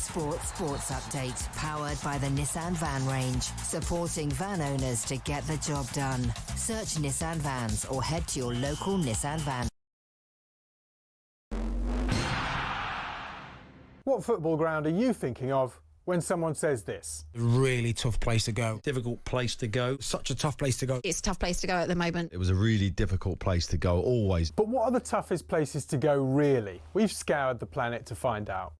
talkSPORT Sports Update, powered by the Nissan Van range, supporting van owners to get the job done. Search Nissan Vans or head to your local Nissan Van. What football ground are you thinking of when someone says this? Really tough place to go. Difficult place to go. Such a tough place to go. It's a tough place to go at the moment. It was a really difficult place to go, always. But what are the toughest places to go, really? We've scoured the planet to find out.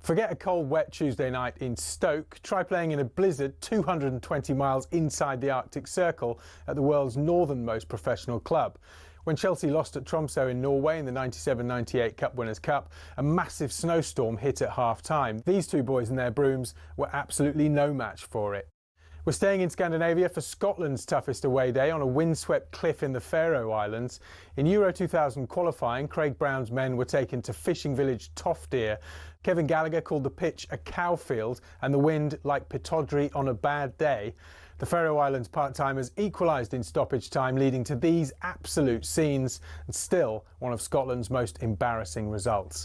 Forget a cold, wet Tuesday night in Stoke. Try playing in a blizzard 220 miles inside the Arctic Circle at the world's northernmost professional club. When Chelsea lost at Tromsø in Norway in the 97-98 Cup Winners' Cup, a massive snowstorm hit at half-time. These two boys and their brooms were absolutely no match for it. We're staying in Scandinavia for Scotland's toughest away day on a windswept cliff in the Faroe Islands. In Euro 2000 qualifying, Craig Brown's men were taken to fishing village Toftir. Kevin Gallagher called the pitch a cowfield and the wind like Pitodry on a bad day. The Faroe Islands part-timers equalised in stoppage time, leading to these absolute scenes, and still one of Scotland's most embarrassing results.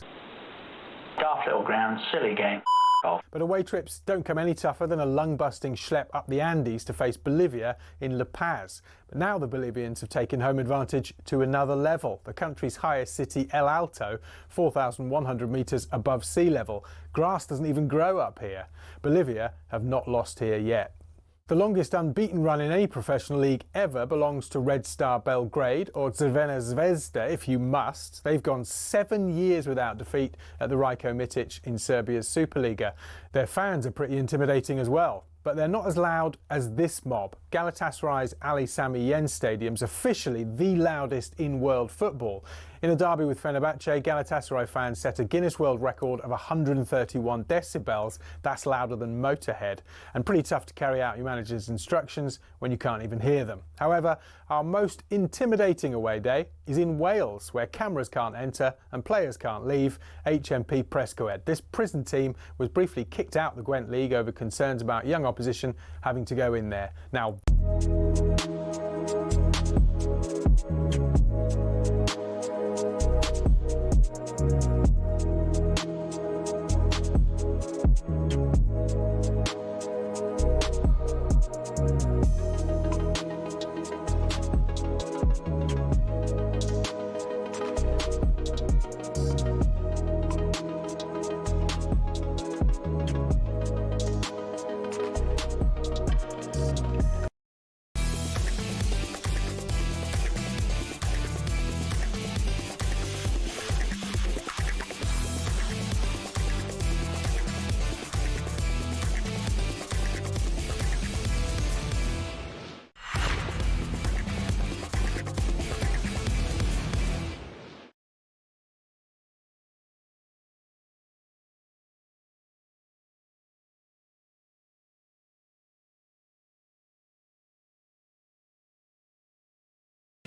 Daft little ground, silly game. But away trips don't come any tougher than a lung-busting schlep up the Andes to face Bolivia in La Paz. But now the Bolivians have taken home advantage to another level. The country's highest city, El Alto, 4,100 metres above sea level. Grass doesn't even grow up here. Bolivia have not lost here yet. The longest unbeaten run in any professional league ever belongs to Red Star Belgrade, or Crvena Zvezda if you must. They've gone 7 years without defeat at the Rajko Mitic in Serbia's Superliga. Their fans are pretty intimidating as well, but they're not as loud as this mob. Galatasaray's Ali Sami Yen Stadium's officially the loudest in world football. In a derby with Fenerbahce, Galatasaray fans set a Guinness World Record of 131 decibels. That's louder than Motorhead, and pretty tough to carry out your manager's instructions when you can't even hear them. However, our most intimidating away day is in Wales, where cameras can't enter and players can't leave. HMP Prescoed. This prison team was briefly kicked out the Gwent League over concerns about young opposition having to go in there. Now,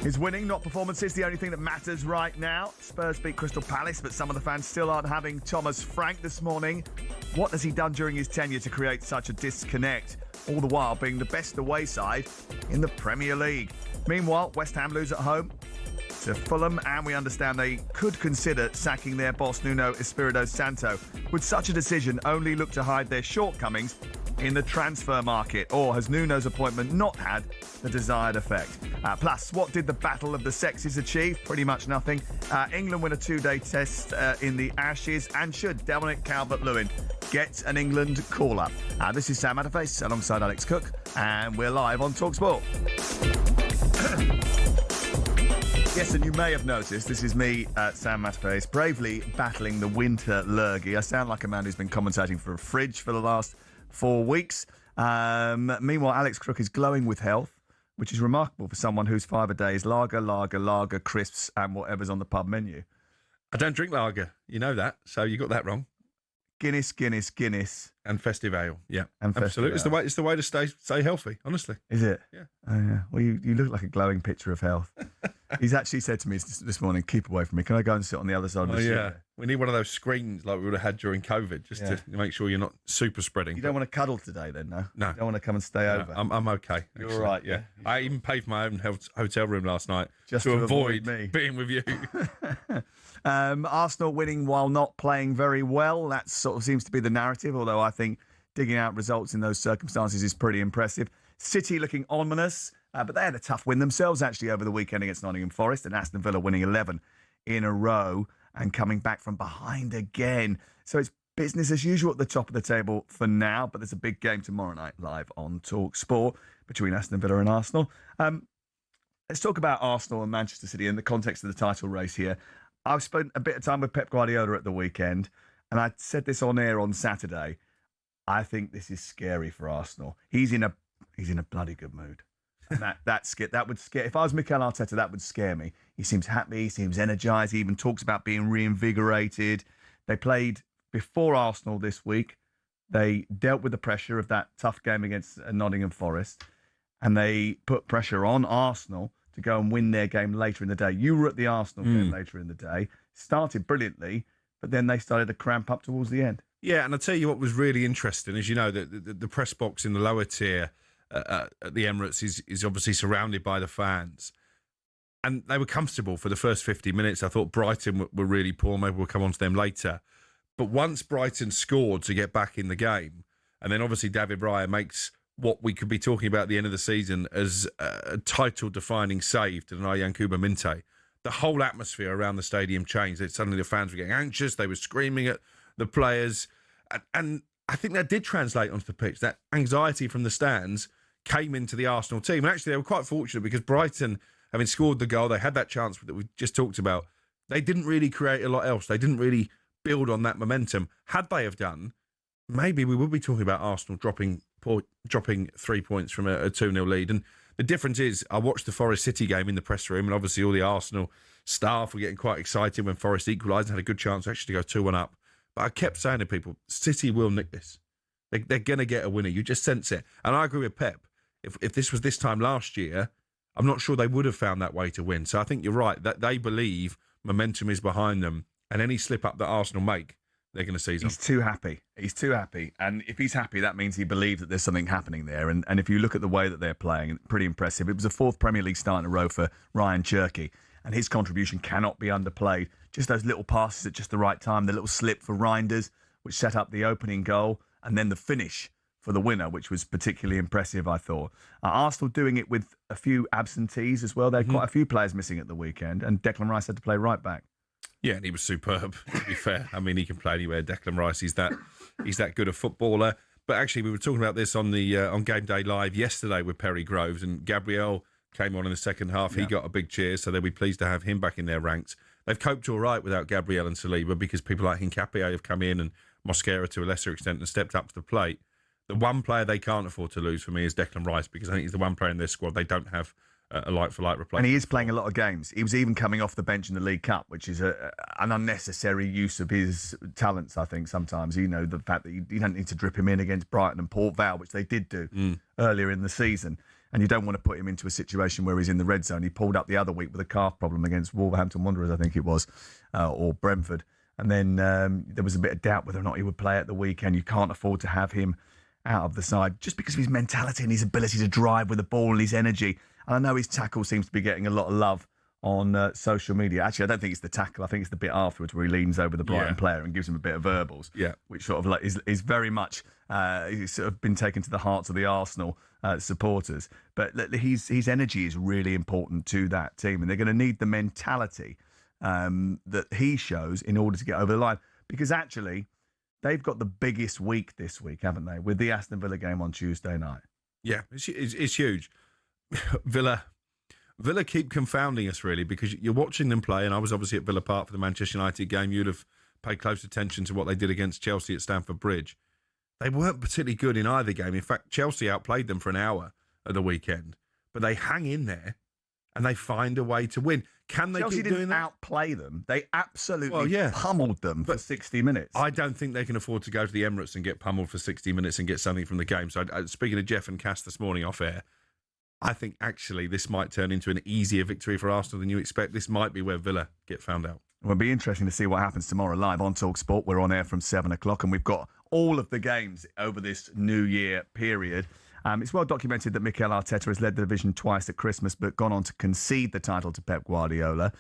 Is winning, not performances, the only thing that matters right now? Spurs beat Crystal Palace, but some of the fans still aren't having Thomas Frank this morning. What has he done during his tenure to create such a disconnect? All the while being the best away side in the Premier League. Meanwhile, West Ham lose at home to Fulham, and we understand they could consider sacking their boss Nuno Espirito Santo. Would such a decision only look to hide their shortcomings in the transfer market, or has Nuno's appointment not had the desired effect? Plus, what did the battle of the sexes achieve? Pretty much nothing. England win a two-day test in the Ashes, and should Dominic Calvert-Lewin get an England call-up? This is Sam Matterface alongside Alex Crook, and we're live on talkSPORT. Yes, and you may have noticed, this is me, Sam Matterface, bravely battling the winter lurgy. I sound like a man who's been commentating for a fridge for the last 4 weeks. Meanwhile, Alex Crook is glowing with health, which is remarkable for someone whose 5 a day is lager, crisps, and whatever's on the pub menu. I don't drink lager. You know that, so you got that wrong. Guinness. And festive ale, yeah. And absolutely. It's the way to stay healthy, honestly. Is it? Yeah. Oh, yeah. Well, you look like a glowing picture of health. He's actually said to me this morning, keep away from me. Can I go and sit on the other side of the seat? We need one of those screens like we would have had during COVID, just to make sure you're not super spreading. You don't want to cuddle today then, no? No. You don't want to come and stay over? I'm okay. You're all right, yeah. I even paid for my own hotel room last night just to avoid me being with you. Arsenal winning while not playing very well. That sort of seems to be the narrative, although I think digging out results in those circumstances is pretty impressive. City looking ominous, but they had a tough win themselves actually over the weekend against Nottingham Forest, and Aston Villa winning 11 in a row and coming back from behind again. So it's business as usual at the top of the table for now, but there's a big game tomorrow night live on talkSPORT between Aston Villa and Arsenal. Let's talk about Arsenal and Manchester City in the context of the title race here. I've spent a bit of time with Pep Guardiola at the weekend, and I said this on air on Saturday. I think this is scary for Arsenal. He's in a bloody good mood. And that would scare. If I was Mikel Arteta, that would scare me. He seems happy. He seems energised. He even talks about being reinvigorated. They played before Arsenal this week. They dealt with the pressure of that tough game against Nottingham Forest, and they put pressure on Arsenal to go and win their game later in the day. You were at the Arsenal game later in the day. Started brilliantly, but then they started to cramp up towards the end. Yeah, and I'll tell you what was really interesting, as you know, the press box in the lower tier at the Emirates is obviously surrounded by the fans. And they were comfortable for the first 50 minutes. I thought Brighton were really poor. Maybe we'll come on to them later. But once Brighton scored to get back in the game, and then obviously David Raya makes what we could be talking about at the end of the season as a title-defining save to deny Yankuba Minte, the whole atmosphere around the stadium changed. Suddenly the fans were getting anxious. They were screaming at the players. And I think that did translate onto the pitch. That anxiety from the stands came into the Arsenal team. And actually, they were quite fortunate because Brighton, having scored the goal, they had that chance that we just talked about. They didn't really create a lot else. They didn't really build on that momentum. Had they have done, maybe we would be talking about Arsenal dropping 3 points from a 2-0 lead. And the difference is, I watched the Forest City game in the press room, and obviously all the Arsenal staff were getting quite excited when Forest equalised and had a good chance actually to go 2-1 up. But I kept saying to people, City will nick this. They're going to get a winner. You just sense it. And I agree with Pep. If this was this time last year, I'm not sure they would have found that way to win. So I think you're right, that they believe momentum is behind them, and any slip-up that Arsenal make, they're going to seize on. He's too happy. He's too happy. And if he's happy, that means he believes that there's something happening there. And if you look at the way that they're playing, pretty impressive. It was the 4th Premier League start in a row for Ryan Cherky, and his contribution cannot be underplayed. Just those little passes at just the right time, the little slip for Reinders, which set up the opening goal, and then the finish for the winner, which was particularly impressive, I thought. Arsenal doing it with a few absentees as well. They had quite a few players missing at the weekend, and Declan Rice had to play right back. Yeah, and he was superb, to be fair. I mean, he can play anywhere. Declan Rice, he's that good a footballer. But actually, we were talking about this on the on Game Day Live yesterday with Perry Groves, and Gabriel came on in the second half. He got a big cheer, so they'll be pleased to have him back in their ranks. They've coped all right without Gabriel and Saliba because people like Hincapié have come in, and Mosquera to a lesser extent, and stepped up to the plate. The one player they can't afford to lose for me is Declan Rice, because I think he's the one player in their squad they don't have a like-for-like replacement. And he is playing a lot of games. He was even coming off the bench in the League Cup, which is an unnecessary use of his talents, I think, sometimes. You know, the fact that you don't need to drip him in against Brighton and Port Vale, which they did do earlier in the season. And you don't want to put him into a situation where he's in the red zone. He pulled up the other week with a calf problem against Wolverhampton Wanderers, I think it was, or Brentford. And then there was a bit of doubt whether or not he would play at the weekend. You can't afford to have him out of the side just because of his mentality and his ability to drive with the ball and his energy. And I know his tackle seems to be getting a lot of love on social media. Actually, I don't think it's the tackle. I think it's the bit afterwards where he leans over the Brighton player and gives him a bit of verbals, which sort of like is very much he's sort of been taken to the hearts of the Arsenal supporters. But his energy is really important to that team, and they're going to need the mentality that he shows in order to get over the line. Because actually, they've got the biggest week this week, haven't they, with the Aston Villa game on Tuesday night? Yeah, it's huge. Villa keep confounding us, really, because you're watching them play, and I was obviously at Villa Park for the Manchester United game. You'd have paid close attention to what they did against Chelsea at Stamford Bridge. They weren't particularly good in either game. In fact, Chelsea outplayed them for an hour at the weekend, but they hang in there and they find a way to win. Can they Chelsea keep doing didn't that? Outplay them. They absolutely pummeled them for 60 minutes. I don't think they can afford to go to the Emirates and get pummeled for 60 minutes and get something from the game. So speaking to Jeff and Cass this morning off air, I think actually this might turn into an easier victory for Arsenal than you expect. This might be where Villa get found out. It'll be interesting to see what happens tomorrow live on talkSPORT. We're on air from 7 o'clock and we've got all of the games over this New Year period. It's well documented that Mikel Arteta has led the division twice at Christmas but gone on to concede the title to Pep Guardiola.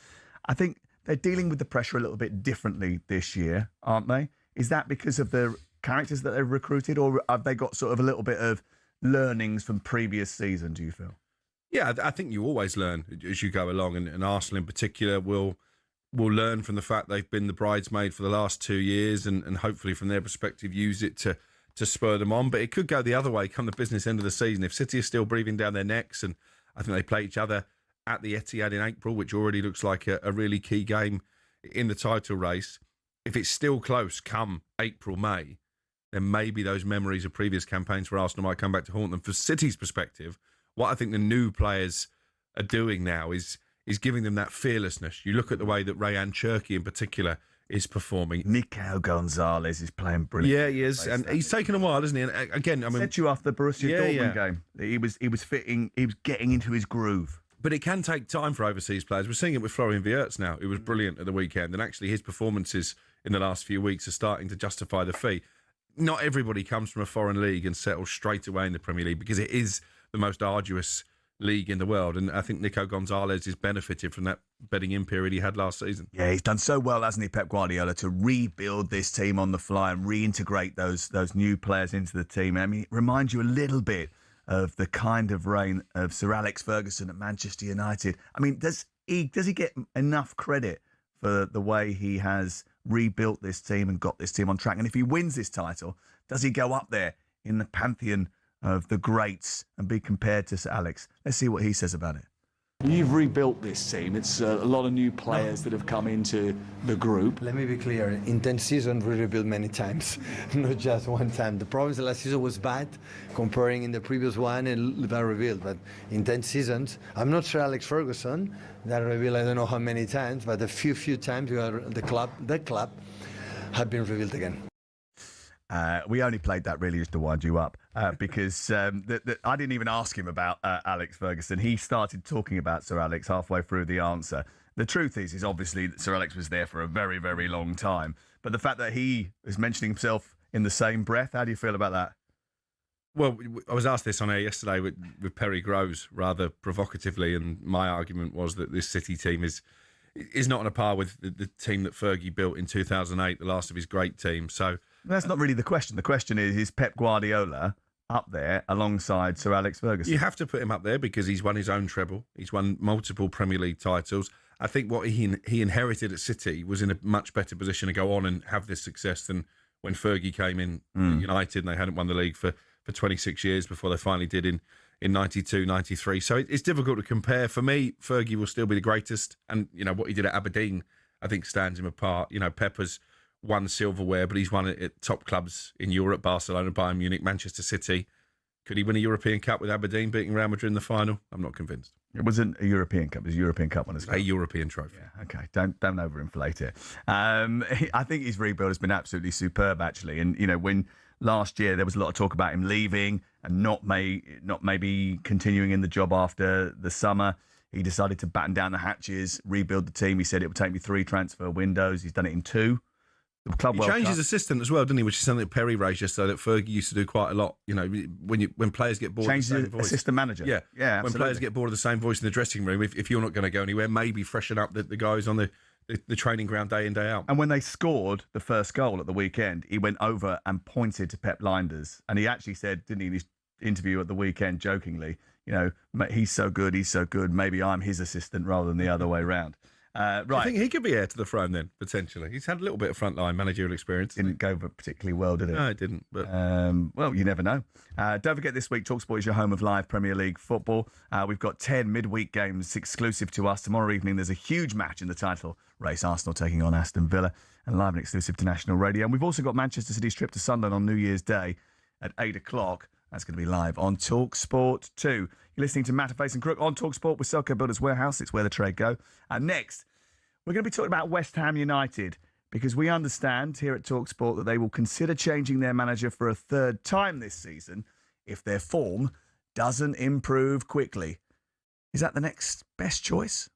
I think they're dealing with the pressure a little bit differently this year, aren't they? Is that because of the characters that they've recruited, or have they got sort of a little bit of learnings from previous season, do you feel? Yeah, I think you always learn as you go along, and Arsenal in particular will learn from the fact they've been the bridesmaid for the last 2 years and hopefully from their perspective use it to spur them on. But it could go the other way come the business end of the season. If City are still breathing down their necks, and I think they play each other at the Etihad in April, which already looks like a really key game in the title race. If it's still close come April, May, then maybe those memories of previous campaigns for Arsenal might come back to haunt them. For City's perspective, what I think the new players are doing now is giving them that fearlessness. You look at the way that Rayan Cherki in particular is performing. Nico Gonzalez is playing brilliant. Yeah, he is. And he's taken a while, isn't he? And again, I mean, said you after the Borussia Dortmund game. He was fitting, he was getting into his groove. But it can take time for overseas players. We're seeing it with Florian Wirtz now. It was brilliant at the weekend. And actually his performances in the last few weeks are starting to justify the fee. Not everybody comes from a foreign league and settles straight away in the Premier League because it is the most arduous league in the world. And I think Nico Gonzalez has benefited from that bedding in period he had last season. Yeah, he's done so well, hasn't he, Pep Guardiola, to rebuild this team on the fly and reintegrate those new players into the team. I mean, it reminds you a little bit of the kind of reign of Sir Alex Ferguson at Manchester United. I mean, does he get enough credit for the way he has rebuilt this team and got this team on track? And if he wins this title, does he go up there in the pantheon of the greats and be compared to Sir Alex? Let's see what he says about it. You've rebuilt this team. It's a lot of new players that have come into the group. Let me be clear. In 10 seasons, we rebuilt many times, not just one time. The problem is the last season was bad, comparing in the previous one and that rebuild. But in 10 seasons, I'm not sure Alex Ferguson, that rebuilt I don't know how many times, but a few times the club had been rebuilt again. We only played that really just to wind you up because I didn't even ask him about Alex Ferguson. He started talking about Sir Alex halfway through the answer. The truth is obviously that Sir Alex was there for a very, very long time. But the fact that he is mentioning himself in the same breath, how do you feel about that? Well, I was asked this on air yesterday with Perry Groves rather provocatively, and my argument was that this City team is not on a par with the team that Fergie built in 2008, the last of his great team. So that's not really the question. The question is Pep Guardiola up there alongside Sir Alex Ferguson? You have to put him up there because he's won his own treble. He's won multiple Premier League titles. I think what he inherited at City was in a much better position to go on and have this success than when Fergie came in at United and they hadn't won the league for 26 years before they finally did in 92, 93. So it's difficult to compare. For me, Fergie will still be the greatest. And, you know, what he did at Aberdeen, I think stands him apart. You know, Pepper's won silverware, but he's won it at top clubs in Europe, Barcelona, Bayern Munich, Manchester City. Could he win a European Cup with Aberdeen, beating Real Madrid in the final? I'm not convinced. It wasn't a European Cup. It was a European Cup one as well. A European trophy. Yeah, okay. Don't overinflate it. I think his rebuild has been absolutely superb, actually. And, you know, when last year there was a lot of talk about him leaving and not maybe continuing in the job after the summer, he decided to batten down the hatches, rebuild the team. He said it would take me 3 transfer windows. He's done it in 2. The Club he World changed Cup. his assistant as well, didn't he? Which is something that Perry raised yesterday that Fergie used to do quite a lot. You know, when players get bored Changed of the the same voice. assistant manager. Yeah, absolutely. When players get bored of the same voice in the dressing room, if you're not going to go anywhere, maybe freshen up the guys on the training ground day in, day out. And when they scored the first goal at the weekend, he went over and pointed to Pep Lijnders. And he actually said, didn't he, in his interview at the weekend, jokingly, you know, he's so good, maybe I'm his assistant rather than the other way around. Right. I think he could be heir to the throne then, potentially. He's had a little bit of frontline managerial experience. Didn't go particularly well, did it? No, it didn't. But well, you never know. Don't forget this week, talkSPORT is your home of live Premier League football. We've got 10 midweek games exclusive to us. Tomorrow evening, there's a huge match in the title race. Arsenal taking on Aston Villa, and live and exclusive to national radio. And we've also got Manchester City's trip to Sunderland on New Year's Day at 8 o'clock. That's going to be live on talkSPORT 2. You're listening to Matterface and Crook on talkSPORT with Selco Builders Warehouse. It's where the trade go. And next, we're going to be talking about West Ham United because we understand here at talkSPORT that they will consider changing their manager for a 3rd time this season if their form doesn't improve quickly. Is that the next best choice?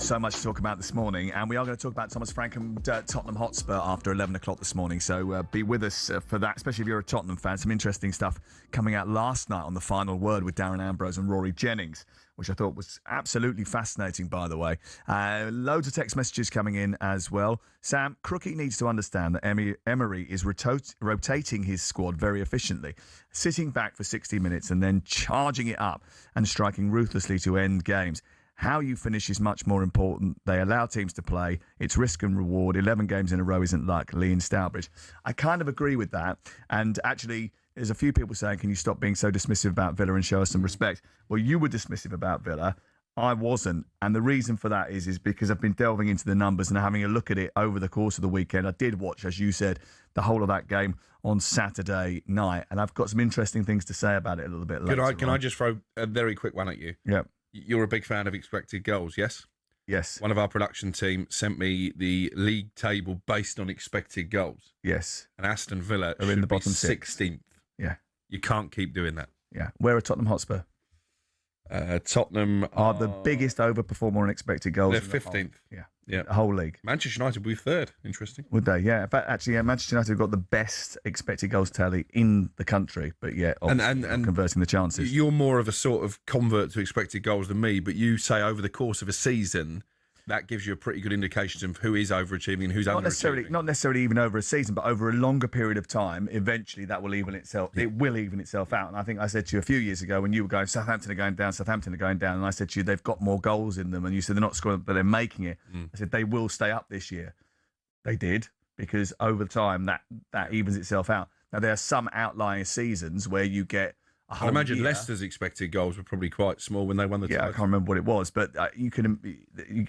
So much to talk about this morning, and we are going to talk about Thomas Frank and Tottenham Hotspur after 11 o'clock this morning, so be with us for that, especially if you're a Tottenham fan. Some interesting stuff coming out last night on The Final Word with Darren Ambrose and Rory Jennings, which I thought was absolutely fascinating, by the way. Loads of text messages coming in as well. Sam, Crookie needs to understand that Emery is rotating his squad very efficiently, sitting back for 60 minutes and then charging it up and striking ruthlessly to end games. How you finish is much more important. They allow teams to play. It's risk and reward. 11 games in a row isn't luck. Lee in Stourbridge. I kind of agree with that. And actually, there's a few people saying, can you stop being so dismissive about Villa and show us some respect? Well, you were dismissive about Villa. I wasn't. And the reason for that is because I've been delving into the numbers and having a look at it over the course of the weekend. I did watch, as you said, the whole of that game on Saturday night. And I've got some interesting things to say about it a little bit later. Can I just throw a very quick one at you? Yeah. You're a big fan of expected goals, yes? Yes. One of our production team sent me the league table based on expected goals. Yes. And Aston Villa are in the bottom 16th. Yeah. You can't keep doing that. Yeah. Where are Tottenham Hotspur? Tottenham are the biggest overperformer on expected goals. They're 15th. The whole league. Manchester United will be third. Interesting. Would they? Yeah. In fact, actually, Manchester United have got the best expected goals tally in the country, but yet and converting the chances. You're more of a sort of convert to expected goals than me, but you say over the course of a season, that gives you a pretty good indication of who is overachieving and who's underachieving. Not necessarily even over a season, but over a longer period of time, eventually that will even itself. Yeah. It will even itself out. And I think I said to you a few years ago when you were going, Southampton are going down, and I said to you, they've got more goals in them, and you said they're not scoring, but they're making it. I said they will stay up this year. They did, because over time that evens itself out. Now there are some outlier seasons where you get. I imagine Leicester's expected goals were probably quite small when they won the title. I can't remember what it was, but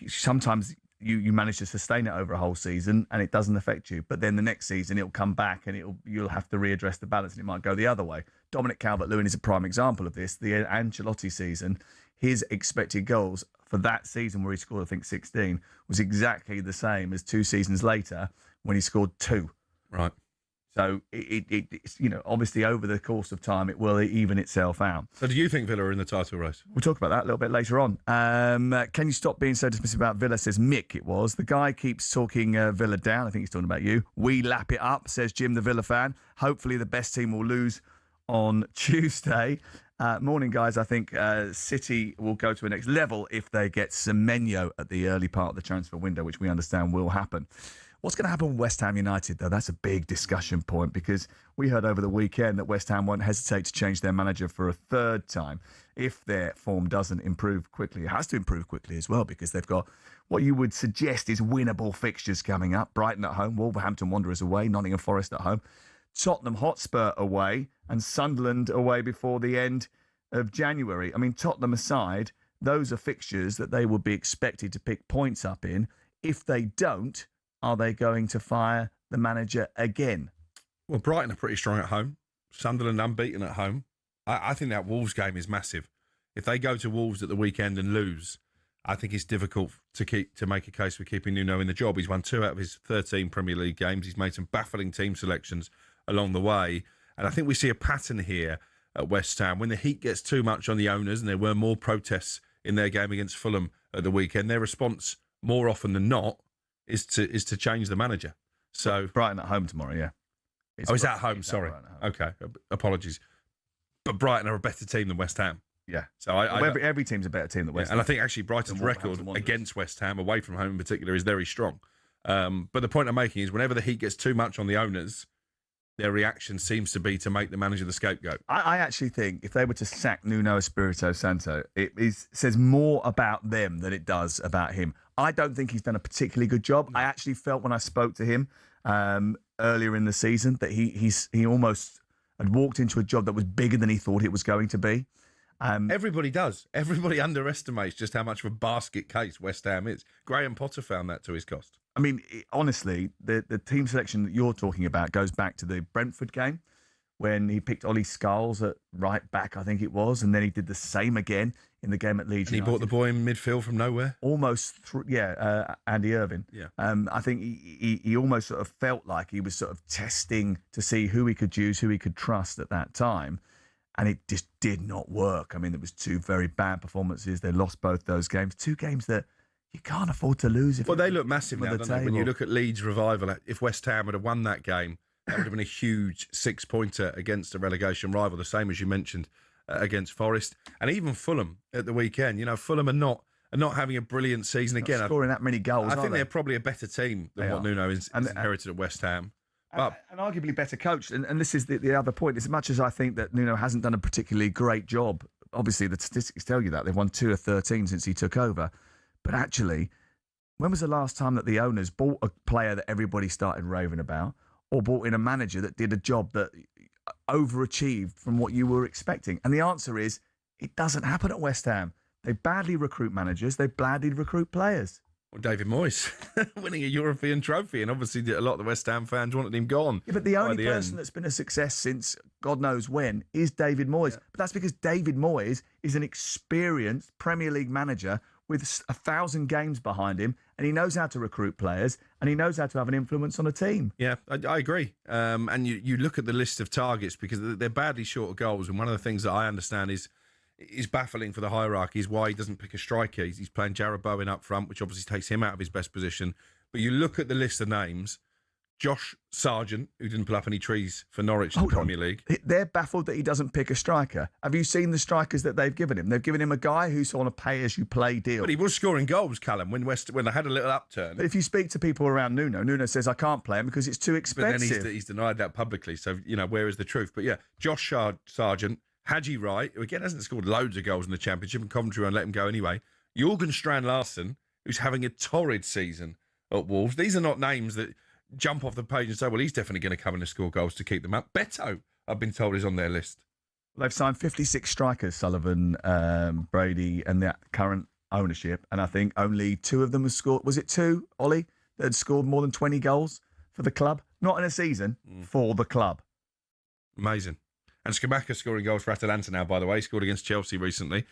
sometimes you manage to sustain it over a whole season and it doesn't affect you. But then the next season it'll come back and you'll have to readdress the balance and it might go the other way. Dominic Calvert-Lewin is a prime example of this. The Ancelotti season, his expected goals for that season where he scored, I think, 16, was exactly the same as 2 seasons later when he scored 2. Right. So it's obviously over the course of time it will even itself out. So do you think Villa are in the title race? We'll talk about that a little bit later on. Can you stop being so dismissive about Villa, says Mick it was. The guy keeps talking Villa down. I think he's talking about you. We lap it up, says Jim, the Villa fan. Hopefully the best team will lose on Tuesday. Morning, guys. I think City will go to a next level if they get Semenyo at the early part of the transfer window, which we understand will happen. What's going to happen with West Ham United, though? That's a big discussion point because we heard over the weekend that West Ham won't hesitate to change their manager for a 3rd time if their form doesn't improve quickly. It has to improve quickly as well because they've got what you would suggest is winnable fixtures coming up. Brighton at home, Wolverhampton Wanderers away, Nottingham Forest at home, Tottenham Hotspur away and Sunderland away before the end of January. I mean, Tottenham aside, those are fixtures that they would be expected to pick points up in. If they don't, are they going to fire the manager again? Well, Brighton are pretty strong at home. Sunderland unbeaten at home. I think that Wolves game is massive. If they go to Wolves at the weekend and lose, I think it's difficult to make a case for keeping Nuno in the job. He's won 2 out of his 13 Premier League games. He's made some baffling team selections along the way. And I think we see a pattern here at West Ham. When the heat gets too much on the owners, and there were more protests in their game against Fulham at the weekend, their response more often than not is to change the manager. So Brighton at home tomorrow, yeah. It's at home, sorry. Okay, apologies. But Brighton are a better team than West Ham. Yeah. So every team's a better team than West Ham. And I think actually Brighton's record against West Ham, away from home in particular, is very strong. But the point I'm making is whenever the heat gets too much on the owners, their reaction seems to be to make the manager the scapegoat. I actually think if they were to sack Nuno Espirito Santo, it says more about them than it does about him. I don't think he's done a particularly good job. I actually felt when I spoke to him earlier in the season that he almost had walked into a job that was bigger than he thought it was going to be. Everybody does. Everybody underestimates just how much of a basket case West Ham is. Graham Potter found that to his cost. I mean, honestly, the team selection that you're talking about goes back to the Brentford game when he picked Ollie Scholes at right back, I think it was, and then he did the same again in the game at Leeds. And he brought the boy in midfield from nowhere? Almost, Andy Irvine. Yeah. I think he almost sort of felt like he was sort of testing to see who he could use, who he could trust at that time, and it just did not work. I mean, there was 2 very bad performances. They lost both those games. 2 games that you can't afford to lose. Well, they look massive now, don't they? When you look at Leeds' revival, if West Ham had won that game, that would have been a huge 6-pointer against a relegation rival, the same as you mentioned against Forest. And even Fulham at the weekend. You know, Fulham are not having a brilliant season again. Scoring that many goals, I think they're probably a better team than what Nuno is inherited at West Ham. And arguably better coached. And this is the other point. As much as I think that Nuno hasn't done a particularly great job, obviously the statistics tell you that. They've won 2 of 13 since he took over. But actually, when was the last time that the owners bought a player that everybody started raving about, or bought in a manager that did a job that overachieved from what you were expecting? And the answer is, it doesn't happen at West Ham. They badly recruit managers. They badly recruit players. Well, David Moyes winning a European trophy, and obviously a lot of the West Ham fans wanted him gone. Yeah, but the only person that's been a success since God knows when is David Moyes. Yeah. But that's because David Moyes is an experienced Premier League manager with 1,000 games behind him, and he knows how to recruit players, and he knows how to have an influence on a team. Yeah, I agree. And you look at the list of targets, because they're badly short of goals, and one of the things that I understand is baffling for the hierarchy is why he doesn't pick a striker. He's playing Jarrod Bowen up front, which obviously takes him out of his best position. But you look at the list of names, Josh Sargent, who didn't pull up any trees for Norwich in the Premier League. They're baffled that he doesn't pick a striker. Have you seen the strikers that they've given him? They've given him a guy who's on a pay-as-you-play deal. But he was scoring goals, Callum, when they had a little upturn. But if you speak to people around Nuno says, I can't play him because it's too expensive. But then he's denied that publicly. So, where is the truth? But yeah, Josh Sargent, Haji Wright, who again hasn't scored loads of goals in the Championship, and Coventry won't let him go anyway. Jurgen Strand-Larsen, who's having a torrid season at Wolves. These are not names that jump off the page and say, well, he's definitely going to come in and score goals to keep them up. Beto, I've been told, is on their list. They've signed 56 strikers, Sullivan, Brady, and the current ownership, and I think only 2 of them have scored. Was it 2, Ollie, that had scored more than 20 goals for the club? Not in a season, for the club. Amazing. And Scamacca scoring goals for Atalanta now, by the way. He scored against Chelsea recently.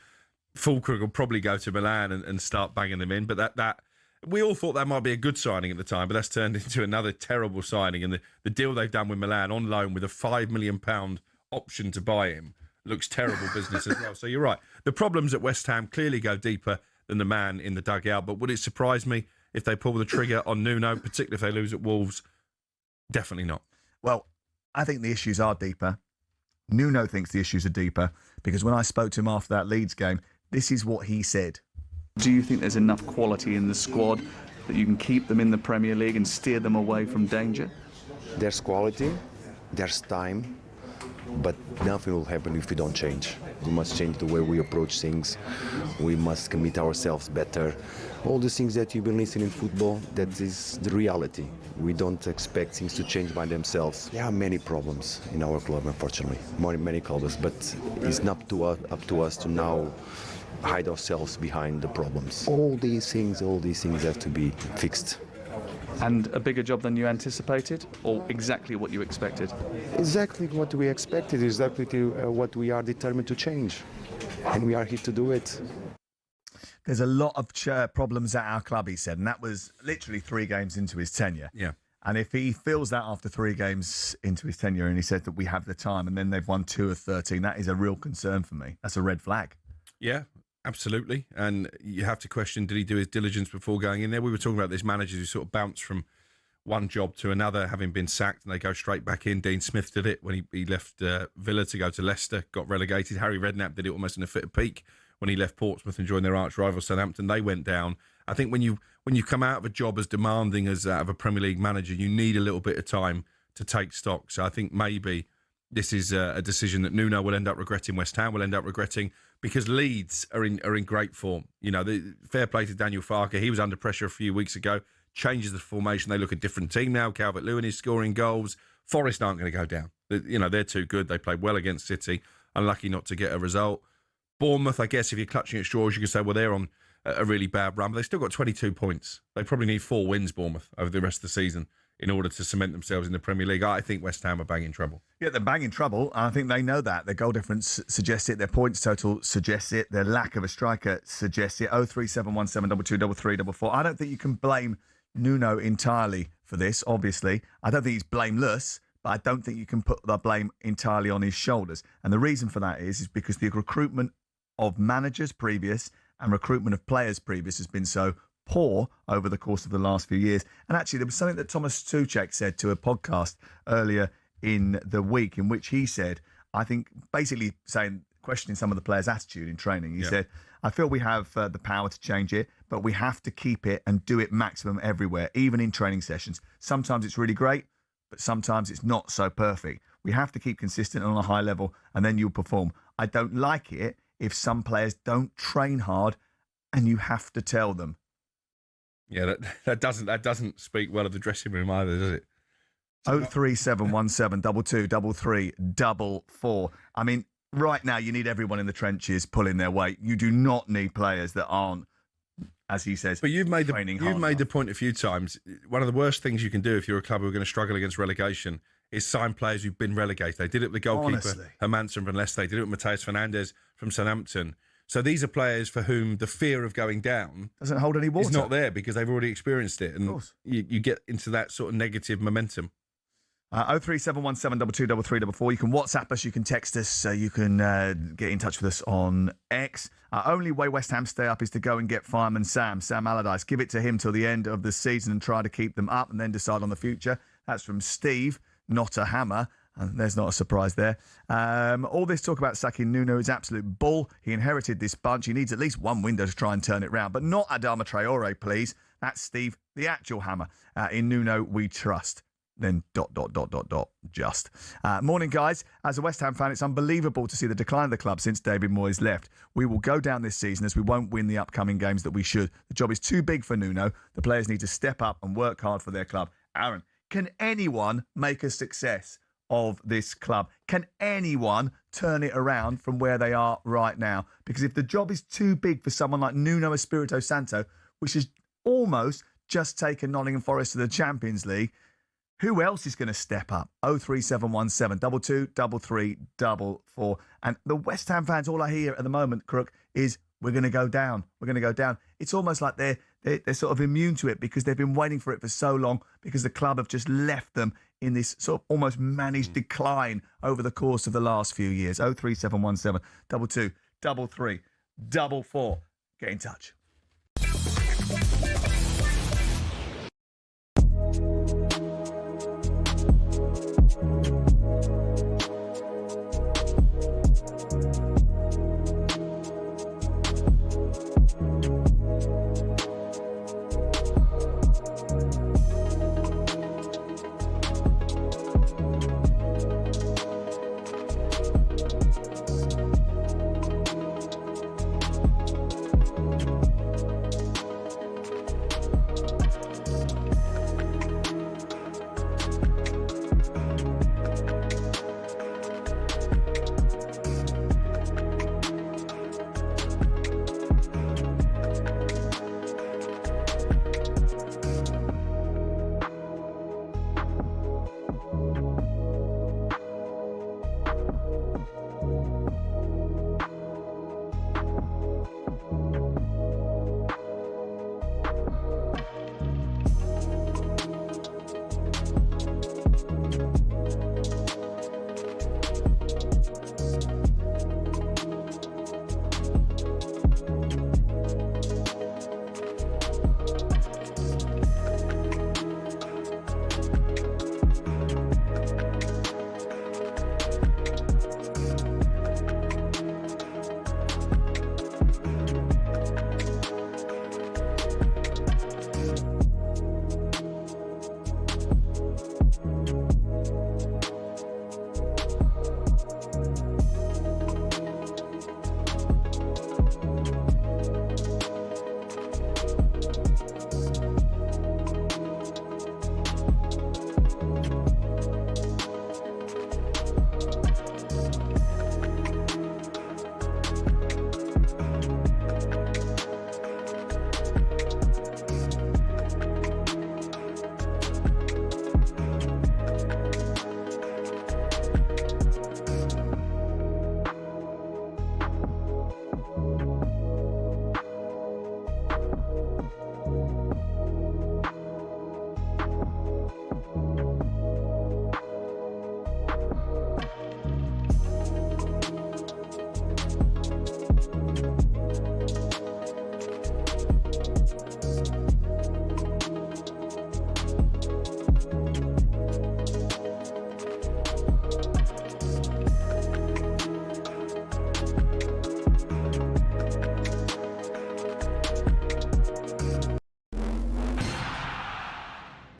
Fulkrug will probably go to Milan and start banging them in, but that we all thought that might be a good signing at the time, but that's turned into another terrible signing. And the deal they've done with Milan on loan with a £5 million option to buy him looks terrible business as well. So you're right. The problems at West Ham clearly go deeper than the man in the dugout. But would it surprise me if they pull the trigger on Nuno, particularly if they lose at Wolves? Definitely not. Well, I think the issues are deeper. Nuno thinks the issues are deeper, because when I spoke to him after that Leeds game, this is what he said. Do you think there's enough quality in the squad that you can keep them in the Premier League and steer them away from danger? There's quality, there's time, but nothing will happen if we don't change. We must change the way we approach things. We must commit ourselves better. All the things that you've been listening in football, that is the reality. We don't expect things to change by themselves. There are many problems in our club, unfortunately, many clubs, but it's not up to us to now hide ourselves behind the problems. All these things have to be fixed. And a bigger job than you anticipated, or exactly what you expected? Exactly what we expected, exactly what we are determined to change. And we are here to do it. There's a lot of problems at our club, he said, and that was literally 3 games into his tenure. Yeah. And if he feels that after 3 games into his tenure, and he said that we have the time, and then they've won 2 of 13, that is a real concern for me. That's a red flag. Yeah, absolutely. And you have to question, did he do his diligence before going in there? We were talking about this manager who sort of bounced from one job to another, having been sacked, and they go straight back in. Dean Smith did it when he left Villa to go to Leicester, got relegated. Harry Redknapp did it almost in a fit of pique when he left Portsmouth and joined their arch rival Southampton. They went down. I think when you come out of a job as demanding as that of a Premier League manager, you need a little bit of time to take stock. So I think maybe this is a decision that Nuno will end up regretting, West Ham will end up regretting, because Leeds are in great form. The fair play to Daniel Farke. He was under pressure a few weeks ago, changes the formation. They look a different team now. Calvert-Lewin is scoring goals. Forest aren't going to go down. They're too good. They played well against City. Unlucky not to get a result. Bournemouth, I guess, if you're clutching at straws, you could say, well, they're on a really bad run, but they've still got 22 points. They probably need 4 wins, Bournemouth, over the rest of the season in order to cement themselves in the Premier League. I think West Ham are banging trouble. Yeah, they're banging trouble, and I think they know that. Their goal difference suggests it. Their points total suggests it. Their lack of a striker suggests it. 03717223344. I don't think you can blame Nuno entirely for this, obviously. I don't think he's blameless, but I don't think you can put the blame entirely on his shoulders. And the reason for that is because the recruitment of managers previous and recruitment of players previous has been so poor over the course of the last few years. And actually, there was something that Thomas Tuchel said to a podcast earlier in the week in which he said, I think, basically questioning some of the players' attitude in training. He said, I feel we have the power to change it, but we have to keep it and do it maximum everywhere, even in training sessions. Sometimes it's really great, but sometimes it's not so perfect. We have to keep consistent on a high level, and then you'll perform. I don't like it if some players don't train hard and you have to tell them. Yeah, that doesn't speak well of the dressing room either, does it? 03717 22 33 44. I mean, right now you need everyone in the trenches pulling their weight. You do not need players that aren't, as he says, but you've made the point a few times. One of the worst things you can do if you're a club who are going to struggle against relegation is sign players who've been relegated. They did it with the goalkeeper Hermansen from Leicester. They did it with Mateus Fernandes from Southampton. So these are players for whom the fear of going down doesn't hold any water. Is not there because they've already experienced it, and you get into that sort of negative momentum. 03717 22 33 44. You can WhatsApp us, you can text us, you can get in touch with us on X. Only way West Ham stay up is to go and get fireman Sam Allardyce. Give it to him till the end of the season and try to keep them up and then decide on the future. That's from Steve, not a hammer. And there's not a surprise there. All this talk about sacking Nuno is absolute bull. He inherited this bunch. He needs at least one window to try and turn it round. But not Adama Traore, please. That's Steve, the actual hammer. In Nuno, we trust. Then ... just. Morning, guys. As a West Ham fan, it's unbelievable to see the decline of the club since David Moyes left. We will go down this season as we won't win the upcoming games that we should. The job is too big for Nuno. The players need to step up and work hard for their club. Aaron, can anyone make a success of this club? Can anyone turn it around from where they are right now? Because if the job is too big for someone like Nuno Espirito Santo, which has almost just taken Nottingham Forest to the Champions League, who else is going to step up? 03717 22 33 44. And the West Ham fans, all I hear at the moment, Crook, is we're going to go down. We're going to go down. It's almost like they're sort of immune to it because they've been waiting for it for so long because the club have just left them in this sort of almost managed decline over the course of the last few years. 03717 22 33 44. Get in touch.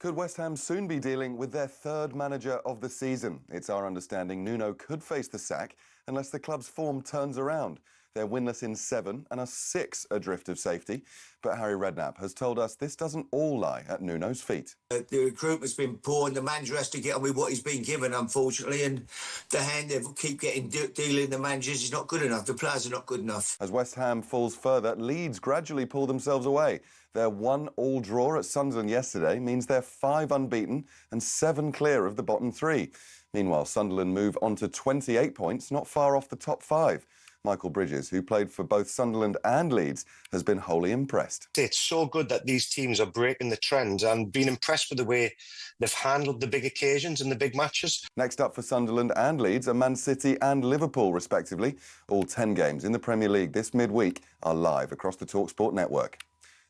Could West Ham soon be dealing with their third manager of the season? It's our understanding Nuno could face the sack unless the club's form turns around. They're winless in 7 and are 6 adrift of safety. But Harry Redknapp has told us this doesn't all lie at Nuno's feet. The recruitment's been poor and the manager has to get on with what he's been given, unfortunately. And the hand they keep getting dealing the managers is not good enough. The players are not good enough. As West Ham falls further, Leeds gradually pull themselves away. Their 1-1 draw at Sunderland yesterday means they're 5 unbeaten and 7 clear of the bottom 3. Meanwhile, Sunderland move on to 28 points, not far off the top 5. Michael Bridges, who played for both Sunderland and Leeds, has been wholly impressed. It's so good that these teams are breaking the trend and been impressed with the way they've handled the big occasions and the big matches. Next up for Sunderland and Leeds are Man City and Liverpool, respectively. All 10 games in the Premier League this midweek are live across the talkSPORT network.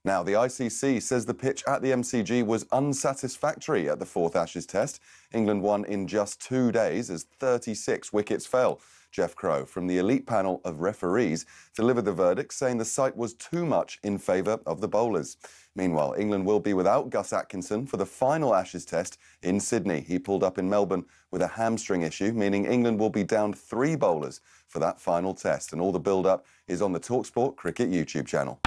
Now, the ICC says the pitch at the MCG was unsatisfactory at the 4th Ashes Test. England won in just 2 days as 36 wickets fell. Jeff Crow from the elite panel of referees delivered the verdict, saying the site was too much in favour of the bowlers. Meanwhile, England will be without Gus Atkinson for the final Ashes Test in Sydney. He pulled up in Melbourne with a hamstring issue, meaning England will be down 3 bowlers for that final test. And all the build-up is on the talkSPORT Cricket YouTube channel.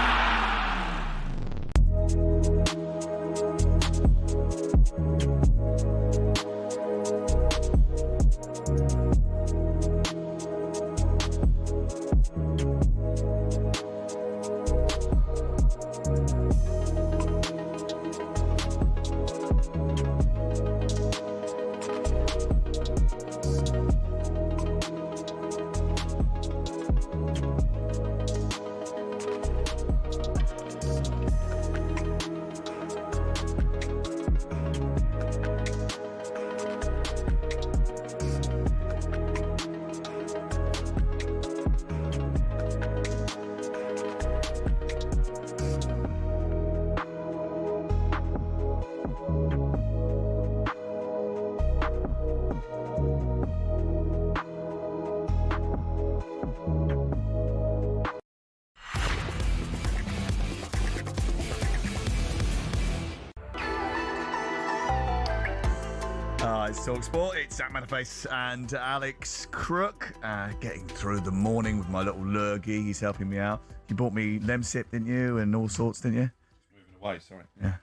It's talkSPORT. It's Sam Matterface and Alex Crook. Getting through the morning with my little lurgy. He's helping me out. You bought me Lemsip, didn't you? And all sorts, didn't you? Moving away, sorry. Yeah.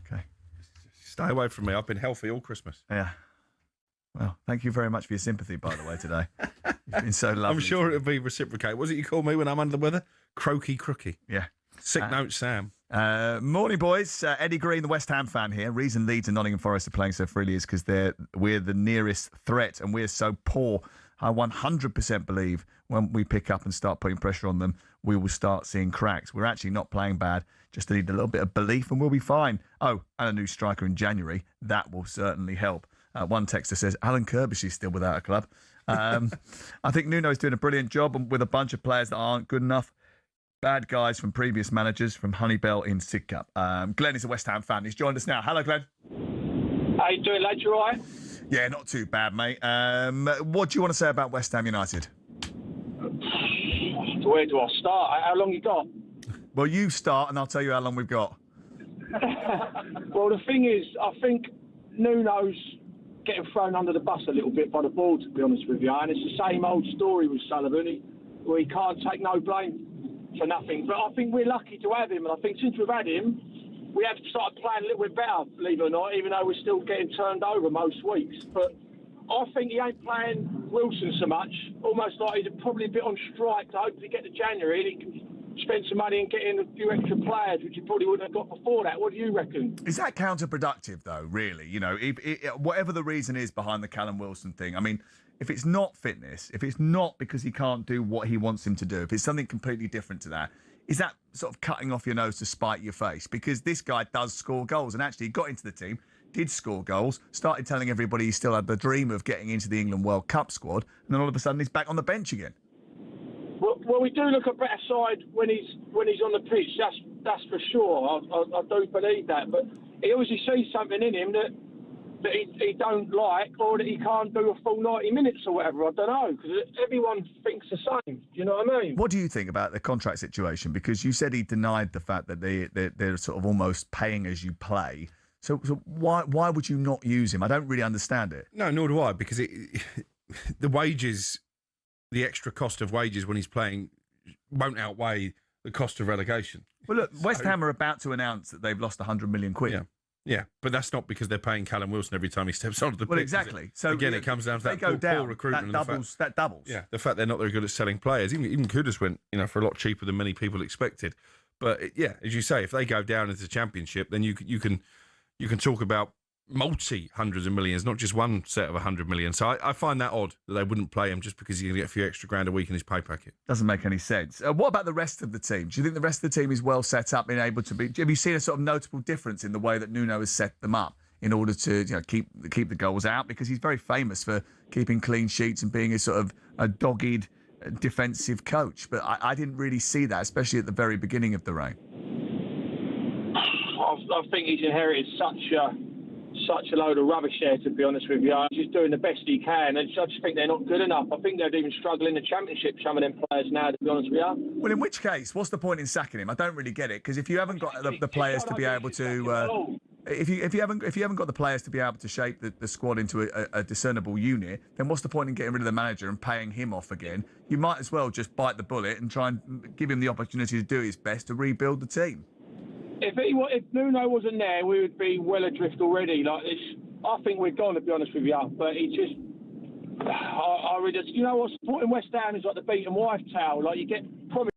Okay. Stay away from me. I've been healthy all Christmas. Yeah. Well, thank you very much for your sympathy, by the way, today. You've been so lovely. I'm sure it'll be reciprocated. What was it you called me when I'm under the weather? Croaky Crooky. Yeah. Sick note, Sam. Morning, boys. Eddie Green, the West Ham fan here. Reason Leeds and Nottingham Forest are playing so freely is because we're the nearest threat and we're so poor. I 100% believe when we pick up and start putting pressure on them, we will start seeing cracks. We're actually not playing bad. Just need a little bit of belief and we'll be fine. Oh, and a new striker in January. That will certainly help. One texter says, Alan Kirby's is still without a club. I think Nuno's doing a brilliant job with a bunch of players that aren't good enough. Bad guys from previous managers from Honeybell in Sidcup. Glenn is a West Ham fan. He's joined us now. Hello, Glenn. How you doing, lads? You all right? Yeah, not too bad, mate. What do you want to say about West Ham United? Where do I start? How long you got? Well, you start and I'll tell you how long we've got. Well, the thing is, I think Nuno's getting thrown under the bus a little bit by the board, to be honest with you. And it's the same old story with Sullivan, where he can't take no blame for nothing. But I think we're lucky to have him. And I think since we've had him, we have started playing a little bit better, believe it or not, even though we're still getting turned over most weeks. But I think he ain't playing Wilson so much, almost like he's probably a bit on strike to hopefully get to January and he can spend some money and get in a few extra players, which he probably wouldn't have got before that. What do you reckon? Is that counterproductive, though, really? You know, whatever the reason is behind the Callum Wilson thing, I mean, if it's not fitness, if it's not because he can't do what he wants him to do, if it's something completely different to that, is that sort of cutting off your nose to spite your face? Because this guy does score goals and actually got into the team, did score goals, started telling everybody he still had the dream of getting into the England World Cup squad, and then all of a sudden he's back on the bench again. Well, we do look a better side when he's on the pitch. That's for sure. I do believe that. But he obviously sees something in him that he don't like, or that he can't do a full 90 minutes or whatever. I don't know, because everyone thinks the same. Do you know what I mean? What do you think about the contract situation? Because you said he denied the fact that they're sort of almost paying as you play. So why would you not use him? I don't really understand it. No, nor do I, because the wages, the extra cost of wages when he's playing won't outweigh the cost of relegation. Well, look, West Ham are about to announce that they've lost 100 million quid. Yeah, but that's not because they're paying Callum Wilson every time he steps onto the pitch. Well, exactly. So again, it comes down to that poor recruitment. That doubles. Yeah, the fact they're not very good at selling players. Even Kyrgios went, for a lot cheaper than many people expected. But as you say, if they go down into the Championship, then you can talk about multi-hundreds of millions, not just one set of 100 million. So I find that odd that they wouldn't play him just because he's going to get a few extra grand a week in his pay packet. Doesn't make any sense. What about the rest of the team? Do you think the rest of the team is well set up and able to be? Have you seen a sort of notable difference in the way that Nuno has set them up in order to keep the goals out? Because he's very famous for keeping clean sheets and being a sort of a dogged defensive coach. But I didn't really see that, especially at the very beginning of the reign. I think he's inherited such a load of rubbish there, to be honest with you. He's just doing the best he can, and I just think they're not good enough. I think they'd even struggle in the Championship, some of them players now, to be honest with you. Well, in which case, what's the point in sacking him? I don't really get it, because if you haven't got the players to be able to... If you haven't got the players to be able to shape the squad into a discernible unit, then what's the point in getting rid of the manager and paying him off again? You might as well just bite the bullet and try and give him the opportunity to do his best to rebuild the team. If Nuno wasn't there, we would be well adrift already. I think we're gone, to be honest with you. But he just, I really just, what's supporting West Ham is like the beaten wife tale. Like you get probably.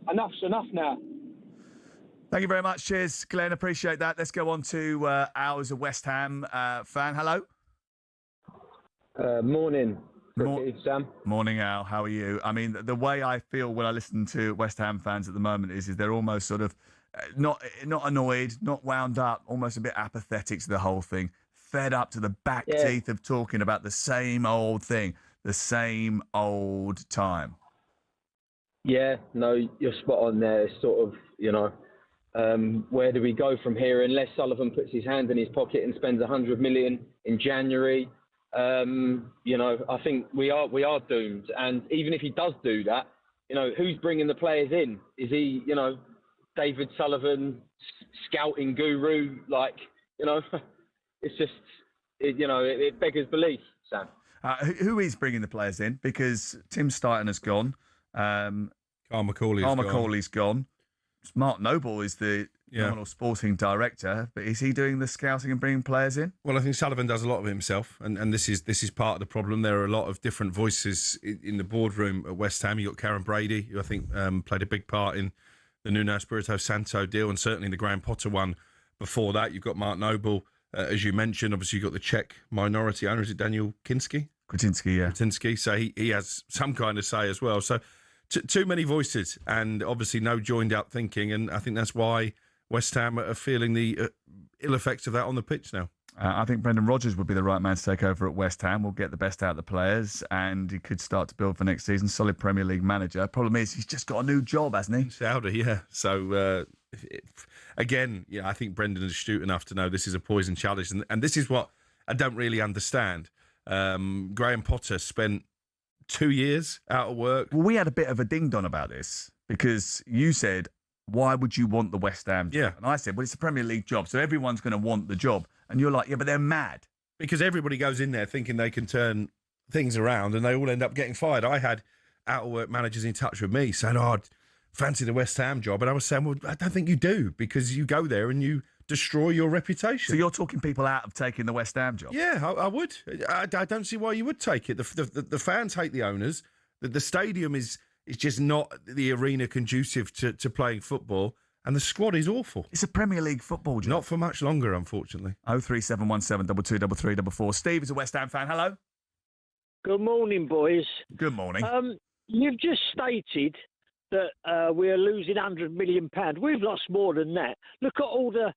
Enough's enough now. Thank you very much. Cheers, Glenn. Appreciate that. Let's go on to Al, as a West Ham fan. Hello. Morning. Sam. Morning, Al. How are you? I mean, the way I feel when I listen to West Ham fans at the moment is they're almost sort of not annoyed, not wound up, almost a bit apathetic to the whole thing, fed up to the back teeth of talking about the same old thing, the same old time. Yeah, no, you're spot on there. It's sort of, where do we go from here? Unless Sullivan puts his hand in his pocket and spends 100 million in January. I think we are doomed. And even if he does do that, who's bringing the players in? Is he, David Sullivan, scouting guru? It's just, it beggars belief, Sam. Who is bringing the players in? Because Tim Stighton has gone. Carl McCauley's gone. Mark Noble is the nominal sporting director, but is he doing the scouting and bringing players in? Well, I think Sullivan does a lot of it himself, and this is part of the problem. There are a lot of different voices in the boardroom at West Ham. You got Karen Brady, who I think played a big part in the Nuno Espirito Santo deal, and certainly the Graham Potter one before that. You've got Mark Noble, as you mentioned. Obviously, you've got the Czech minority owner. Is it Daniel Kinski? Kretinsky, so he has some kind of say as well. So too many voices, and obviously no joined up thinking, and I think that's why West Ham are feeling the ill effects of that on the pitch now. I think Brendan Rodgers would be the right man to take over at West Ham. We'll get the best out of the players, and he could start to build for next season. Solid Premier League manager. Problem is, he's just got a new job, hasn't he? Saudi, yeah. So, again, I think Brendan is astute enough to know this is a poison challenge, and this is what I don't really understand. Graham Potter spent 2 years out of work. Well, we had a bit of a ding-dong about this, because you said, why would you want the West Ham job? Yeah. And I said, well, it's a Premier League job, so everyone's going to want the job. And you're like, yeah, but they're mad. Because everybody goes in there thinking they can turn things around, and they all end up getting fired. I had out-of-work managers in touch with me saying, I'd fancy the West Ham job. And I was saying, well, I don't think you do, because you go there and you destroy your reputation. So you're talking people out of taking the West Ham job? Yeah, I would. I don't see why you would take it. The fans hate the owners. The stadium is just not the arena conducive to playing football, and the squad is awful. It's a Premier League football job. Not for much longer, unfortunately. 03717 223344. Steve is a West Ham fan. Hello. Good morning, boys. Good morning. You've just stated that we are losing £100 million. We've lost more than that. Look at all the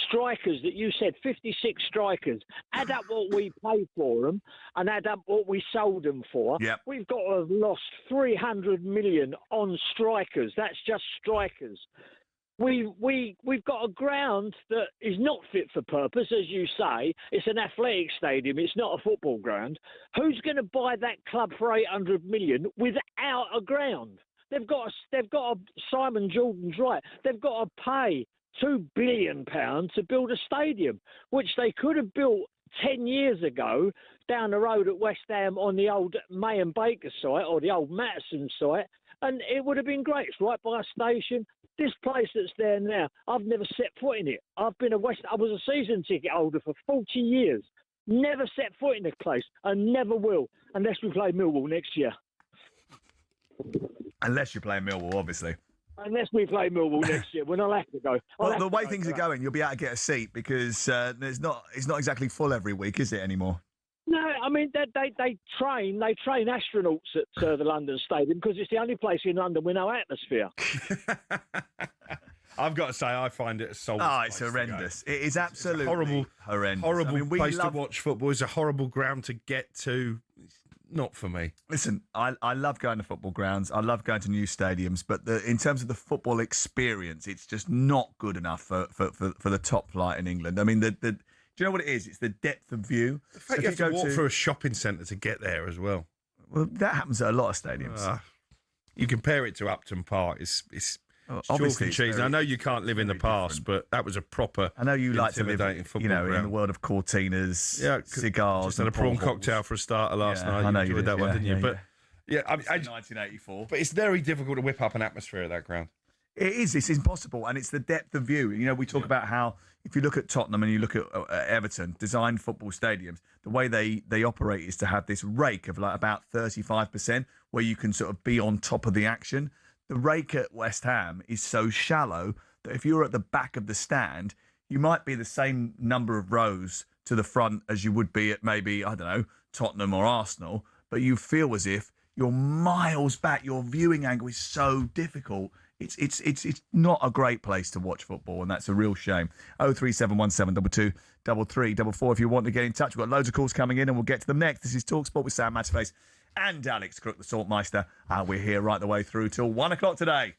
strikers that you said, 56 strikers. Add up what we paid for them and add up what we sold them for. Yep. We've got to have lost 300 million on strikers. That's just strikers. We've got a ground that is not fit for purpose, as you say. It's an athletic stadium. It's not a football ground. Who's going to buy that club for 800 million without a ground? They've got Simon Jordan's right. They've got to pay £2 billion to build a stadium, which they could have built 10 years ago down the road at West Ham on the old May and Baker site or the old Matterson site, and it would have been great. It's right by a station. This place that's there now, I've never set foot in it. I was a season ticket holder for 40 years. Never set foot in the place and never will unless we play Millwall next year. Unless you play Millwall, obviously. Unless we play Millwall next year, when I'll have to go. Well, the way things are going, you'll be able to get a seat because it's not exactly full every week, is it, anymore? No, I mean, they train astronauts at the London Stadium because it's the only place in London with no atmosphere. I've got to say, I find it a soulless. Oh, it's horrendous. It is absolutely horrendous. Horrible place to watch football. It's a horrible ground to get to. It's not for me. Listen, I love going to football grounds. I love going to new stadiums, but in terms of the football experience, it's just not good enough for the top flight in England. I mean, do you know what it is? It's the depth of view. The fact you have to walk through a shopping centre to get there as well. Well, that happens at a lot of stadiums. You compare it to Upton Park. It's obviously chalk and cheese. I know you can't live in the past, but that was a proper. I know you like to live, football ground. In the world of Cortinas, cigars. Just had a prawn cocktail for a starter last night. I know you enjoyed that one, didn't you? But I mean, 1984. But it's very difficult to whip up an atmosphere at that ground. It is. It's impossible, and it's the depth of view. You know, we talk about how if you look at Tottenham and you look at Everton, designed football stadiums, the way they operate is to have this rake of like about 35% where you can sort of be on top of the action. The rake at West Ham is so shallow that if you're at the back of the stand, you might be the same number of rows to the front as you would be at maybe, I don't know, Tottenham or Arsenal, but you feel as if you're miles back. Your viewing angle is so difficult. It's not a great place to watch football, and that's a real shame. 03717 223344 if you want to get in touch. We've got loads of calls coming in, and we'll get to them next. This is talkSPORT with Sam Matterface and Alex Crook, the Saltmeister. We're here right the way through till 1 o'clock today.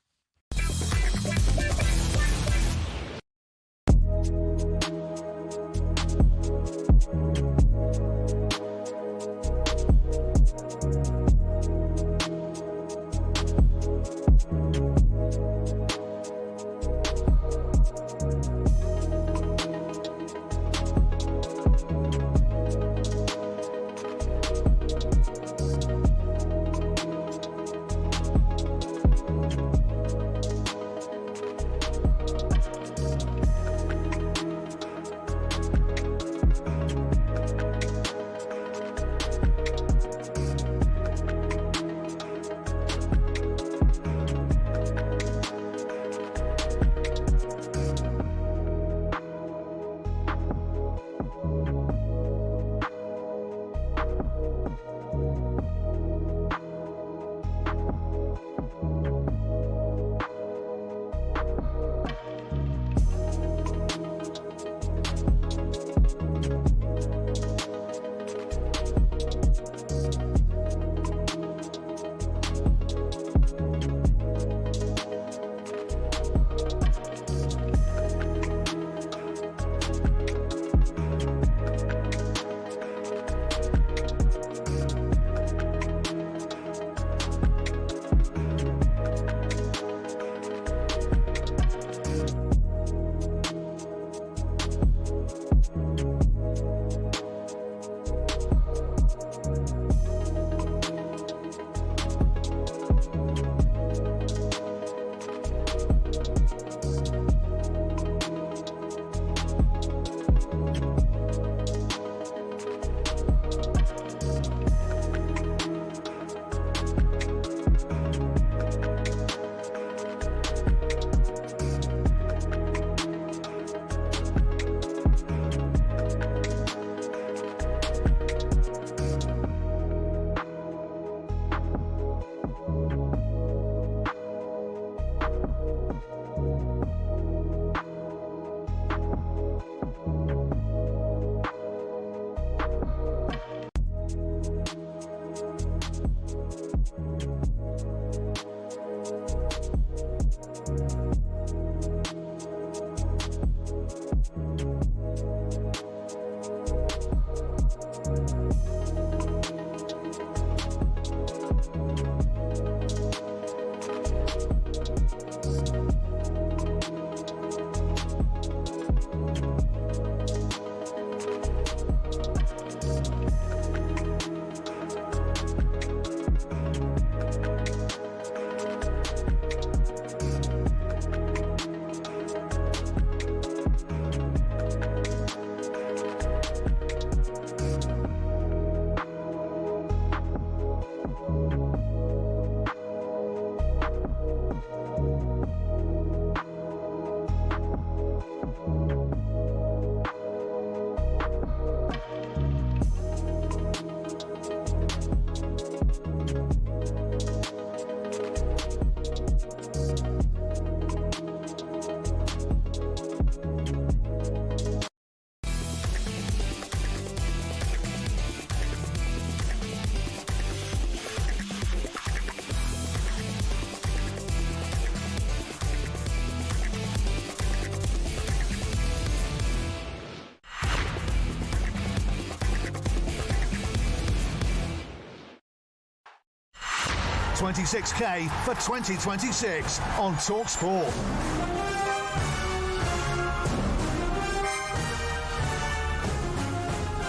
26k for 2026 on talkSPORT.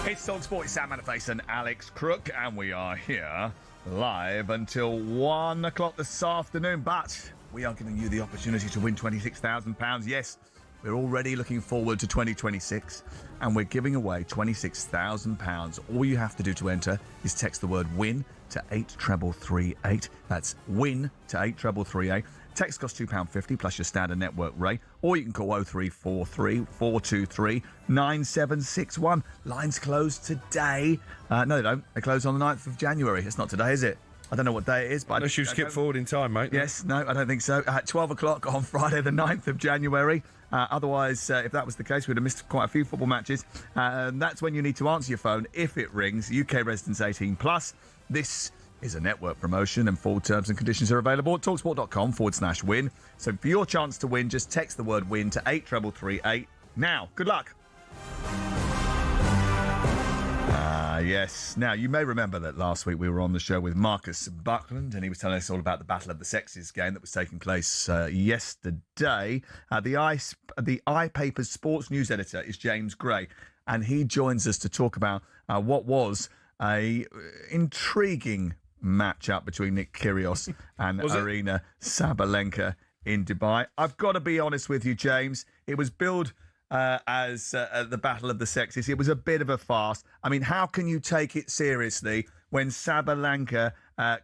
It's talkSPORT, Sam Matterface and Alex Crook, and we are here live until 1 o'clock this afternoon. But we are giving you the opportunity to win £26,000. Yes, we're already looking forward to 2026, and we're giving away £26,000. All you have to do to enter is text the word WIN to 83338. That's WIN to 83338. Text costs £2.50 plus your standard network rate, or you can call 0343 423 9761. Lines close today. No, they don't. They close on the 9th of January. It's not today, is it? I don't know what day it is. But unless you skip forward in time, mate. Yes, no, I don't think so. At 12 o'clock on Friday, the 9th of January. Otherwise, if that was the case, we'd have missed quite a few football matches. That's when you need to answer your phone if it rings. UK residents 18+. This is a network promotion, and full terms and conditions are available at talksport.com/win. So for your chance to win, just text the word WIN to 83338 now. Good luck. Yes. Now, you may remember that last week we were on the show with Marcus Buckland, and he was telling us all about the Battle of the Sexes game that was taking place yesterday. The iPaper's sports news editor is James Gray, and he joins us to talk about what was a intriguing match-up between Nick Kyrgios and Arina Sabalenka in Dubai. I've got to be honest with you, James. It was billed as the Battle of the Sexes. It was a bit of a farce. I mean, how can you take it seriously when Sabalenka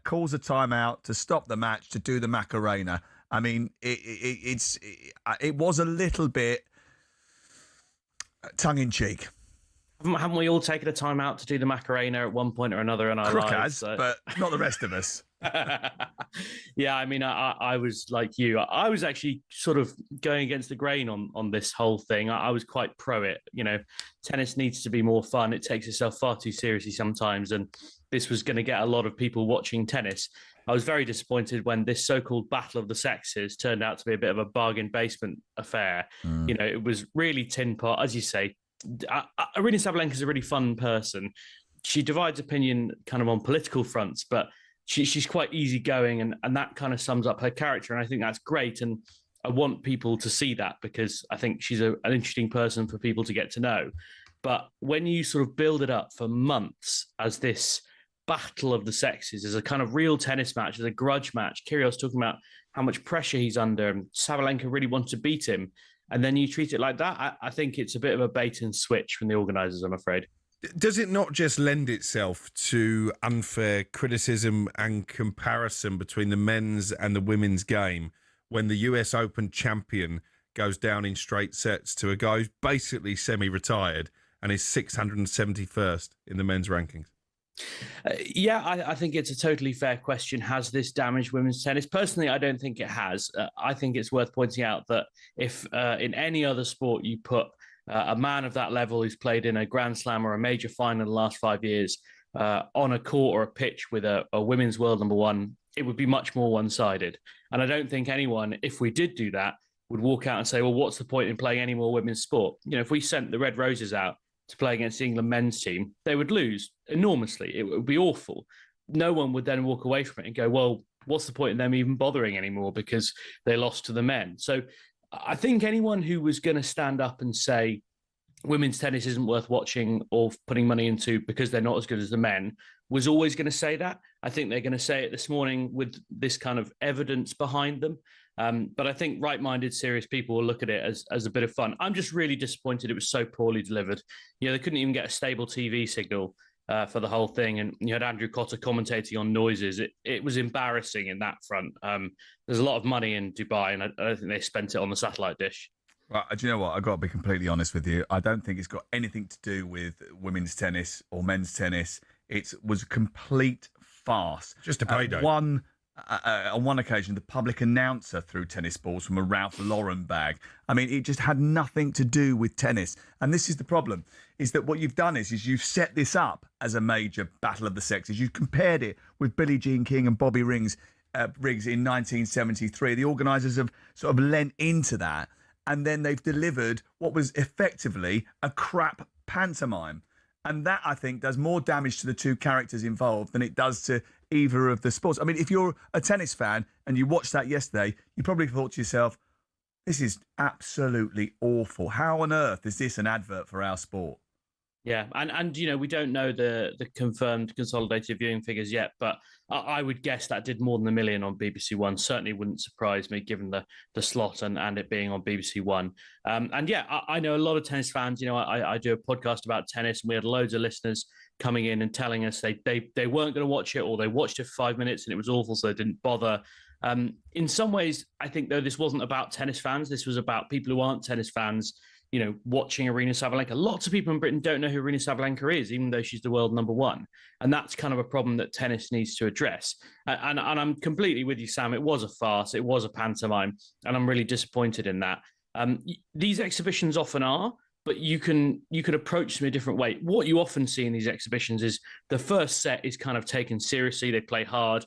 calls a timeout to stop the match to do the Macarena? I mean, it was a little bit tongue-in-cheek. Haven't we all taken a time out to do the Macarena at one point or another in our Crook lives? has, but not the rest of us. Yeah, I mean, I was like you. I was actually sort of going against the grain on this whole thing. I was quite pro it. You know, tennis needs to be more fun. It takes itself far too seriously sometimes, and this was going to get a lot of people watching tennis. I was very disappointed when this so-called Battle of the Sexes turned out to be a bit of a bargain basement affair. You know, it was really tin pot, as you say. Arina Sabalenka is a really fun person. She divides opinion kind of on political fronts, but she's quite easygoing, and that kind of sums up her character. And I think that's great. And I want people to see that because I think she's an interesting person for people to get to know. But when you sort of build it up for months as this Battle of the Sexes, as a kind of real tennis match, as a grudge match, Kyrgios talking about how much pressure he's under, and Sabalenka really wants to beat him, and then you treat it like that, I think it's a bit of a bait and switch from the organisers, I'm afraid. Does it not just lend itself to unfair criticism and comparison between the men's and the women's game when the US Open champion goes down in straight sets to a guy who's basically semi-retired and is 671st in the men's rankings? Yeah, I think it's a totally fair question. Has this damaged women's tennis? Personally, I don't think it has. I think it's worth pointing out that if in any other sport you put a man of that level who's played in a Grand Slam or a major final in the last 5 years on a court or a pitch with a women's world number one, it would be much more one-sided. And I don't think anyone, if we did do that, would walk out and say, well, what's the point in playing any more women's sport? You know, if we sent the Red Roses out to play against the England men's team, they would lose enormously. It would be awful. No one would then walk away from it and go, well, what's the point in them even bothering anymore because they lost to the men? So I think anyone who was going to stand up and say women's tennis isn't worth watching or putting money into because they're not as good as the men was always going to say that. I think they're going to say it this morning with this kind of evidence behind them. But I think right-minded, serious people will look at it as a bit of fun. I'm just really disappointed it was so poorly delivered. You know, they couldn't even get a stable TV signal for the whole thing. And you had Andrew Cotter commentating on noises. It was embarrassing in that front. There's a lot of money in Dubai, and I don't think they spent it on the satellite dish. Well, do you know what? I've got to be completely honest with you. I don't think it's got anything to do with women's tennis or men's tennis. It was a complete farce. Just a payday. On one occasion, the public announcer threw tennis balls from a Ralph Lauren bag. I mean, it just had nothing to do with tennis. And this is the problem, is that what you've done is you've set this up as a major battle of the sexes. You've compared it with Billie Jean King and Bobby Riggs in 1973. The organisers have sort of lent into that, and then they've delivered what was effectively a crap pantomime. And that, I think, does more damage to the two characters involved than it does to either of the sports. I mean, if you're a tennis fan and you watched that yesterday, you probably thought to yourself, this is absolutely awful. How on earth is this an advert for our sport? Yeah, and you know, we don't know the confirmed consolidated viewing figures yet, but I would guess that did more than 1 million on BBC One. Certainly wouldn't surprise me given the slot and it being on BBC One. And yeah, I know a lot of tennis fans. You know, I do a podcast about tennis, and we had loads of listeners coming in and telling us they weren't going to watch it, or they watched it for 5 minutes and it was awful, so they didn't bother. In some ways, I think, though, this wasn't about tennis fans. This was about people who aren't tennis fans, you know, watching Aryna Sabalenka. Lots of people in Britain don't know who Aryna Sabalenka is, even though she's the world number one. And that's kind of a problem that tennis needs to address. And I'm completely with you, Sam. It was a farce. It was a pantomime. And I'm really disappointed in that. These exhibitions often are, but you can approach them a different way. What you often see in these exhibitions is the first set is kind of taken seriously. They play hard.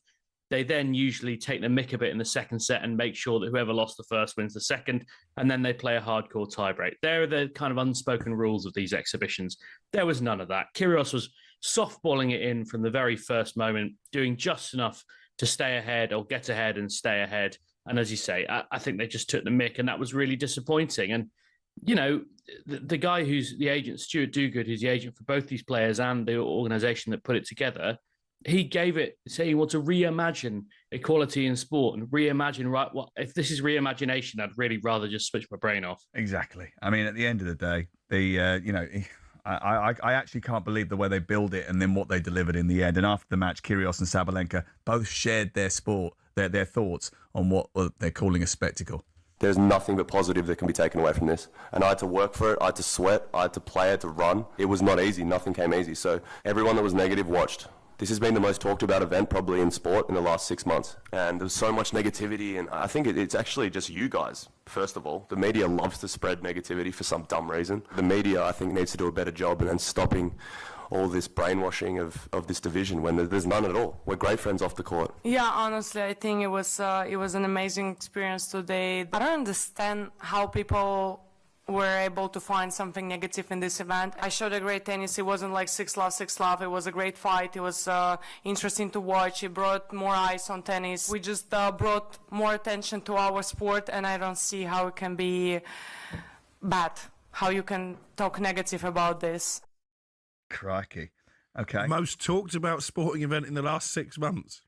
They then usually take the mick a bit in the second set and make sure that whoever lost the first wins the second, and then they play a hardcore tiebreak. They're the kind of unspoken rules of these exhibitions. There was none of that. Kyrgios was softballing it in from the very first moment, doing just enough to stay ahead or get ahead and stay ahead. And as you say, I think they just took the mick, and that was really disappointing. And, you know, the guy who's the agent, Stuart Duguid, who's the agent for both these players and the organisation that put it together, he gave it, saying, well, to reimagine equality in sport and reimagine, right, well, if this is reimagination, I'd really rather just switch my brain off. Exactly. I mean, at the end of the day, I actually can't believe the way they build it and then what they delivered in the end. And after the match, Kyrgios and Sabalenka both shared their thoughts on what they're calling a spectacle. There's nothing but positive that can be taken away from this. And I had to work for it. I had to sweat. I had to play. I had to run. It was not easy. Nothing came easy. So everyone that was negative watched. This has been the most talked about event probably in sport in the last 6 months. And there's so much negativity. And I think it's actually just you guys, first of all. The media loves to spread negativity for some dumb reason. The media, I think, needs to do a better job in stopping all this brainwashing of this division when there's none at all. We're great friends off the court. Yeah, honestly, I think it was an amazing experience today. I don't understand how people were able to find something negative in this event. I showed a great tennis. It wasn't like 6-love. It was a great fight. It was interesting to watch. It brought more eyes on tennis. We just brought more attention to our sport, and I don't see how it can be bad, how you can talk negative about this. Crikey. Okay. Most talked about sporting event in the last 6 months.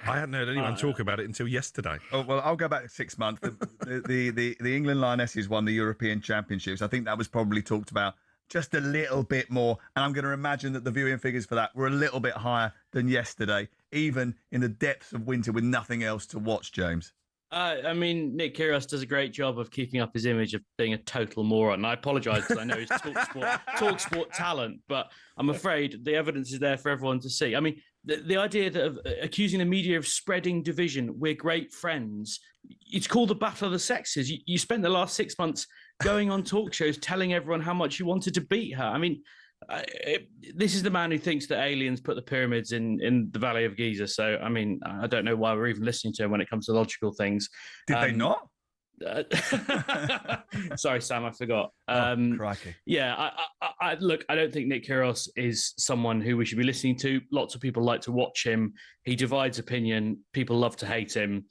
I hadn't heard anyone talk about it until yesterday. Oh, well, I'll go back 6 months. The England Lionesses won the European Championships. I think that was probably talked about just a little bit more. And I'm going to imagine that the viewing figures for that were a little bit higher than yesterday, even in the depths of winter with nothing else to watch, James. I mean, Nick Kyrgios does a great job of keeping up his image of being a total moron. And I apologise because I know he's talkSPORT talent, but I'm afraid the evidence is there for everyone to see. I mean, the idea that of accusing the media of spreading division, we're great friends. It's called the battle of the sexes. You spent the last 6 months going on talk shows telling everyone how much you wanted to beat her. I mean, this is the man who thinks that aliens put the pyramids in the Valley of Giza. So, I mean, I don't know why we're even listening to him when it comes to logical things. Did they not? Sorry, Sam, I forgot. Crikey. Yeah, I look, I don't think Nick Kyrgios is someone who we should be listening to. Lots of people like to watch him. He divides opinion. People love to hate him.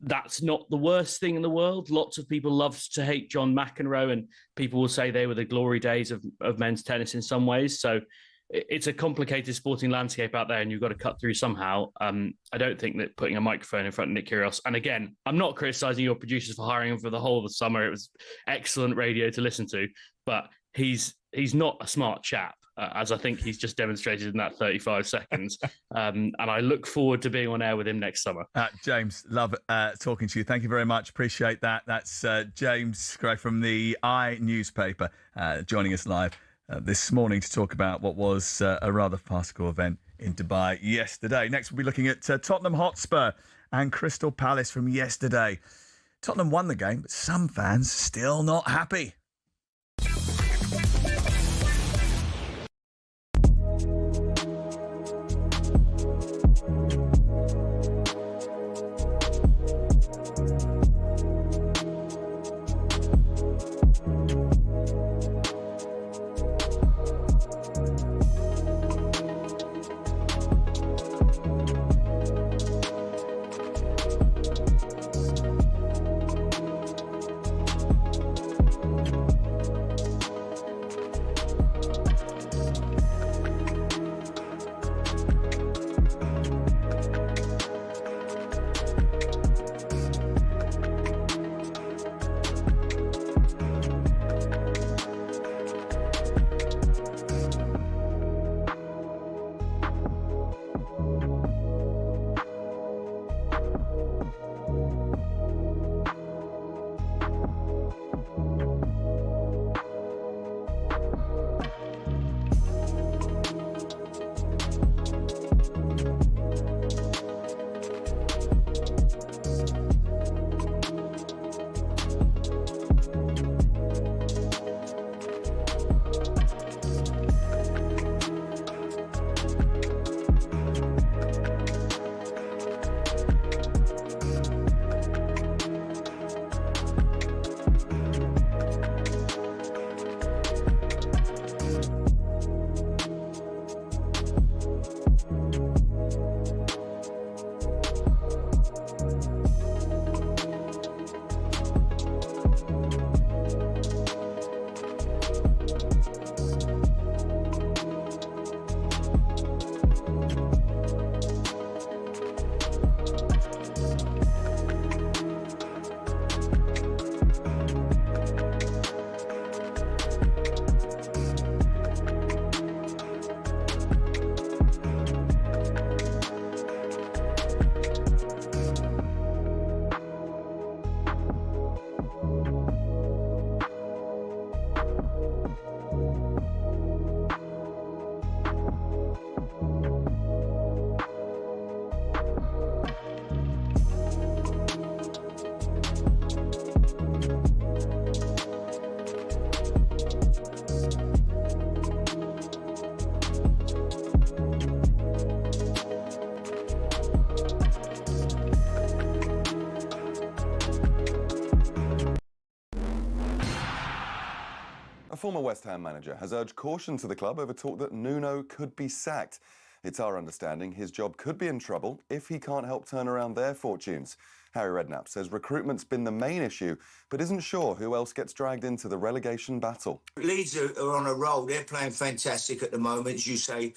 That's not the worst thing in the world. Lots of people love to hate John McEnroe, and people will say they were the glory days of men's tennis in some ways. So it's a complicated sporting landscape out there, and you've got to cut through somehow. I don't think that putting a microphone in front of Nick Kyrgios, and again, I'm not criticising your producers for hiring him for the whole of the summer. It was excellent radio to listen to, but he's not a smart chap, as I think he's just demonstrated in that 35 seconds. And I look forward to being on air with him next summer. James, love talking to you. Thank you very much. Appreciate that. That's James Gray from the newspaper joining us live this morning to talk about what was a rather farcical event in Dubai yesterday. Next, we'll be looking at Tottenham Hotspur and Crystal Palace from yesterday. Tottenham won the game, but some fans still not happy. A former West Ham manager has urged caution to the club over talk that Nuno could be sacked. It's our understanding his job could be in trouble if he can't help turn around their fortunes. Harry Redknapp says recruitment's been the main issue, but isn't sure who else gets dragged into the relegation battle. Leeds are on a roll. They're playing fantastic at the moment, as you say.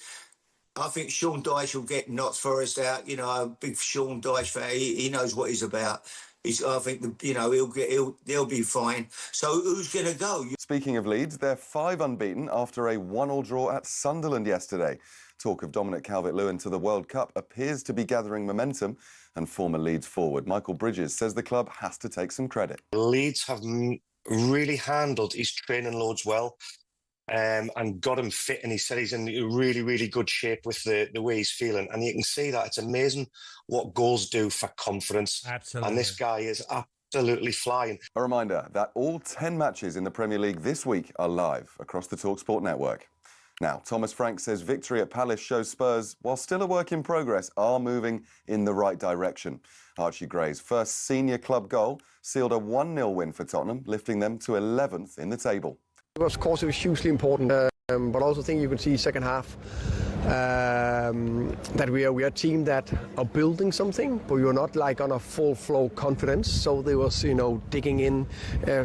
I think Sean Dyche will get Notts Forest out. You know, I'm a big Sean Dyche fan. He knows what he's about. I think they'll be fine. So who's going to go? Speaking of Leeds, they're 5 unbeaten after a 1-1 draw at Sunderland yesterday. Talk of Dominic Calvert-Lewin to the World Cup appears to be gathering momentum, and former Leeds forward Michael Bridges says the club has to take some credit. Leeds have really handled his training loads well. And got him fit, and he said he's in really, really good shape with the way he's feeling. And you can see that. It's amazing what goals do for confidence. Absolutely. And this guy is absolutely flying. A reminder that all 10 matches in the Premier League this week are live across the talkSPORT network. Now, Thomas Frank says victory at Palace shows Spurs, while still a work in progress, are moving in the right direction. Archie Gray's first senior club goal sealed a 1-0 win for Tottenham, lifting them to 11th in the table. Of course, it was hugely important, but I also think you can see second half that we are a team that are building something, but you're not like on a full flow confidence. So they was, digging in,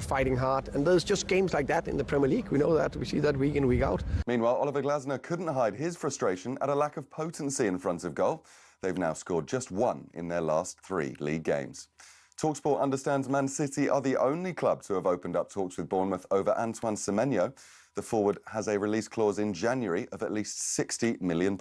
fighting hard, and there's just games like that in the Premier League. We know that, we see that week in, week out. Meanwhile, Oliver Glasner couldn't hide his frustration at a lack of potency in front of goal. They've now scored just 1 in their last 3 league games. talkSPORT understands Man City are the only club to have opened up talks with Bournemouth over Antoine Semenyo. The forward has a release clause in January of at least £60 million.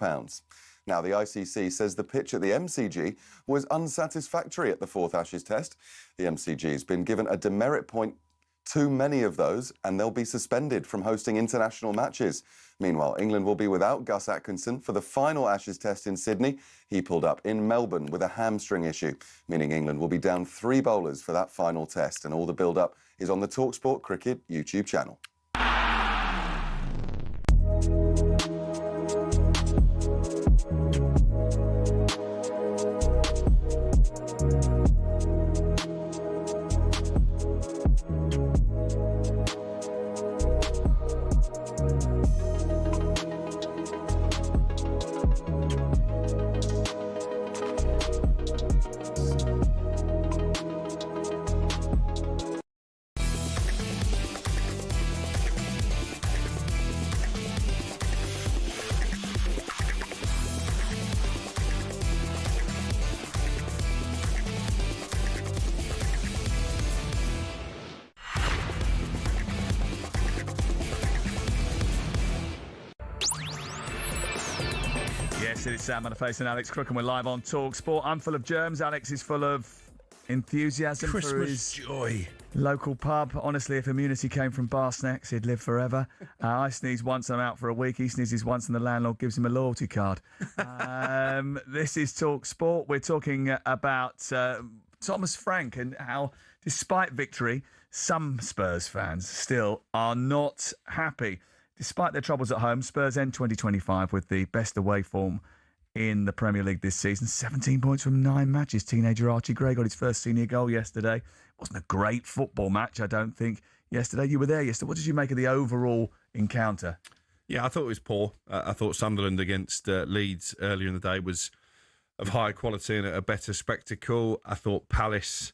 Now, the ICC says the pitch at the MCG was unsatisfactory at the 4th Ashes Test. The MCG has been given a demerit point, too many of those, and they'll be suspended from hosting international matches. Meanwhile, England will be without Gus Atkinson for the final Ashes Test in Sydney. He pulled up in Melbourne with a hamstring issue, meaning England will be down 3 bowlers for that final test, and all the build-up is on the talkSPORT Cricket YouTube channel. Yes, it is Sam Matterface and Alex Crook, and we're live on talkSPORT. I'm full of germs. Alex is full of enthusiasm for his joy. Local pub. Honestly, if immunity came from bar snacks, he'd live forever. I sneeze once, I'm out for a week. He sneezes once and the landlord gives him a loyalty card. This is talkSPORT. We're talking about Thomas Frank and how, despite victory, some Spurs fans still are not happy. Despite their troubles at home, Spurs end 2025 with the best away form in the Premier League this season. 17 points from 9 matches. Teenager Archie Gray got his first senior goal yesterday. It wasn't a great football match, I don't think, yesterday. You were there yesterday. What did you make of the overall encounter? Yeah, I thought it was poor. I thought Sunderland against Leeds earlier in the day was of higher quality and a better spectacle. I thought Palace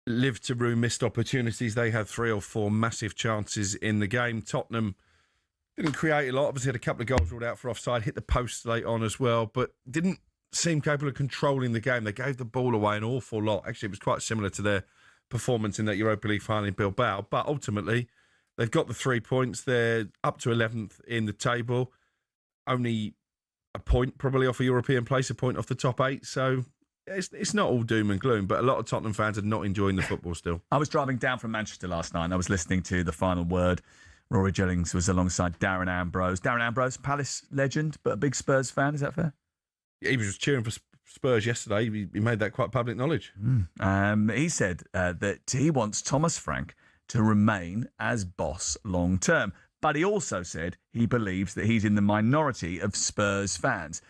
lived to rue missed opportunities. They had 3 or 4 massive chances in the game. Tottenham didn't create a lot. Obviously had a couple of goals ruled out for offside, hit the post late on as well, but didn't seem capable of controlling the game. They gave the ball away an awful lot. Actually, it was quite similar to their performance in that Europa League final in Bilbao, but ultimately they've got the 3 points. They're up to 11th in the table, only a point probably off a European place, a point off the top 8, so it's not all doom and gloom, but a lot of Tottenham fans are not enjoying the football still. I was driving down from Manchester last night and I was listening to The Final Word. Rory Jennings was alongside Darren Ambrose. Darren Ambrose, Palace legend, but a big Spurs fan, is that fair? Yeah, he was cheering for Spurs yesterday. He made that quite public knowledge. He said that he wants Thomas Frank to remain as boss long term, but he also said he believes that he's in the minority of Spurs fans.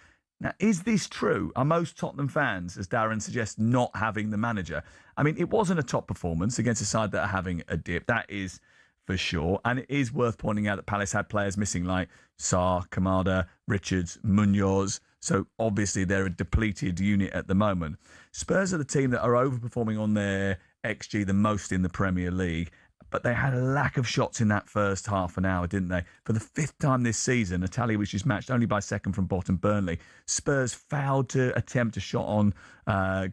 Now, is this true? Are most Tottenham fans, as Darren suggests, not having the manager? I mean, it wasn't a top performance against a side that are having a dip. That is for sure. And it is worth pointing out that Palace had players missing like Sarr, Kamada, Richards, Munoz. So obviously they're a depleted unit at the moment. Spurs are the team that are overperforming on their XG the most in the Premier League. But they had a lack of shots in that first half an hour, didn't they? For the 5th time this season, a tally which is matched only by second from bottom Burnley, Spurs failed to attempt a shot on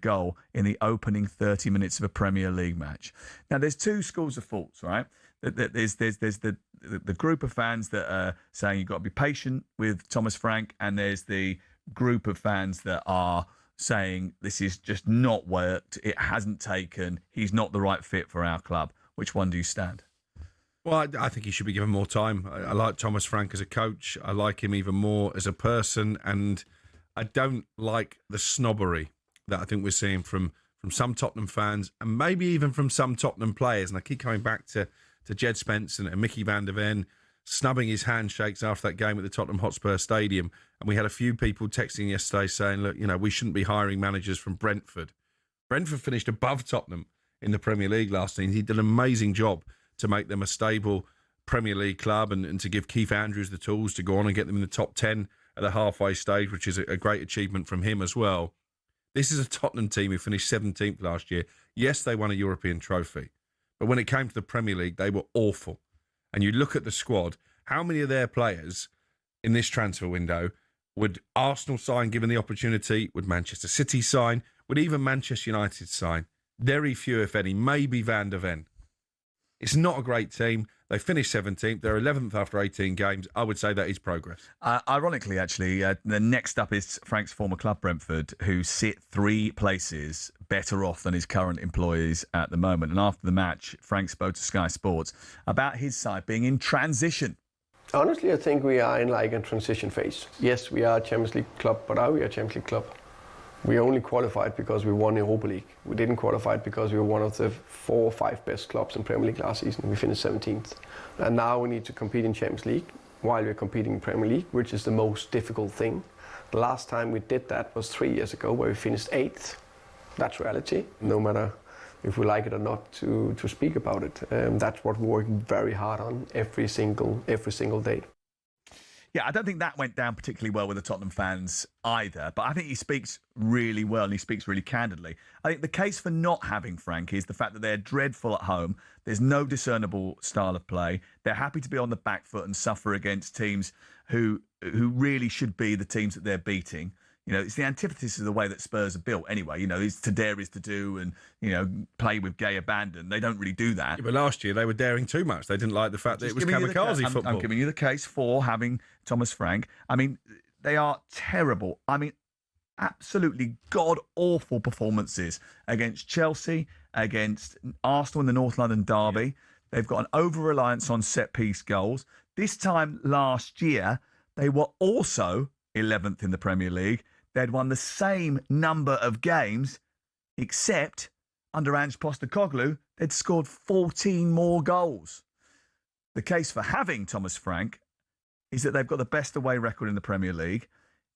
goal in the opening 30 minutes of a Premier League match. Now, there's two schools of thoughts, right? There's the group of fans that are saying you've got to be patient with Thomas Frank, and there's the group of fans that are saying this is just not worked, it hasn't taken, he's not the right fit for our club. Which one do you stand? Well, I think he should be given more time. I like Thomas Frank as a coach. I like him even more as a person. And I don't like the snobbery that I think we're seeing from some Tottenham fans and maybe even from some Tottenham players. And I keep coming back to Jed Spence and Mickey van der Ven snubbing his handshakes after that game at the Tottenham Hotspur Stadium. And we had a few people texting yesterday saying, look, we shouldn't be hiring managers from Brentford. Brentford finished above Tottenham in the Premier League last season. He did an amazing job to make them a stable Premier League club and to give Keith Andrews the tools to go on and get them in the top 10 at the halfway stage, which is a great achievement from him as well. This is a Tottenham team who finished 17th last year. Yes, they won a European trophy, but when it came to the Premier League, they were awful. And you look at the squad, how many of their players in this transfer window would Arsenal sign given the opportunity? Would Manchester City sign? Would even Manchester United sign? Very few, if any, maybe Van der Ven. It's not a great team. They finished 17th. They're 11th after 18 games. I would say that is progress. Ironically, actually, the next up is Frank's former club, Brentford, who sit 3 places better off than his current employees at the moment. And after the match, Frank spoke to Sky Sports about his side being in transition. Honestly, I think we are in like a transition phase. Yes, we are a Champions League club, but are we a Champions League club? We only qualified because we won the Europa League. We didn't qualify because we were one of the 4 or 5 best clubs in Premier League last season. We finished 17th. And now we need to compete in Champions League while we're competing in Premier League, which is the most difficult thing. The last time we did that was 3 years ago, where we finished 8th. That's reality, no matter if we like it or not to speak about it. That's what we're working very hard on every single day. Yeah, I don't think that went down particularly well with the Tottenham fans either, but I think he speaks really well and he speaks really candidly. I think the case for not having Frank is the fact that they're dreadful at home. There's no discernible style of play. They're happy to be on the back foot and suffer against teams who really should be the teams that they're beating. It's the antithesis of the way that Spurs are built anyway. It's to dare is to do and, play with gay abandon. They don't really do that. Yeah, but last year they were daring too much. They didn't like the fact that it was kamikaze football. I'm giving you the case for having Thomas Frank. I mean, they are terrible. I mean, absolutely god-awful performances against Chelsea, against Arsenal in the North London derby. Yeah. They've got an over-reliance on set-piece goals. This time last year, they were also 11th in the Premier League. They'd won the same number of games, except under Ange Postecoglou, they'd scored 14 more goals. The case for having Thomas Frank is that they've got the best away record in the Premier League,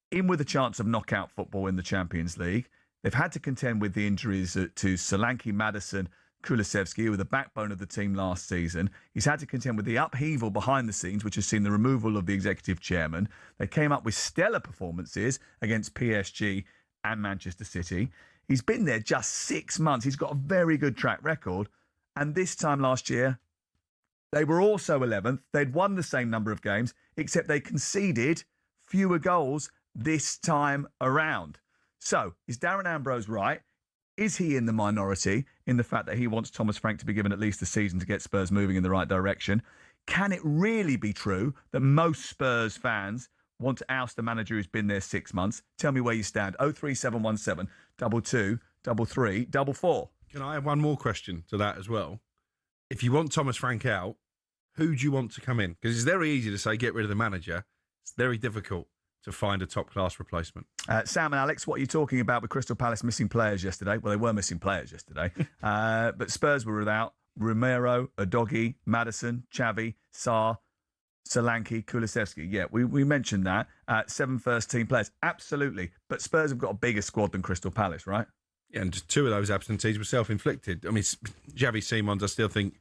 in with a chance of knockout football in the Champions League. They've had to contend with the injuries to Solanke, Maddison, Kulusevski, who were the backbone of the team last season. He's had to contend with the upheaval behind the scenes, which has seen the removal of the executive chairman. They came up with stellar performances against PSG and Manchester City. He's been there just 6 months. He's got a very good track record. And this time last year, they were also 11th. They'd won the same number of games, except they conceded fewer goals this time around. So, is Darren Ambrose right? Is he in the minority in the fact that he wants Thomas Frank to be given at least a season to get Spurs moving in the right direction? Can it really be true that most Spurs fans want to oust a manager who's been there 6 months? Tell me where you stand. 03717 22 33 44. Can I have one more question to that as well? If you want Thomas Frank out, who do you want to come in? Because it's very easy to say get rid of the manager. It's very difficult to find a top-class replacement. Sam and Alex, what are you talking about with Crystal Palace missing players yesterday? Well, they were missing players yesterday. But Spurs were without Romero, Udogie, Maddison, Xavi, Sarr, Solanke, Kulusevski. Yeah, we mentioned that. 7 first-team players. Absolutely. But Spurs have got a bigger squad than Crystal Palace, right? Yeah, and just 2 of those absentees were self-inflicted. I mean, Xavi Simons, I still think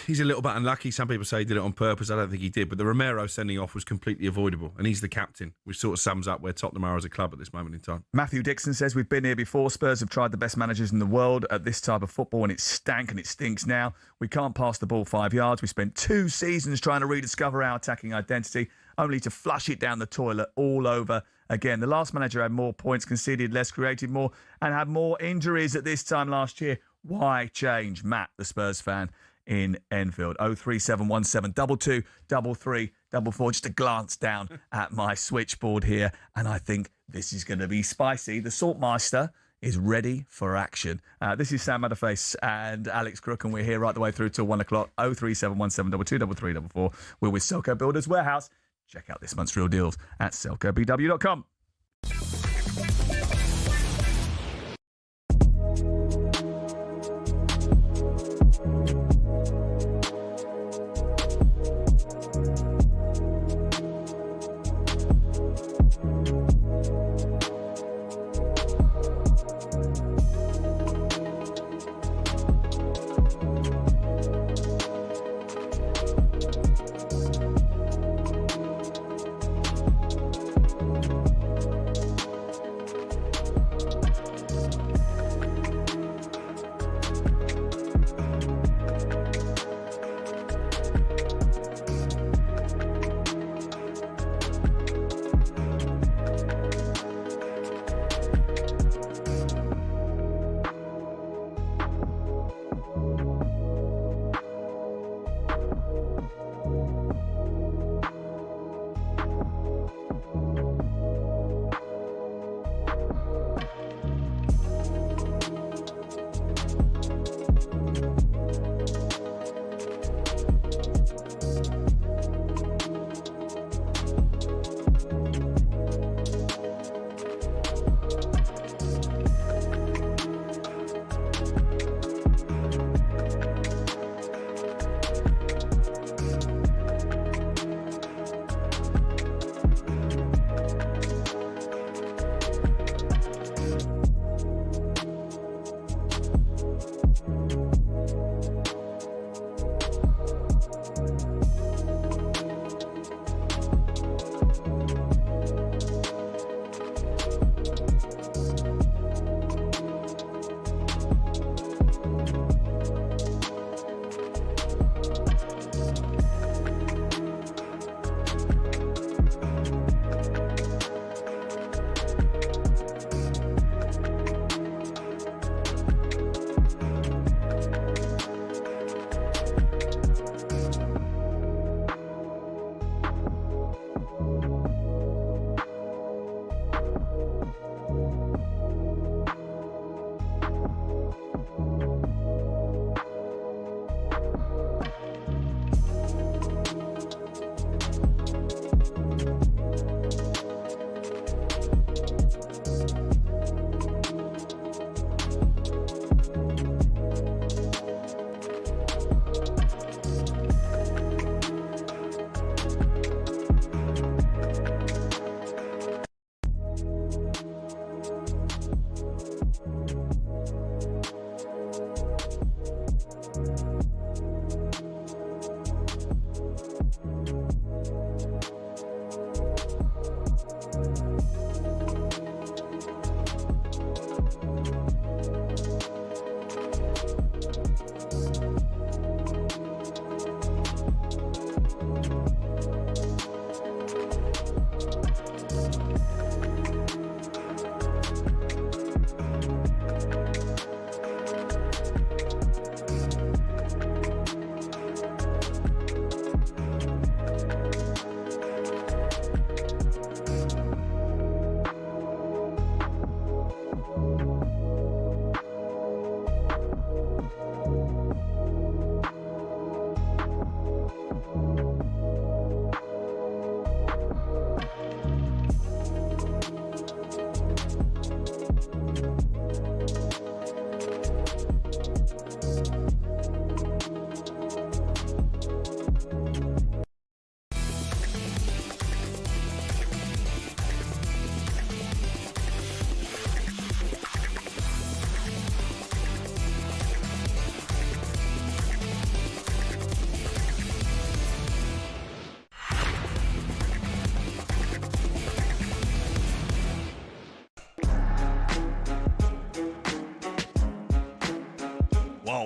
he's a little bit unlucky. Some people say he did it on purpose. I don't think he did. But the Romero sending off was completely avoidable. And he's the captain, which sort of sums up where Tottenham are as a club at this moment in time. Matthew Dixon says, we've been here before. Spurs have tried the best managers in the world at this type of football, and it stank and it stinks now. We can't pass the ball 5 yards. We spent 2 seasons trying to rediscover our attacking identity, only to flush it down the toilet all over again. The last manager had more points, conceded less, created more, and had more injuries at this time last year. Why change? Matt, the Spurs fan in Enfield. 03717 22 33 44. Just a glance down at my switchboard here, and I think this is going to be spicy. The Saltmeister is ready for action. This is Sam Matterface and Alex Crook, and we're here right the way through till 1 o'clock. 03717 22 33 44. We're with Selco Builders Warehouse. Check out this month's real deals at selcobw.com.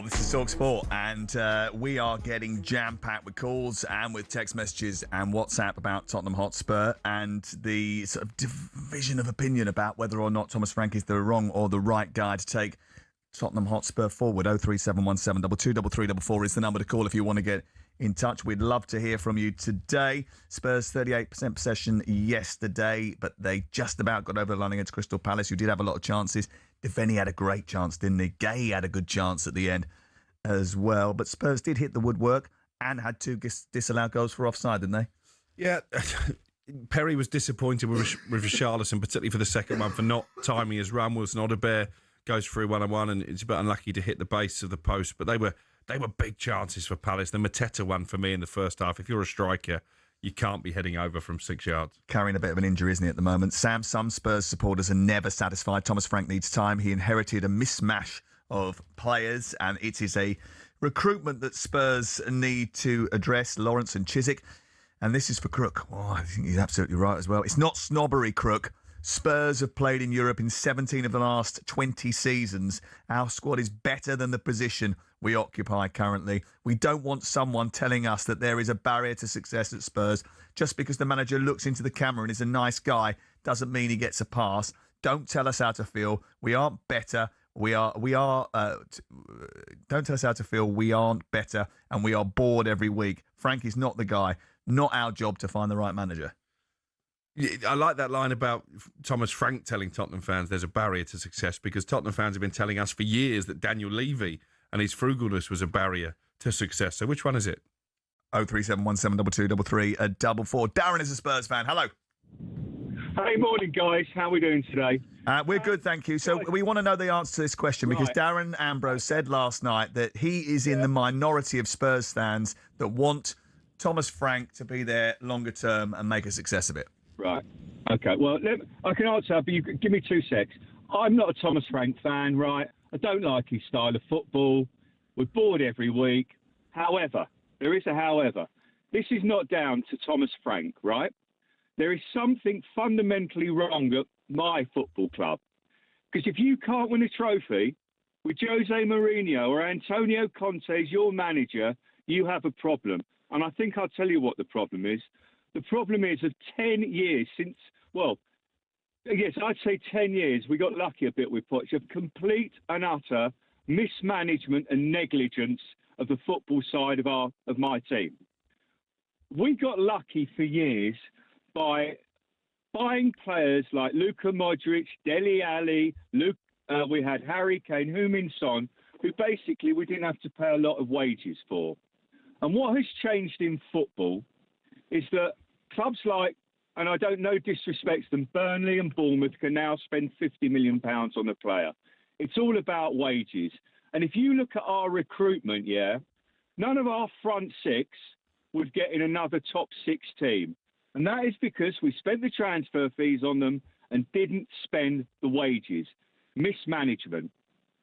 This is talkSPORT, and we are getting jam-packed with calls and with text messages and WhatsApp about Tottenham Hotspur and the sort of division of opinion about whether or not Thomas Frank is the wrong or the right guy to take Tottenham Hotspur forward. 03717 223344 is the number to call if you want to get in touch. We'd love to hear from you today. Spurs 38% possession yesterday, but they just about got over the line against Crystal Palace, who did have a lot of chances. Defeni had a great chance, didn't he? Gay had a good chance at the end as well. But Spurs did hit the woodwork and had two disallowed goals for offside, didn't they? Yeah. Perry was disappointed with Richarlison, particularly for the second one, for not timing his run. Wilson-Odobert goes through 1-on-1 and it's a bit unlucky to hit the base of the post. But they were big chances for Palace. The Mateta one for me in the first half. If you're a striker, you can't be heading over from 6 yards. Carrying a bit of an injury, isn't he, at the moment? Sam, some Spurs supporters are never satisfied. Thomas Frank needs time. He inherited a mismatch of players, and it is a recruitment that Spurs need to address. Lawrence and Chiswick. And this is for Crook. Oh, I think he's absolutely right as well. It's not snobbery, Crook. Spurs have played in Europe in 17 of the last 20 seasons. Our squad is better than the position we occupy currently. We don't want someone telling us that there is a barrier to success at Spurs. Just because the manager looks into the camera and is a nice guy doesn't mean he gets a pass. Don't tell us how to feel. We aren't better. Don't tell us how to feel. We aren't better, and we are bored every week. Frank is not the guy. Not our job to find the right manager. I like that line about Thomas Frank telling Tottenham fans there's a barrier to success, because Tottenham fans have been telling us for years that Daniel Levy and his frugalness was a barrier to success. So which one is it? 03717223344. Darren is a Spurs fan. Hello. Hey, morning, guys. How are we doing today? We're good, thank you. So we want to know the answer to this question because Darren Ambrose said last night that he is in the minority of Spurs fans that want Thomas Frank to be there longer term and make a success of it. Right. Okay. Well, I can answer, but you give me 2 secs. I'm not a Thomas Frank fan, right? I don't like his style of football. We're bored every week. However, there is a however. This is not down to Thomas Frank, right? There is something fundamentally wrong at my football club. Because if you can't win a trophy with Jose Mourinho or Antonio Conte as your manager, you have a problem. And I think I'll tell you what the problem is. The problem is of 10 years since, well, yes, I'd say 10 years, we got lucky a bit with Poch, of complete and utter mismanagement and negligence of the football side of my team. We got lucky for years by buying players like Luka Modric, Dele Alli, we had Harry Kane, Heung-min Son, who basically we didn't have to pay a lot of wages for. And what has changed in football is that clubs like, and I don't know disrespect them, Burnley and Bournemouth can now spend £50 million on a player. It's all about wages. And if you look at our recruitment, none of our front six would get in another top 6 team. And that is because we spent the transfer fees on them and didn't spend the wages. Mismanagement.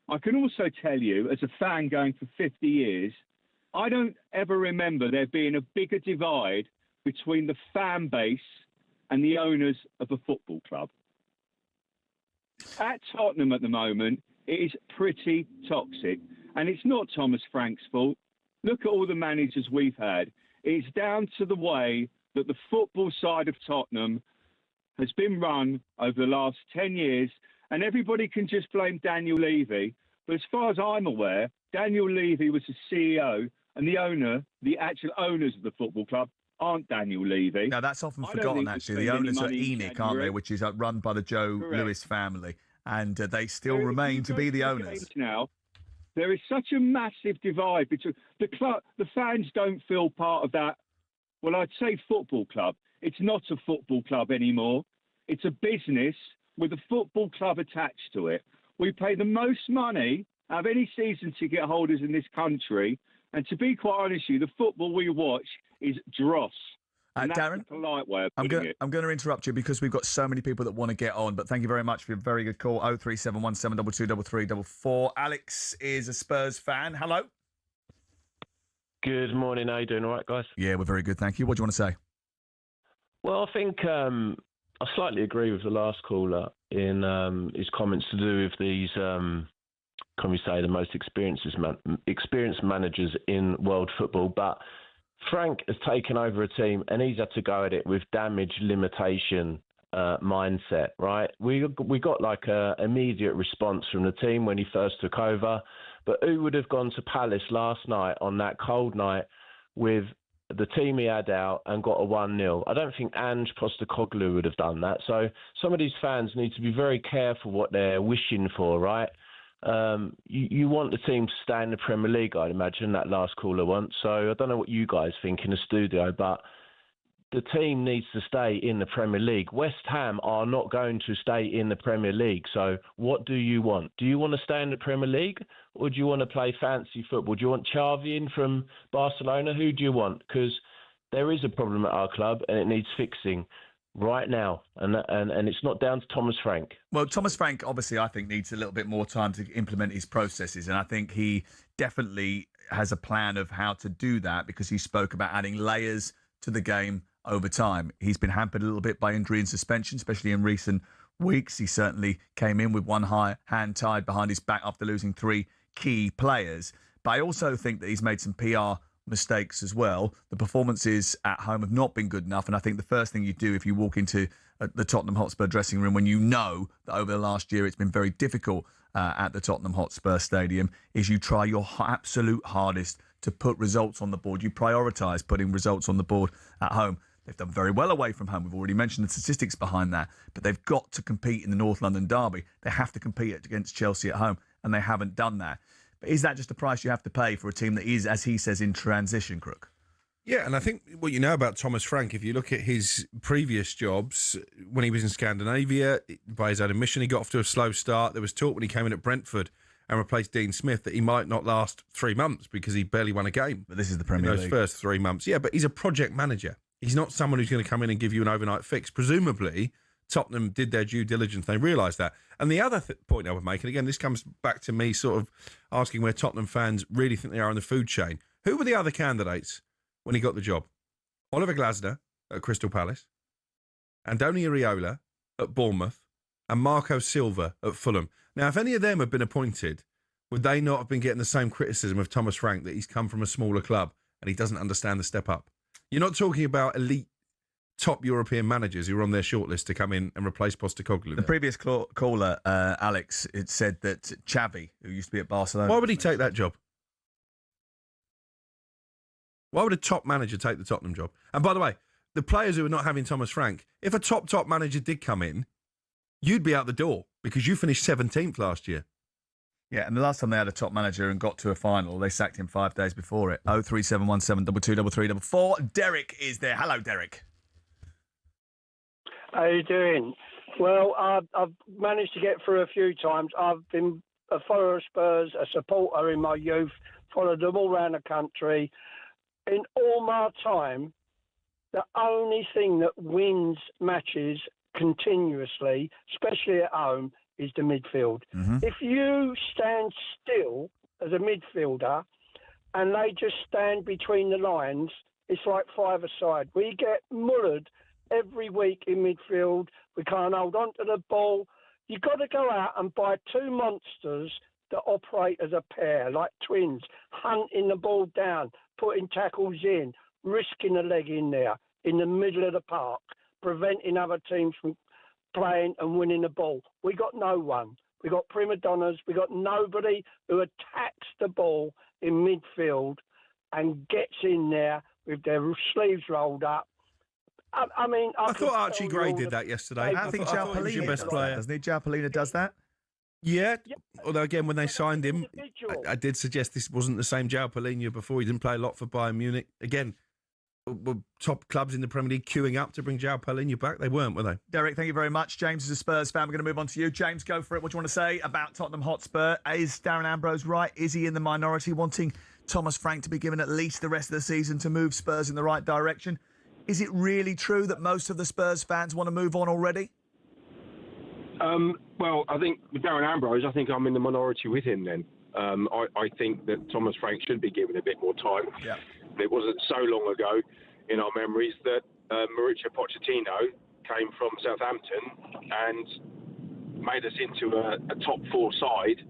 I can also tell you, as a fan going for 50 years, I don't ever remember there being a bigger divide between the fan base and the owners of a football club. At Tottenham at the moment, it is pretty toxic. And it's not Thomas Frank's fault. Look at all the managers we've had. It's down to the way that the football side of Tottenham has been run over the last 10 years. And everybody can just blame Daniel Levy. But as far as I'm aware, Daniel Levy was the CEO, and the actual owners of the football club aren't Daniel Levy. No, that's often forgotten, actually. The owners are ENIC, aren't they, which is run by the Joe Lewis family. And they still remain to be the owners. Now, there is such a massive divide between the club. The fans don't feel part of that. Well, I'd say football club. It's not a football club anymore. It's a business with a football club attached to it. We pay the most money out of any season ticket holders in this country. And to be quite honest with you, the football we watch is dross. Darren, a polite way of putting it. I'm going to interrupt you because we've got so many people that want to get on. But thank you very much for your very good call. 03717 223344. Alex is a Spurs fan. Hello. Good morning. How you doing? All right, guys? Yeah, we're very good. Thank you. What do you want to say? Well, I think I slightly agree with the last caller in his comments to do with these can we say, the most experienced managers in world football. But Frank has taken over a team and he's had to go at it with damage limitation mindset, right? We got like a immediate response from the team when he first took over, but who would have gone to Palace last night on that cold night with the team he had out and got a 1-0? I don't think Ange Postecoglou would have done that. So some of these fans need to be very careful what they're wishing for, right? You want the team to stay in the Premier League, I'd imagine, that last caller wants. So I don't know what you guys think in the studio, but the team needs to stay in the Premier League. West Ham are not going to stay in the Premier League. So what do you want? Do you want to stay in the Premier League, or do you want to play fancy football? Do you want Xavi in from Barcelona? Who do you want? Because there is a problem at our club and it needs fixing right now. And it's not down to Thomas Frank. Well, Thomas Frank, obviously, I think needs a little bit more time to implement his processes. And I think he definitely has a plan of how to do that, because he spoke about adding layers to the game over time. He's been hampered a little bit by injury and suspension, especially in recent weeks. He certainly came in with one hand tied behind his back after losing 3 key players. But I also think that he's made some PR mistakes as well. The performances at home have not been good enough. And I think the first thing you do if you walk into the Tottenham Hotspur dressing room, when you know that over the last year it's been very difficult at the Tottenham Hotspur Stadium, is you try your absolute hardest to put results on the board. You prioritise putting results on the board at home. They've done very well away from home. We've already mentioned the statistics behind that. But they've got to compete in the North London derby. They have to compete against Chelsea at home, and they haven't done that. But is that just a price you have to pay for a team that is, as he says, in transition, Crook? Yeah, and I think what you know about Thomas Frank, if you look at his previous jobs, when he was in Scandinavia, by his own admission, he got off to a slow start. There was talk when he came in at Brentford and replaced Dean Smith that he might not last 3 months because he barely won a game. But this is the Premier League. Those first 3 months. Yeah, but he's a project manager. He's not someone who's going to come in and give you an overnight fix. Presumably, Tottenham did their due diligence. They realised that. And the other point I would make, and again, this comes back to me sort of asking where Tottenham fans really think they are in the food chain. Who were the other candidates when he got the job? Oliver Glasner at Crystal Palace, Andoni Iraola at Bournemouth, and Marco Silva at Fulham. Now, if any of them had been appointed, would they not have been getting the same criticism of Thomas Frank that he's come from a smaller club and he doesn't understand the step up? You're not talking about elite top European managers who are on their shortlist to come in and replace Postecoglou. The previous caller, Alex, it said that Xavi, who used to be at Barcelona... Why would he take that job? Why would a top manager take the Tottenham job? And by the way, the players who are not having Thomas Frank, if a top manager did come in, you'd be out the door because you finished 17th last year. Yeah, and the last time they had a top manager and got to a final, they sacked him 5 days before it. 03717 223344. Derek is there. Hello, Derek. How you doing? Well, I've managed to get through a few times. I've been a follower of Spurs, a supporter in my youth, followed them all around the country. In all my time, the only thing that wins matches continuously, especially at home, is the midfield. Mm-hmm. If you stand still as a midfielder and they just stand between the lines, it's like 5-a-side. We get mullered every week in midfield. We can't hold on to the ball. You've got to go out and buy 2 monsters that operate as a pair, like twins, hunting the ball down, putting tackles in, risking a leg in there, in the middle of the park, preventing other teams from playing and winning the ball. We got no one. We got prima donnas. We got nobody who attacks the ball in midfield and gets in there with their sleeves rolled up. I mean, I thought Archie Gray did that yesterday. I think João Palhinha your best player, doesn't he? João Palhinha does that. Yeah, although again, when they signed him, I did suggest this wasn't the same João Palhinha before. He didn't play a lot for Bayern Munich. Again, were top clubs in the Premier League queuing up to bring João Palhinha back? They weren't, were they? Derek, thank you very much. James is a Spurs fan. We're going to move on to you. James, go for it. What do you want to say about Tottenham Hotspur? Is Darren Ambrose right? Is he in the minority, wanting Thomas Frank to be given at least the rest of the season to move Spurs in the right direction? Is it really true that most of the Spurs fans want to move on already? Well, I think with Darren Ambrose, I think I'm in the minority with him then. I think that Thomas Frank should be given a bit more time. Yeah. It wasn't so long ago in our memories that Mauricio Pochettino came from Southampton and made us into a top 4 side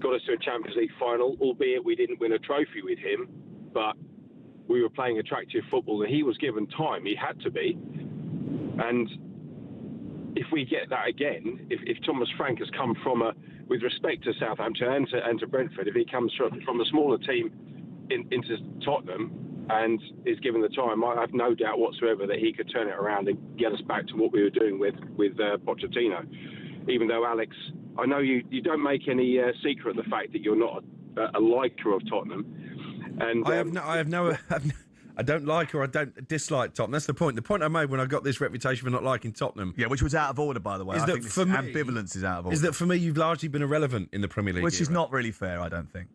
got us to a Champions League final, albeit we didn't win a trophy with him, but we were playing attractive football and he was given time. He had to be. And if we get that again, if Thomas Frank has come from with respect to Southampton and to Brentford, if he comes from a smaller team into Tottenham and is given the time, I have no doubt whatsoever that he could turn it around and get us back to what we were doing with Pochettino. Even though, Alex, I know you don't make any secret of the fact that you're not a liker of Tottenham. And I don't like or I don't dislike Tottenham. That's the point. The point I made when I got this reputation for not liking Tottenham, which was out of order, by the way. Is that for me, ambivalence is out of order. Is that for me, you've largely been irrelevant in the Premier League, which is not really fair, I don't think.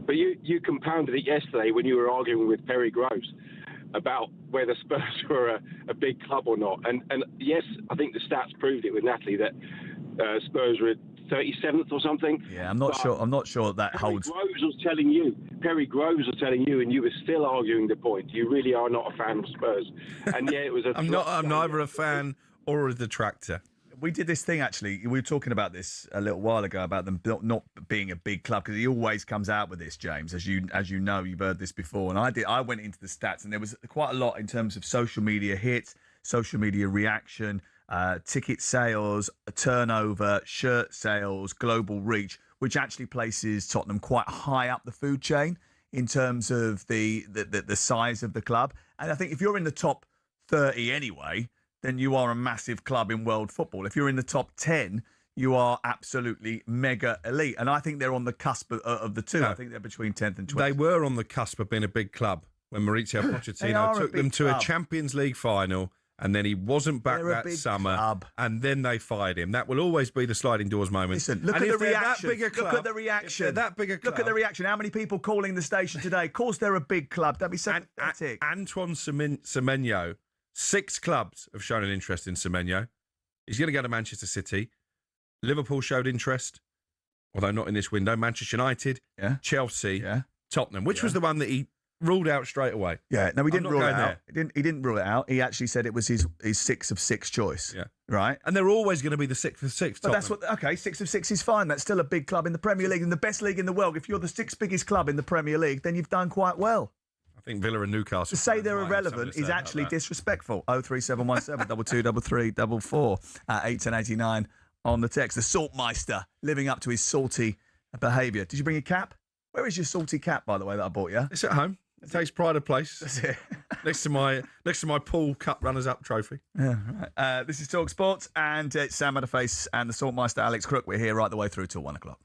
But you compounded it yesterday when you were arguing with Perry Groves about whether Spurs were a big club or not. And yes, I think the stats proved it with Natalie that Spurs were 37th or something. Yeah, I'm not sure that holds. Perry Groves was telling you, and you were still arguing the point. You really are not a fan of Spurs. And yeah, it was a. I'm neither a fan or a detractor. We did this thing, actually. We were talking about this a little while ago about them not being a big club, because he always comes out with this, James. As you know, you've heard this before. And I went into the stats, and there was quite a lot in terms of social media hits, social media reaction, ticket sales, turnover, shirt sales, global reach, which actually places Tottenham quite high up the food chain in terms of the size of the club. And I think if you're in the top 30 anyway, then you are a massive club in world football. If you're in the top 10, you are absolutely mega elite. And I think they're on the cusp of the two. No, I think they're between 10th and 20th. They were on the cusp of being a big club when Mauricio Pochettino took them to a Champions League final, and then he wasn't back that summer, and then they fired him. That will always be the sliding doors moment. Listen, look at the reaction. Look at the reaction. That bigger club. Look at the reaction. How many people calling the station today? Of course, they're a big club. Don't be so pathetic. Antoine Semenyo. 6 clubs have shown an interest in Semenyo. He's going to go to Manchester City. Liverpool showed interest, although not in this window. Manchester United, Chelsea, Tottenham, which was the one that he ruled out straight away. Yeah, no, he didn't rule it out. He didn't rule it out. He actually said it was his 6 of 6 choice. Yeah. Right? And they're always going to be the 6th of 6. But that's 6 of 6 is fine. That's still a big club in the Premier League, and the best league in the world. If you're the 6th biggest club in the Premier League, then you've done quite well. I think Villa and Newcastle. To say they're irrelevant is actually disrespectful. 03717 223344 at 81089 on the text. The Saltmeister living up to his salty behaviour. Did you bring your cap? Where is your salty cap, by the way, that I bought you? It's at home. It takes pride of place. That's it. next to my pool cup runners-up trophy. Yeah, right. This is talkSPORT, and it's Sam Matterface and the Saltmeister Alex Crook. We're here right the way through till 1 o'clock.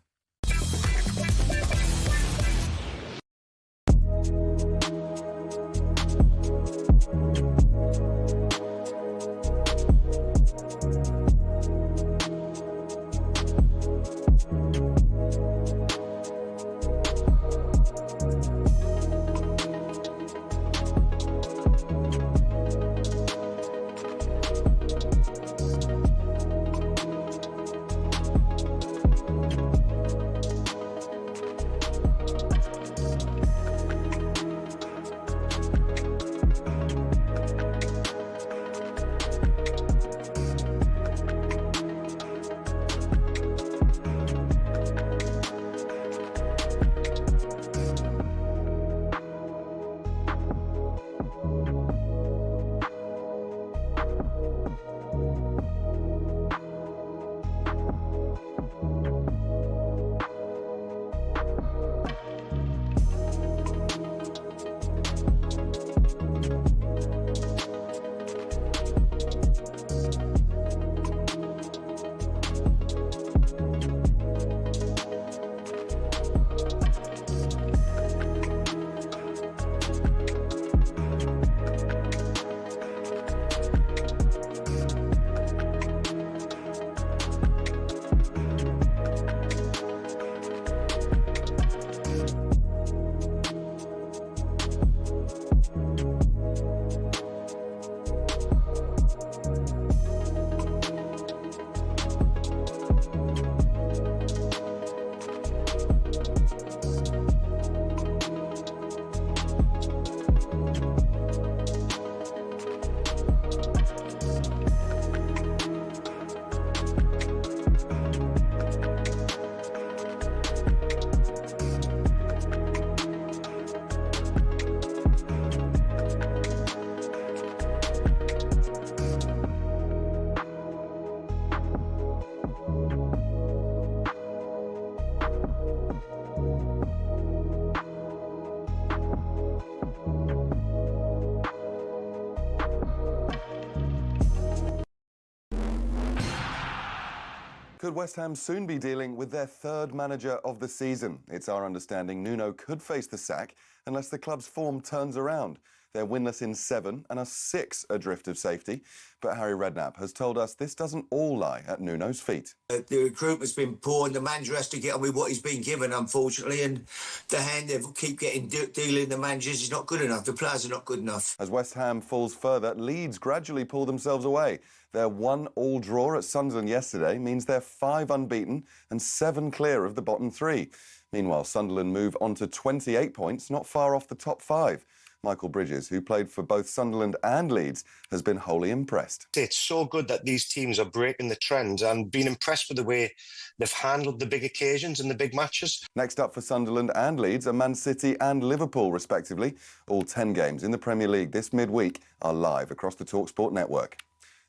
Could West Ham soon be dealing with their third manager of the season? It's our understanding Nuno could face the sack unless the club's form turns around. They're winless in 7 and are 6 adrift of safety. But Harry Redknapp has told us this doesn't all lie at Nuno's feet. The recruitment's been poor and the manager has to get on with what he's been given, unfortunately, and the hand they keep getting dealing the managers is not good enough. The players are not good enough. As West Ham falls further, Leeds gradually pull themselves away. Their 1-1 draw at Sunderland yesterday means they're 5 unbeaten and 7 clear of the bottom 3. Meanwhile, Sunderland move on to 28 points, not far off the top 5. Michael Bridges, who played for both Sunderland and Leeds, has been wholly impressed. It's so good that these teams are breaking the trend and been impressed with the way they've handled the big occasions and the big matches. Next up for Sunderland and Leeds are Man City and Liverpool, respectively. All 10 games in the Premier League this midweek are live across the talkSPORT network.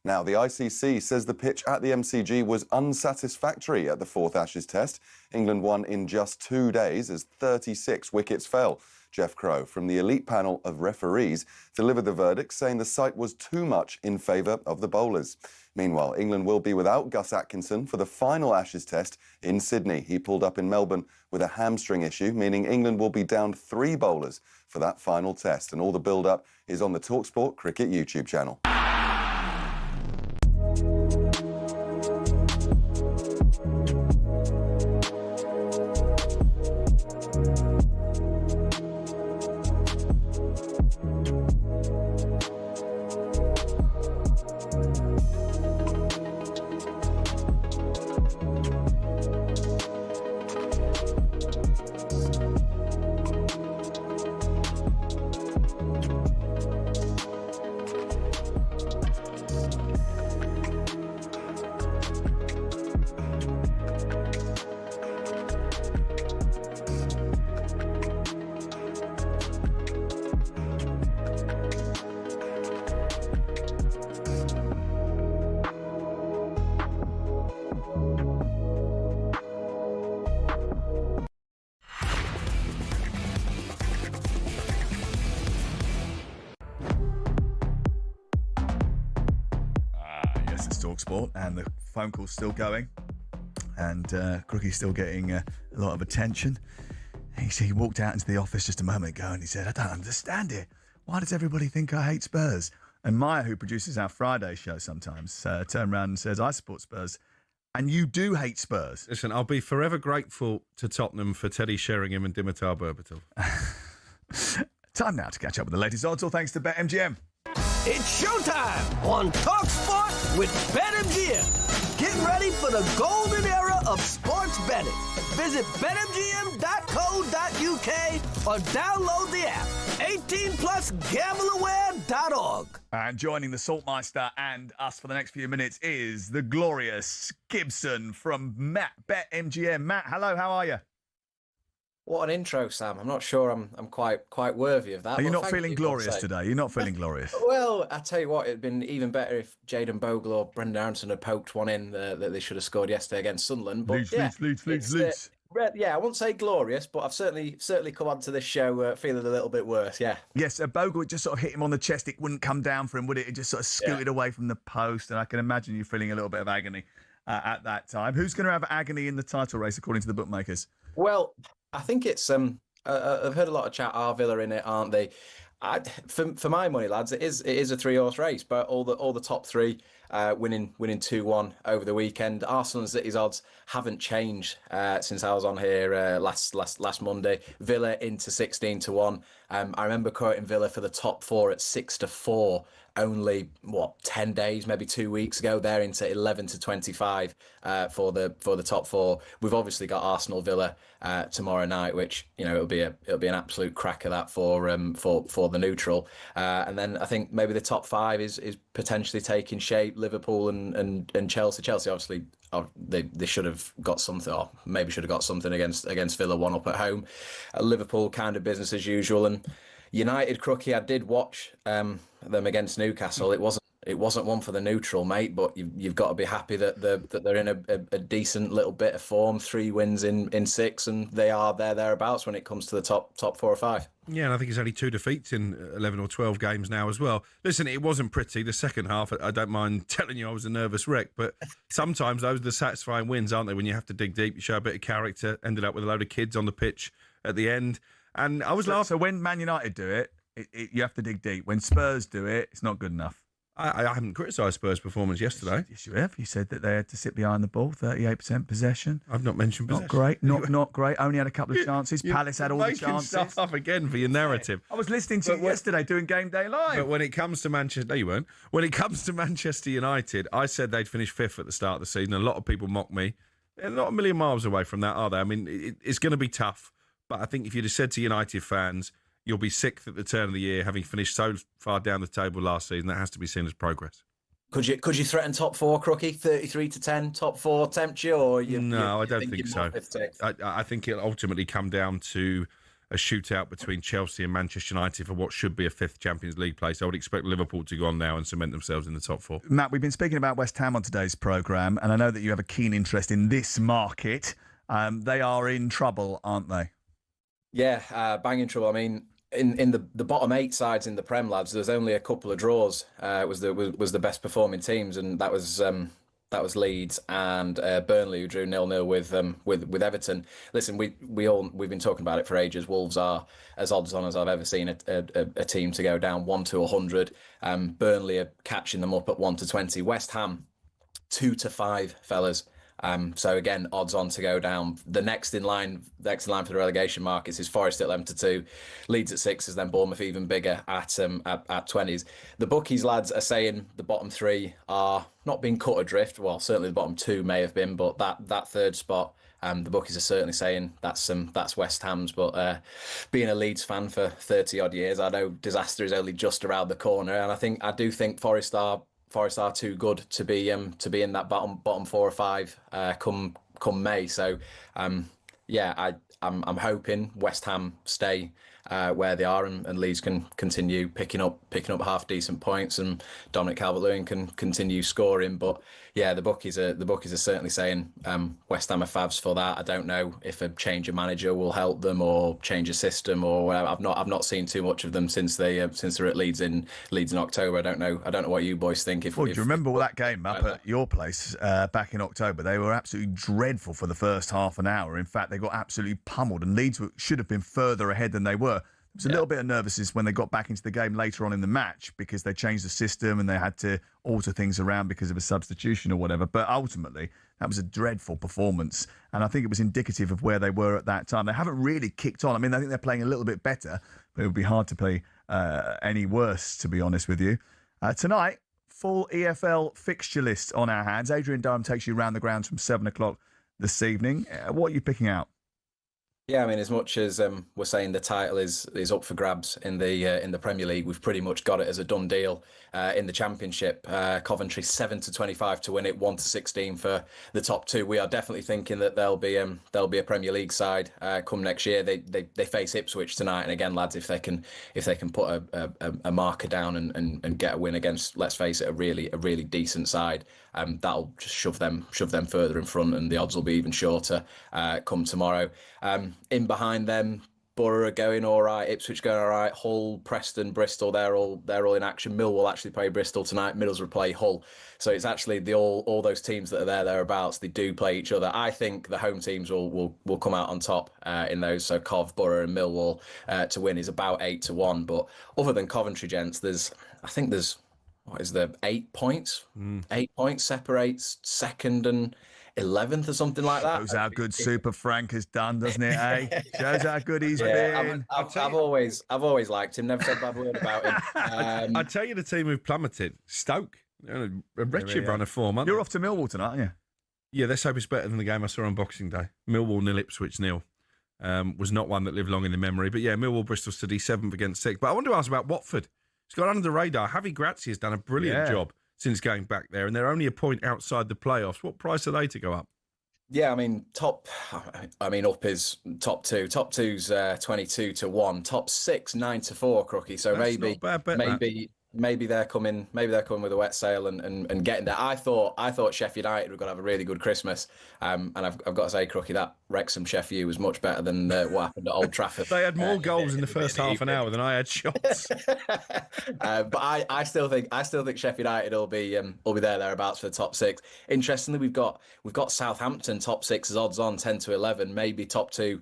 Now, the ICC says the pitch at the MCG was unsatisfactory at the 4th Ashes Test. England won in just 2 days as 36 wickets fell. Jeff Crow from the elite panel of referees delivered the verdict, saying the site was too much in favour of the bowlers. Meanwhile, England will be without Gus Atkinson for the final Ashes Test in Sydney. He pulled up in Melbourne with a hamstring issue, meaning England will be down 3 bowlers for that final test. And all the build-up is on the talkSPORT Cricket YouTube channel. talkSPORT, and the phone call's still going, and Crookie's still getting a lot of attention. He walked out into the office just a moment ago and he said, I don't understand it. Why does everybody think I hate Spurs? And Maya, who produces our Friday show sometimes, turned around and says, I support Spurs. And you do hate Spurs. Listen, I'll be forever grateful to Tottenham for Teddy Sheringham and Dimitar Berbatov. Time now to catch up with the latest odds, all thanks to BetMGM. It's showtime on talkSPORT with BetMGM. Get ready for the golden era of sports betting. Visit betmgm.co.uk or download the app. 18 plus gambleaware.org. And joining the Saltmeister and us for the next few minutes is the glorious Gibson from BetMGM. Matt, hello, how are you? What an intro, Sam. I'm not sure I'm quite worthy of that. Are you not feeling glorious today? You're not feeling glorious? Well, I tell you what, it'd been even better if Jayden Bogle or Brendan Aronson had poked one in that they should have scored yesterday against Sunderland. But Leeds. Yeah, I won't say glorious, but I've certainly come onto this show feeling a little bit worse, yeah. Yes, Bogle just sort of hit him on the chest. It wouldn't come down for him, would it? It just sort of scooted away from the post, and I can imagine you feeling a little bit of agony at that time. Who's going to have agony in the title race, according to the bookmakers? Well, I think it's I've heard a lot of chat. Are Villa in it, aren't they? For my money, lads, it is a 3-horse race, but all the top three winning 2-1 over the weekend. Arsenal and City's odds haven't changed since I was on here last Monday. Villa into 16-1. I remember quoting Villa for the top four at 6-4. Only 10 days, maybe 2 weeks ago. They're into 11-25 for the top four. We've obviously got Arsenal Villa tomorrow night, which it'll be an absolute cracker that for the neutral. And then I think maybe the top five is potentially taking shape. Liverpool and Chelsea. Chelsea obviously they should have got something, or maybe should have got something against Villa 1-up at home. Liverpool kind of business as usual, and United, Crookie, I did watch them against Newcastle. It it wasn't one for the neutral, mate. But you've got to be happy that they're in a decent little bit of form. 3 wins in 6, and they are thereabouts when it comes to the top 4 or 5. Yeah, and I think it's only 2 defeats in 11 or 12 games now as well. Listen, it wasn't pretty. The second half, I don't mind telling you I was a nervous wreck, but sometimes those are the satisfying wins, aren't they? When you have to dig deep, you show a bit of character, ended up with a load of kids on the pitch at the end. And I was laughing. So when Man United do it, you have to dig deep. When Spurs do it, it's not good enough. I haven't criticised Spurs' performance yesterday. Yes, you have. You said that they had to sit behind the ball, 38% possession. I've not mentioned possession. Not great. Not great. Only had a couple of chances. Palace had all the chances. Stuff up again for your narrative. I was listening to you yesterday doing Game Day Live. But when it comes to Manchester... No, you weren't. When it comes to Manchester United, I said they'd finish 5th at the start of the season. A lot of people mock me. They're not a million miles away from that, are they? I mean, it's going to be tough. But I think if you'd have said to United fans, you'll be 6th at the turn of the year, having finished so far down the table last season, that has to be seen as progress. Could you threaten top 4, Crookie? 33-10, top 4 tempt you? Or No, I don't think so. I think it'll ultimately come down to a shootout between Chelsea and Manchester United for what should be a 5th Champions League place. I would expect Liverpool to go on now and cement themselves in the top 4. Matt, we've been speaking about West Ham on today's programme, and I know that you have a keen interest in this market. They are in trouble, aren't they? Yeah, banging trouble. I mean, in the bottom 8 sides in the Prem, lads, there's only a couple of draws. Was the best performing teams, and that was Leeds and Burnley, who drew 0-0 with Everton. Listen, we've been talking about it for ages. Wolves are as odds on as I've ever seen a team to go down 1-100. Burnley are catching them up at 1-20. West Ham 2-5, fellas. So again, odds on to go down. The next in line for the relegation markets is Forest at 11-2, Leeds at 6s, then Bournemouth even bigger at 20s. The bookies, lads, are saying the bottom 3 are not being cut adrift. Well, certainly the bottom 2 may have been, but that third spot, the bookies are certainly saying that's West Ham's. But being a Leeds fan for 30 odd years, I know disaster is only just around the corner, and I do think Forest are too good to be in that bottom 4 or 5 come May. So I'm hoping West Ham stay where they are, and Leeds can continue picking up half decent points, and Dominic Calvert-Lewin can continue scoring. But yeah, the bookies are certainly saying West Ham are favs for that. I don't know if a change of manager will help them, or change of system, or whatever. I've not seen too much of them since they're at Leeds in October. I don't know what you boys think. Do you remember that game up at your place back in October? They were absolutely dreadful for the first half an hour. In fact, they got absolutely pummeled, and Leeds should have been further ahead than they were. There was a little bit of nervousness when they got back into the game later on in the match, because they changed the system and they had to alter things around because of a substitution or whatever. But ultimately, that was a dreadful performance. And I think it was indicative of where they were at that time. They haven't really kicked on. I mean, I think they're playing a little bit better, but it would be hard to play any worse, to be honest with you. Tonight, full EFL fixture list on our hands. Adrian Durham takes you around the grounds from 7 o'clock this evening. What are you picking out? Yeah, I mean, as much as we're saying the title is up for grabs in the Premier League, we've pretty much got it as a done deal in the Championship. Coventry 7-25 to win it, 1-16 for the top 2. We are definitely thinking that there'll be a Premier League side come next year. They face Ipswich tonight, and again, lads, if they can put a marker down and get a win against, let's face it, a really decent side, that'll just shove them further in front, and the odds will be even shorter come tomorrow. In behind them, Borough are going all right, Ipswich going all right, Hull, Preston, Bristol, they're all in action. Millwall actually play Bristol tonight, Middlesbrough play Hull. So it's actually all those teams that are thereabouts, they do play each other. I think the home teams will come out on top in those. So Cov, Borough and Millwall to win is about 8-1. But other than Coventry, gents, there's what is there, 8 points? 8 points separates second and 11th or something like that. Shows how good Super Frank has done, doesn't it, eh? Shows how good he's been. I've always liked him, never said a bad word about him. I tell you, the team who've plummeted, Stoke, a wretched run of form, aren't You're they? off to Millwall tonight, aren't you? Yeah, let's hope it's better than the game I saw on Boxing Day. Millwall 0, Ipswich 0. Was not one that lived long in the memory. But yeah, Millwall, Bristol City 7th against 6th. But I want to ask about Watford. It's gone under the radar. Javi Gracia has done a brilliant job since going back there, and they're only a point outside the playoffs. What price are they to go up? Yeah, I mean, up is top 2. Top 2's 22-1. Top 6, 9-4, Crookie. So that's not bad bet, maybe they're coming with a wet sail and getting there. I thought Sheffield United were going to have a really good Christmas, and I've got to say, Crookie, that Wrexham Sheffield was much better than what happened at Old Trafford. They had more goals in the first half an hour than I had shots. But I still think Sheffield United will be thereabouts for the top 6. Interestingly, we've got Southampton top 6 as odds on 10 to 11, maybe top 2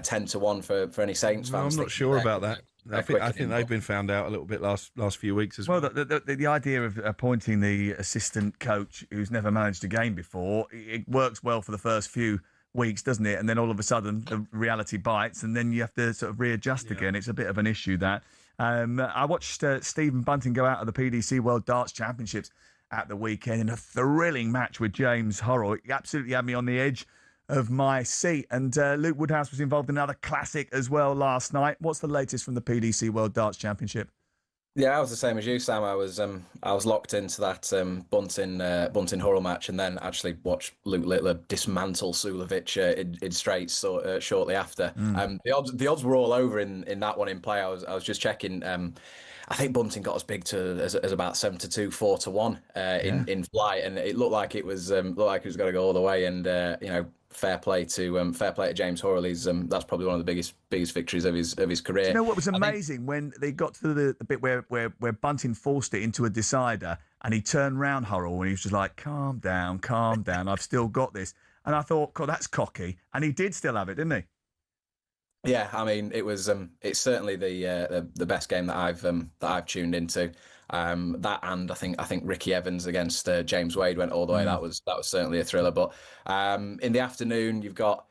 10 to 1 for any Saints fans. I'm not sure about that. I think they've been found out a little bit last few weeks as well. Well, the idea of appointing the assistant coach who's never managed a game before, it works well for the first few weeks, doesn't it? And then all of a sudden the reality bites, and then you have to sort of readjust again. It's a bit of an issue, that. I watched Stephen Bunting go out at the PDC World Darts Championships at the weekend in a thrilling match with James Horrell. It absolutely had me on the edge of my seat. And Luke Woodhouse was involved in another classic as well last night. What's the latest from the PDC World Darts Championship? Yeah, I was the same as you, Sam. I was locked into that Bunting Horrell match, and then actually watched Luke Littler dismantle Sulovic in straights shortly after. The odds were all over in that one in play. I was just checking. I think Bunting got as big as about 7-2, 4-1 in flight, and it looked like it was going to go all the way. And fair play to James Horrell. That's probably one of the biggest victories of his career. Do you know what was amazing when they got to the bit where Bunting forced it into a decider, and he turned round Horrell and he was just like, calm down, I've still got this. And I thought, God, that's cocky, and he did still have it, didn't he? Yeah, I mean, it was. It's certainly the best game that I've tuned into. That, and I think Ricky Evans against James Wade went all the way. That was certainly a thriller. But in the afternoon, you've got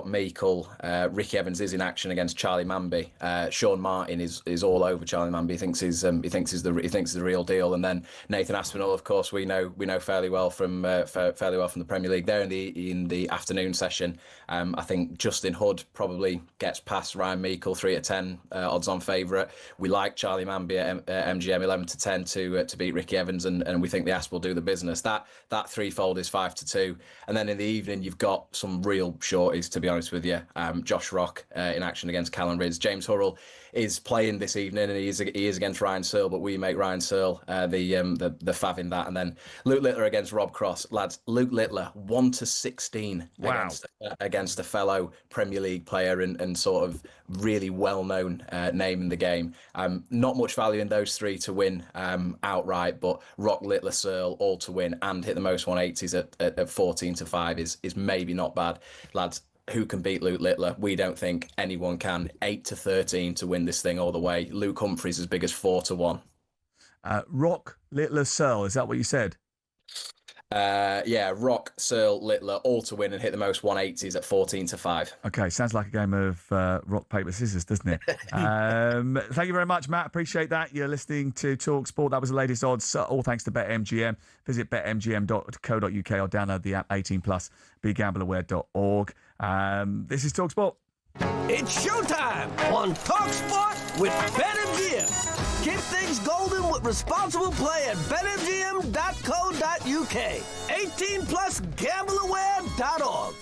Meikle. Ricky Evans is in action against Charlie Manby. Sean Martin is all over Charlie Manby. He thinks he's the real deal. And then Nathan Aspinall, of course, we know fairly well from the Premier League. There in the afternoon session, I think Justin Hood probably gets past Ryan Meikle 3-10 odds on favourite. We like Charlie Manby at MGM 11-10 to beat Ricky Evans, and we think the Asp will do the business. That threefold is 5-2, and then in the evening you've got some real shorties, to be honest with you. Josh Rock in action against Callum Rids. James Horrell is playing this evening, and he is against Ryan Searle, but we make Ryan Searle the fav in that. And then Luke Littler against Rob Cross. Lads, Luke Littler 1-16 against a fellow Premier League player and sort of really well-known name in the game. Not much value in those three to win outright, but Rock, Littler, Searle all to win and hit the most 180s at 14-5 is maybe not bad. Lads, who can beat Luke Littler? We don't think anyone can. 8-13 to win this thing all the way. Luke Humphries as big as 4-1. Rock, Littler, Searle, is that what you said? Yeah, Rock, Searle, Littler all to win and hit the most 180s at 14-5. Okay, sounds like a game of rock, paper, scissors, doesn't it? Thank you very much, Matt. Appreciate that. You're listening to talkSPORT. That was the latest odds, all thanks to BetMGM. Visit betmgm.co.uk or download the app 18+, begambleaware.org. This is talkSPORT. It's showtime on talkSPORT with BetMGM. Keep things golden with responsible play at betmgm.co.uk. 18+, gambleaware.org.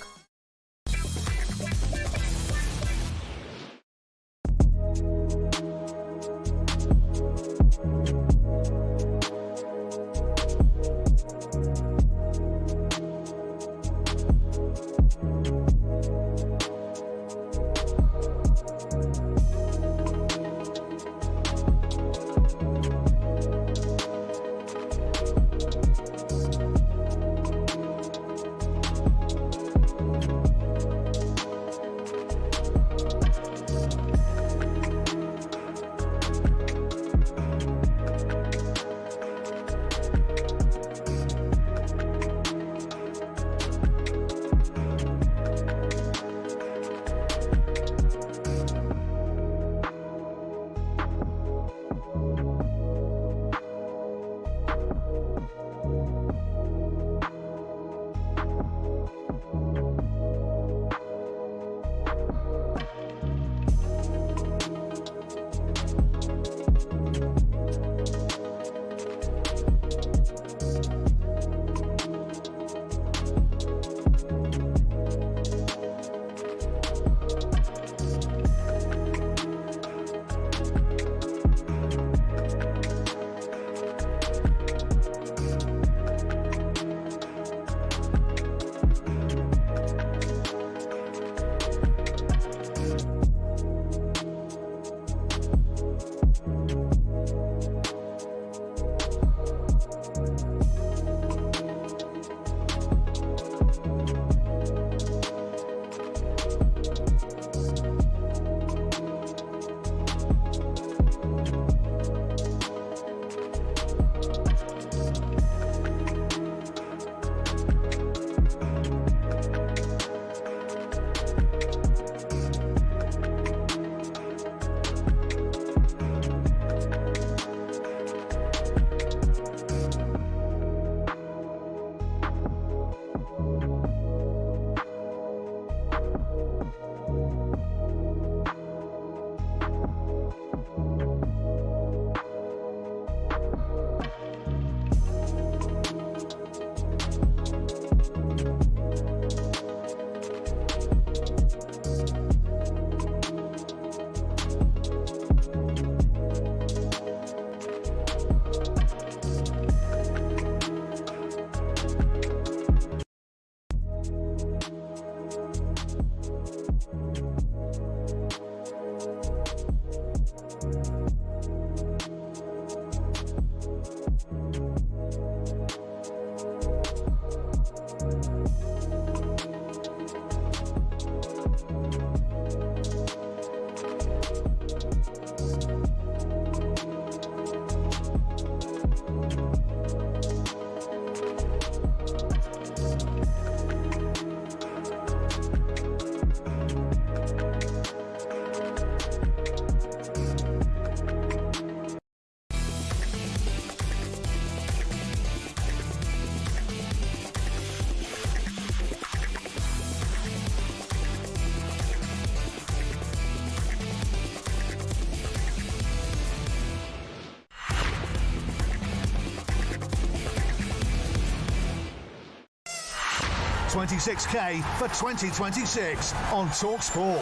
$26K for 2026 on talkSPORT.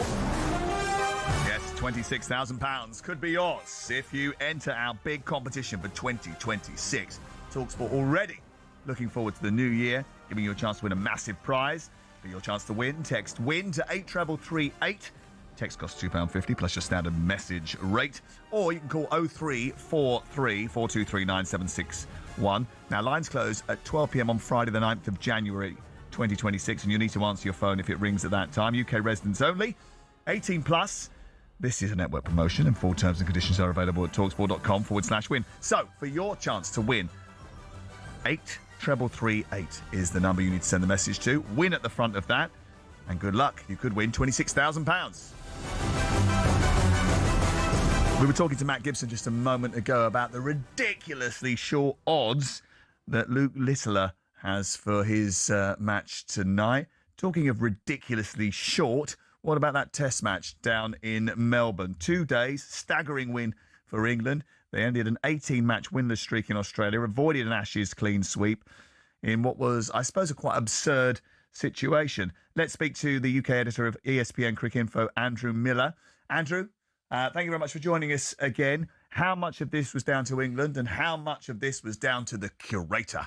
Yes, £26,000 could be yours if you enter our big competition for 2026. talkSPORT already looking forward to the new year, giving you a chance to win a massive prize. For your chance to win, text WIN to 83338. Text costs £2.50 plus your standard message rate. Or you can call 0343 423 9761. Now, lines close at 12 p.m. on Friday, the 9th of January 2026, and you need to answer your phone if it rings at that time. UK residents only, 18 plus. This is a network promotion, and full terms and conditions are available at talksport.com/win. So, for your chance to win, 83338 is the number you need to send the message to. Win at the front of that, and good luck. You could win £26,000. We were talking to Matt Gibson just a moment ago about the ridiculously short odds that Luke Littler has for his match tonight. Talking of ridiculously short, what about that test match down in Melbourne? 2 days, staggering win for England. They ended an 18-match winless streak in Australia, avoided an Ashes clean sweep in what was, I suppose, a quite absurd situation. Let's speak to the UK editor of ESPN Cricinfo, Andrew Miller. Andrew, thank you very much for joining us again. How much of this was down to England and how much of this was down to the curator?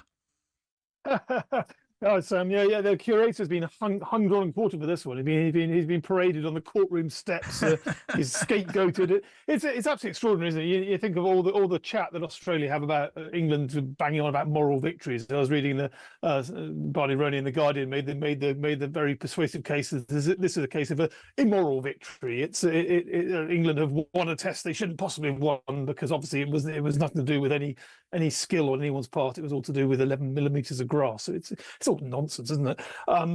Oh, Sam, yeah. The curator's been hung, drawn, and quartered for this one. He's been paraded on the courtroom steps. He's scapegoated. It's absolutely extraordinary, isn't it? You think of all the chat that Australia have about England banging on about moral victories. I was reading the Barney Roney in the Guardian made the very persuasive case that this is a case of an immoral victory. England have won a test they shouldn't possibly have won because obviously it was nothing to do with any skill on anyone's part. It was all to do with 11 millimetres of grass. So it's all nonsense, isn't it?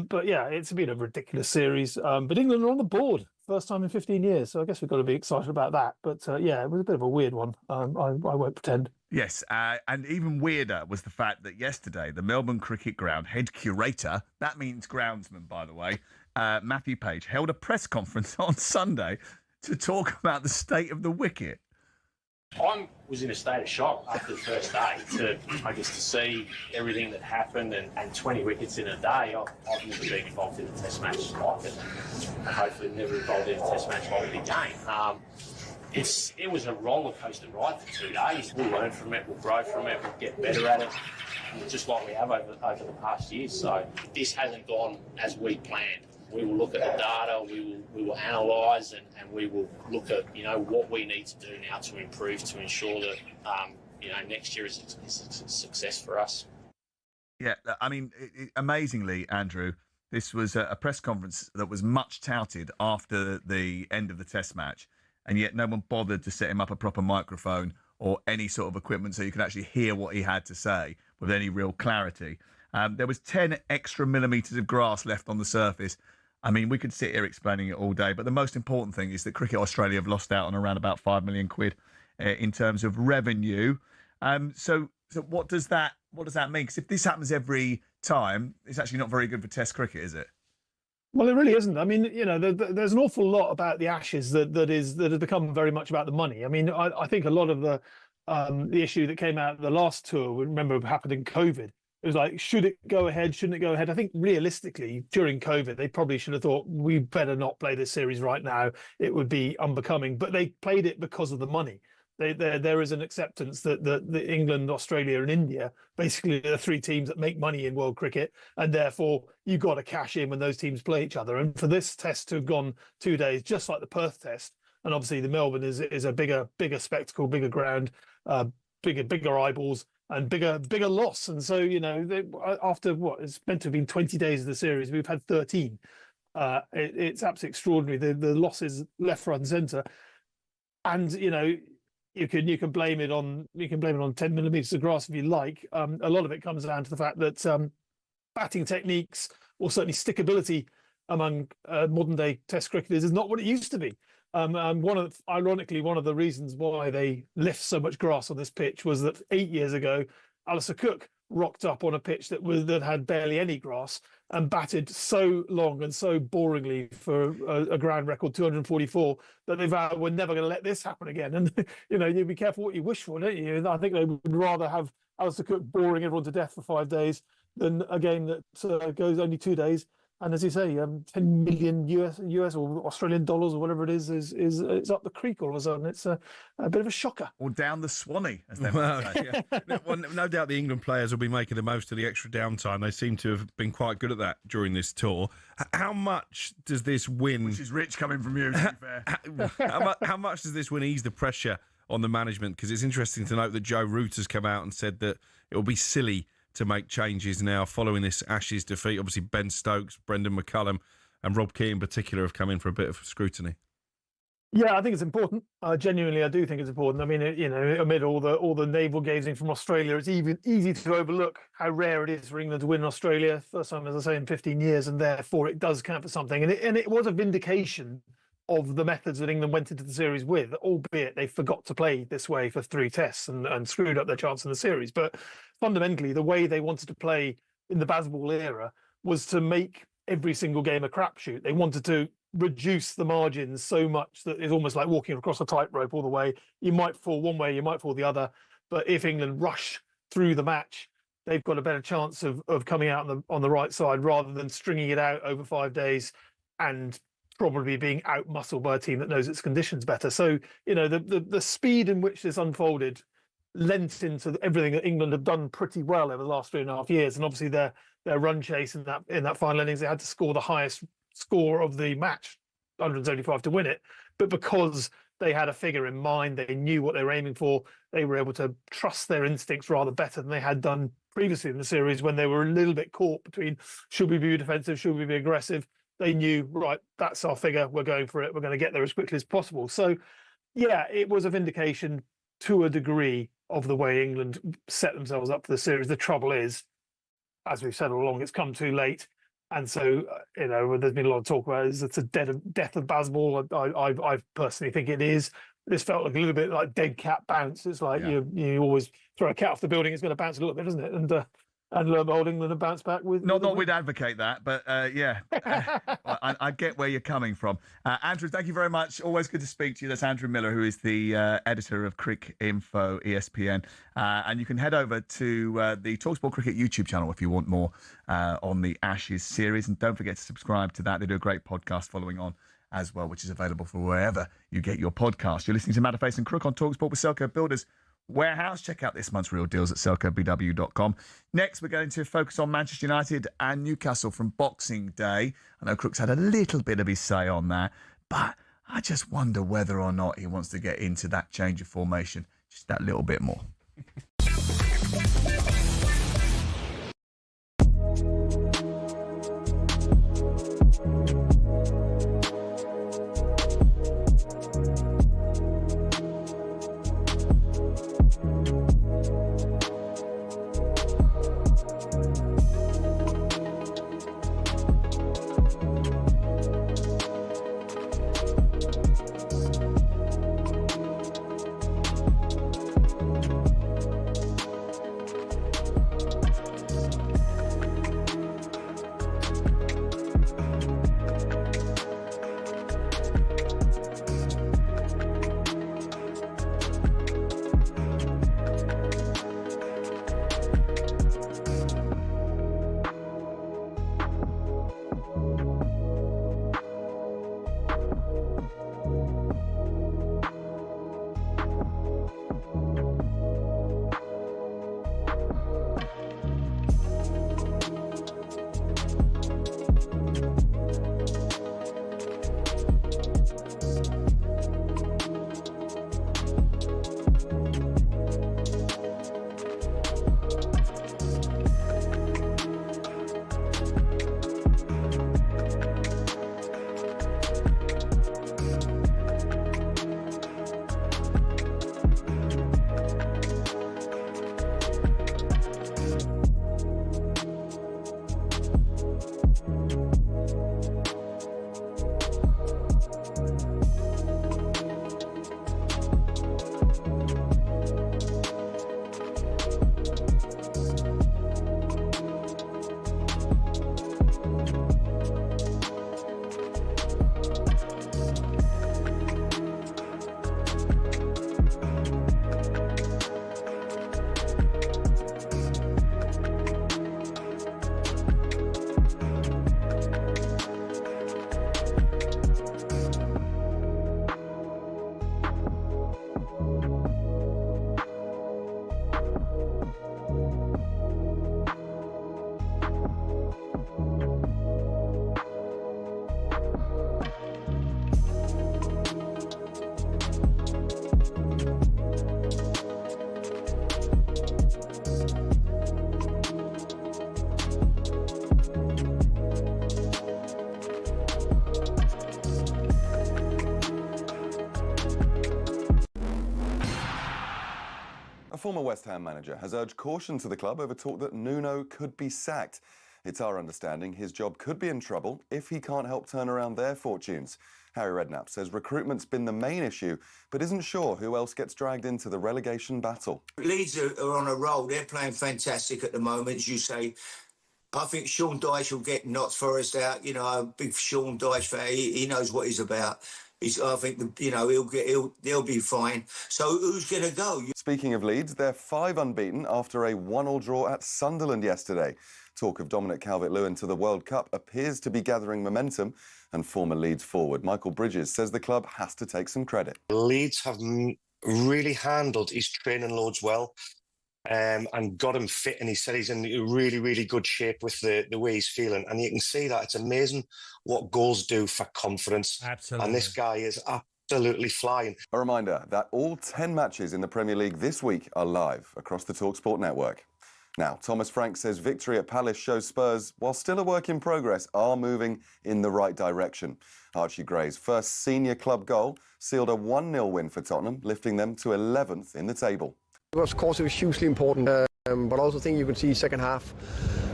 But yeah, it's been a ridiculous series. But England are on the board, first time in 15 years. So I guess we've got to be excited about that. But yeah, it was a bit of a weird one. I won't pretend. Yes, and even weirder was the fact that yesterday, the Melbourne Cricket Ground head curator, that means groundsman, by the way, Matthew Page, held a press conference on Sunday to talk about the state of the wicket. I was in a state of shock after the first day to see everything that happened and 20 wickets in a day. I've never been involved in a test match like it, and hopefully never involved in a test match like it again. It was a roller coaster ride for 2 days. We'll learn from it, we'll grow from it, we'll get better at it, just like we have over the past years. So if this hasn't gone as we planned, we will look at the data, we will analyse and we will look at what we need to do now to improve to ensure that next year is a success for us. Yeah, I mean, amazingly, Andrew, this was a press conference that was much touted after the end of the Test match, and yet no one bothered to set him up a proper microphone or any sort of equipment so you could actually hear what he had to say with any real clarity. There was 10 extra millimetres of grass left on the surface. I mean, we could sit here explaining it all day, but the most important thing is that Cricket Australia have lost out on around about £5 million in terms of revenue. So what does that mean? Because if this happens every time, it's actually not very good for Test cricket, is it? Well, it really isn't. I mean, there's an awful lot about the Ashes that has become very much about the money. I mean, I think a lot of the issue that came out of the last tour, remember, happened in COVID. It was like, should it go ahead? Shouldn't it go ahead? I think realistically, during COVID, they probably should have thought, we better not play this series right now. It would be unbecoming. But they played it because of the money. There is an acceptance that England, Australia and India basically are the three teams that make money in world cricket. And therefore, you've got to cash in when those teams play each other. And for this test to have gone 2 days, just like the Perth test, and obviously the Melbourne is a bigger spectacle, bigger ground, bigger eyeballs. and bigger loss. And so, after what it's meant to have been 20 days of the series, we've had 13. It's absolutely extraordinary. The losses left, right, and centre, and you can blame it on 10 millimetres of grass if you like. A lot of it comes down to the fact that batting techniques, or certainly stickability among modern day Test cricketers, is not what it used to be. And ironically, one of the reasons why they left so much grass on this pitch was that 8 years ago, Alex Crook rocked up on a pitch that had barely any grass and batted so long and so boringly for a ground record 244 that they vowed we're never going to let this happen again. And you be careful what you wish for, don't you? And I think they would rather have Alex Crook boring everyone to death for 5 days than a game that goes only 2 days. And as you say, 10 million US or Australian dollars or whatever it is it's up the creek all of a sudden. It's a bit of a shocker. Or down the Swanee, as they might say. Yeah. Well, no doubt the England players will be making the most of the extra downtime. They seem to have been quite good at that during this tour. How much does this win... Which is rich coming from you, to be fair. How much does this win ease the pressure on the management? Because it's interesting to note that Joe Root has come out and said that it will be silly to make changes now following this Ashes defeat. Obviously, Ben Stokes, Brendan McCullum and Rob Key in particular have come in for a bit of scrutiny. Yeah, I think it's important. Genuinely, I do think it's important. I mean, amid all the navel gazing from Australia, it's even easy to overlook how rare it is for England to win in Australia. First time, as I say, in 15 years, and therefore it does count for something. And it was a vindication of the methods that England went into the series with, albeit they forgot to play this way for 3 tests and screwed up their chance in the series. But fundamentally, the way they wanted to play in the Bazball era was to make every single game a crapshoot. They wanted to reduce the margins so much that it's almost like walking across a tightrope all the way. You might fall one way, you might fall the other. But if England rush through the match, they've got a better chance of coming out on the right side rather than stringing it out over 5 days and probably being out-muscled by a team that knows its conditions better. So, the speed in which this unfolded lent into everything that England have done pretty well over the last 3.5 years. And obviously their run chase in that final innings, they had to score the highest score of the match, 175 to win it. But because they had a figure in mind, they knew what they were aiming for, they were able to trust their instincts rather better than they had done previously in the series when they were a little bit caught between should we be defensive, should we be aggressive. They knew, right, that's our figure, we're going for it, we're going to get there as quickly as possible. So, yeah, it was a vindication to a degree of the way England set themselves up for the series. The trouble is, as we've said all along, it's come too late. And so, there's been a lot of talk about it. It's a death of Bazball. I personally think it is. This felt like a little bit like dead cat bounce. It's like you always throw a cat off the building, it's going to bounce a little bit, isn't it? And lo and behold, England have bounced back with... Not we'd advocate that, but yeah, I get where you're coming from. Andrew, thank you very much. Always good to speak to you. That's Andrew Miller, who is the editor of Crick Info, ESPN. And you can head over to the talkSPORT Cricket YouTube channel if you want more on the Ashes series. And don't forget to subscribe to that. They do a great podcast following on as well, which is available for wherever you get your podcast. You're listening to Matterface and Crook on talkSPORT with Selco Builders Warehouse. Check out this month's real deals at selcobw.com. Next, we're going to focus on Manchester United and Newcastle from Boxing Day. I know Crook's had a little bit of his say on that, but I just wonder whether or not he wants to get into that change of formation just that little bit more. former West Ham manager has urged caution to the club over talk that Nuno could be sacked. It's our understanding his job could be in trouble if he can't help turn around their fortunes. Harry Redknapp says recruitment's been the main issue, but isn't sure who else gets dragged into the relegation battle. Leeds are on a roll. They're playing fantastic at the moment, as you say. I think Sean Dyche will get Notts Forest out. You know, I'm a big Sean Dyche fan. He knows what he's about. I think he'll be fine. So who's going to go? Speaking of Leeds, they're 5 unbeaten after a 1-1 draw at Sunderland yesterday. Talk of Dominic Calvert-Lewin to the World Cup appears to be gathering momentum, and former Leeds forward Michael Bridges says the club has to take some credit. Leeds have really handled his training loads well. And got him fit, and he said he's in really, really good shape with the way he's feeling. And you can see that it's amazing what goals do for confidence. Absolutely. And this guy is absolutely flying. A reminder that all 10 matches in the Premier League this week are live across the talkSPORT network. Now, Thomas Frank says victory at Palace shows Spurs, while still a work in progress, are moving in the right direction. Archie Gray's first senior club goal sealed a 1-0 win for Tottenham, lifting them to 11th in the table. Of course, it was hugely important, but I also think you can see second half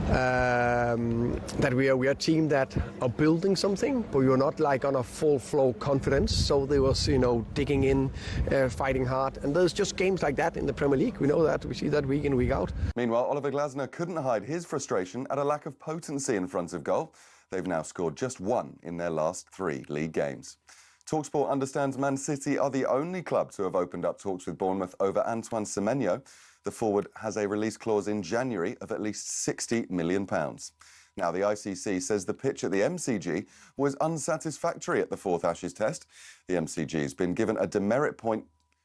that we are a team that are building something, but you're not like on a full flow confidence. So they was, digging in, fighting hard, and there's just games like that in the Premier League. We know that. We see that week in, week out. Meanwhile, Oliver Glasner couldn't hide his frustration at a lack of potency in front of goal. They've now scored just 1 in their last 3 league games. talkSPORT understands Man City are the only club to have opened up talks with Bournemouth over Antoine Semenyo. The forward has a release clause in January of at least £60 million. Now, the ICC says the pitch at the MCG was unsatisfactory at the 4th Ashes Test. The MCG has been given a demerit point,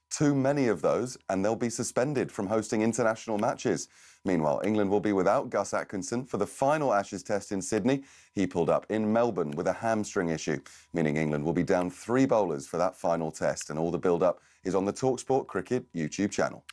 too many of those, and they'll be suspended from hosting international matches. Meanwhile, England will be without Gus Atkinson for the final Ashes Test in Sydney. He pulled up in Melbourne with a hamstring issue, meaning England will be down 3 bowlers for that final test, and all the build-up is on the talkSPORT Cricket YouTube channel.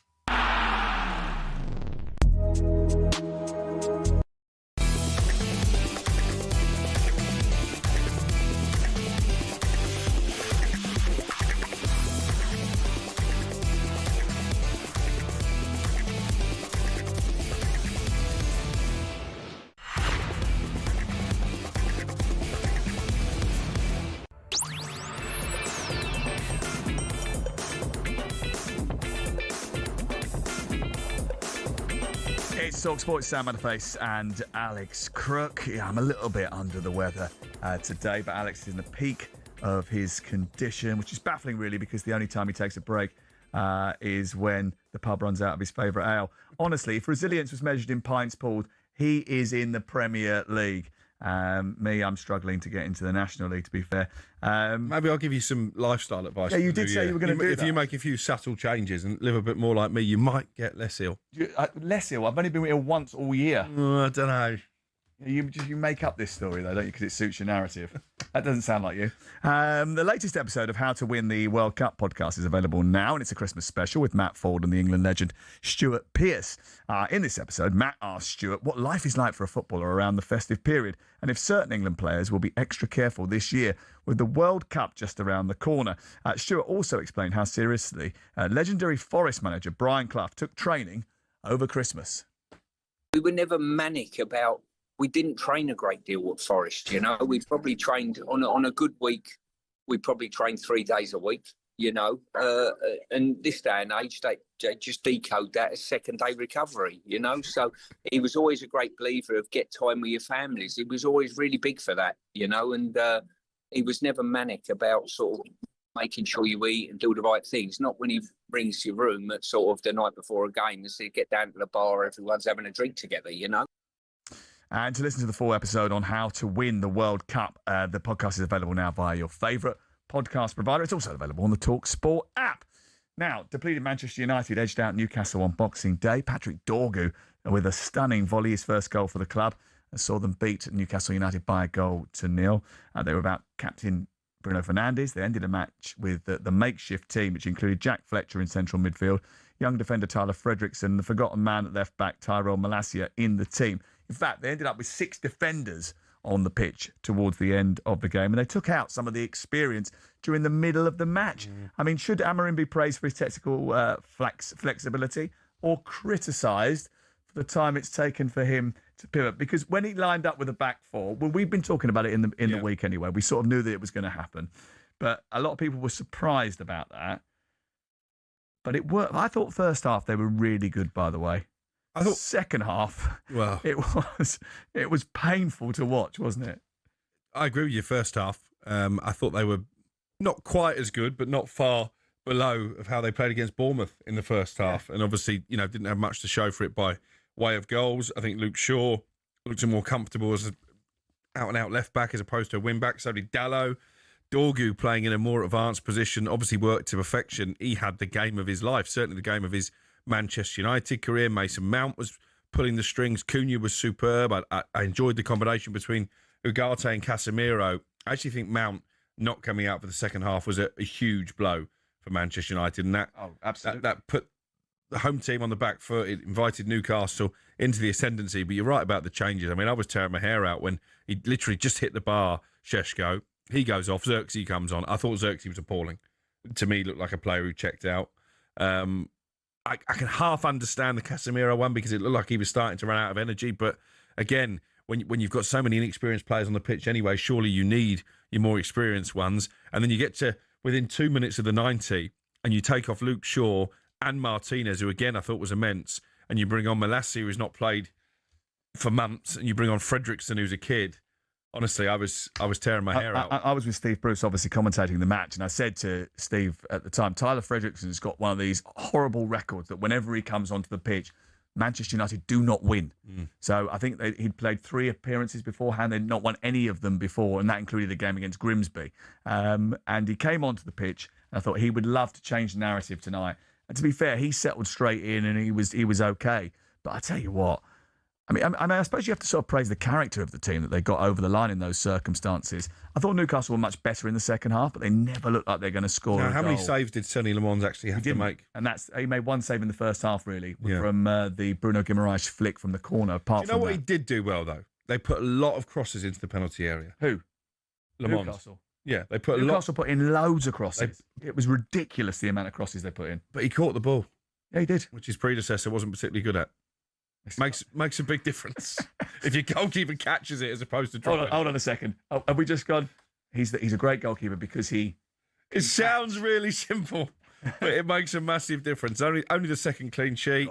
It's talkSPORT, Sam Matterface and Alex Crook. Yeah, I'm a little bit under the weather today, but Alex is in the peak of his condition, which is baffling, really, because the only time he takes a break is when the pub runs out of his favourite ale. Honestly, if resilience was measured in pints poured, he is in the Premier League. I'm struggling to get into the National League, to be fair. Maybe I'll give you some lifestyle advice. Yeah, you did say you were going to do that. If you make a few subtle changes and live a bit more like me, you might get less ill. Less ill? I've only been ill once all year. I don't know. You make up this story, though, don't you? Because it suits your narrative. That doesn't sound like you. The latest episode of How to Win the World Cup podcast is available now, and it's a Christmas special with Matt Ford and the England legend Stuart Pearce. In this episode, Matt asks Stuart what life is like for a footballer around the festive period, and if certain England players will be extra careful this year with the World Cup just around the corner. Stuart also explained how seriously legendary Forest manager Brian Clough took training over Christmas. We were never manic about... We didn't train a great deal at Forest, We probably trained on a good week. We probably trained 3 days a week, And this day and age, they just decode that as second-day recovery, So he was always a great believer of get time with your families. He was always really big for that, And he was never manic about sort of making sure you eat and do the right things. Not when he brings your room at sort of the night before a game and say get down to the bar, everyone's having a drink together, And to listen to the full episode on how to win the World Cup, the podcast is available now via your favourite podcast provider. It's also available on the talkSPORT app. Now, depleted Manchester United edged out Newcastle on Boxing Day. Patrick Dorgu with a stunning volley, his first goal for the club, saw them beat Newcastle United by 1-0. They were without captain Bruno Fernandes. They ended a match with the makeshift team, which included Jack Fletcher in central midfield, young defender Tyler Fredrickson, the forgotten man at left back Tyrell Malacia in the team. In fact, they ended up with 6 defenders on the pitch towards the end of the game, and they took out some of the experience during the middle of the match. I mean, should Emery be praised for his technical flexibility, or criticised for the time it's taken for him to pivot? Because when he lined up with a back four, well, we've been talking about it in the week anyway. We sort of knew that it was going to happen, but a lot of people were surprised about that. But it worked. I thought first half they were really good, by the way. I thought second half, well, it was painful to watch, wasn't it? I agree with you. First half, I thought they were not quite as good, but not far below of how they played against Bournemouth in the first half. And obviously, didn't have much to show for it by way of goals. I think Luke Shaw looked more comfortable as an out-and-out left-back as opposed to a wing-back. So did Dalot. Dorgu playing in a more advanced position, obviously worked to perfection. He had the game of his life, certainly the game of his Manchester United career. Mason Mount was pulling the strings. Cunha was superb. I enjoyed the combination between Ugarte and Casemiro. I actually think Mount not coming out for the second half was a huge blow for Manchester United. And that put the home team on the back foot. It invited Newcastle into the ascendancy. But you're right about the changes. I mean, I was tearing my hair out when he literally just hit the bar, Šeško. He goes off. Xerxes comes on. I thought Xerxes was appalling. To me, he looked like a player who checked out. I can half understand the Casemiro one because it looked like he was starting to run out of energy. But again, when you've got so many inexperienced players on the pitch anyway, surely you need your more experienced ones. And then you get to within 2 minutes of the 90 and you take off Luke Shaw and Martinez, who again I thought was immense, and you bring on Malassi, who's not played for months, and you bring on Fredrickson, who's a kid. Honestly, I was tearing my hair out. I was with Steve Bruce, obviously commentating the match, and I said to Steve at the time, Tyler Fredrickson's got one of these horrible records that whenever he comes onto the pitch, Manchester United do not win. So I think he'd played 3 appearances beforehand. They'd not won any of them before, and that included the game against Grimsby. And he came onto the pitch, and I thought he would love to change the narrative tonight. And to be fair, he settled straight in, and he was okay. But I tell you what, I suppose you have to sort of praise the character of the team that they got over the line in those circumstances. I thought Newcastle were much better in the second half, but they never looked like they're going to score a how goal. many saves did Sonny Lemons actually have to make? And he made 1 save in the first half, really, from the Bruno Guimaraes flick from the corner. Apart Do you know what he did do well, though? They put a lot of crosses into the penalty area. Who? Lemons. Newcastle. Yeah, they put Newcastle put in loads of crosses. It was ridiculous the amount of crosses they put in. But he caught the ball. Yeah, he did. Which his predecessor wasn't particularly good at. Makes a big difference if your goalkeeper catches it as opposed to dropping. Hold on a second. Have we just gone? He's a great goalkeeper because he. It sounds really simple, but it makes a massive difference. Only the second clean sheet.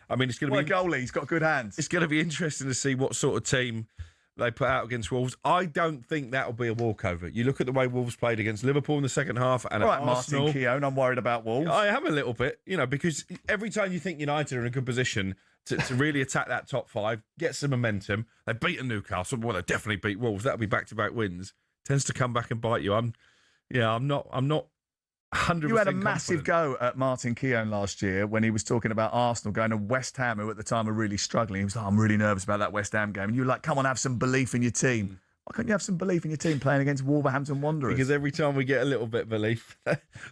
I mean, it's going to be a goalie. He's got good hands. It's going to be interesting to see what sort of team they put out against Wolves. I don't think that'll be a walkover. You look at the way Wolves played against Liverpool in the second half, and right, Arsenal. Martin Keown, I'm worried about Wolves. I am a little bit, because every time you think United are in a good position to really attack that top 5, get some momentum. They've beaten Newcastle. Well, they definitely beat Wolves. That'll be back-to-back wins. Tends to come back and bite you. I'm not 100%. You had a massive go at Martin Keown last year when he was talking about Arsenal going to West Ham, who at the time were really struggling. He was like, I'm really nervous about that West Ham game. And you were like, come on, have some belief in your team. Why can't you have some belief in your team playing against Wolverhampton Wanderers? Because every time we get a little bit of belief,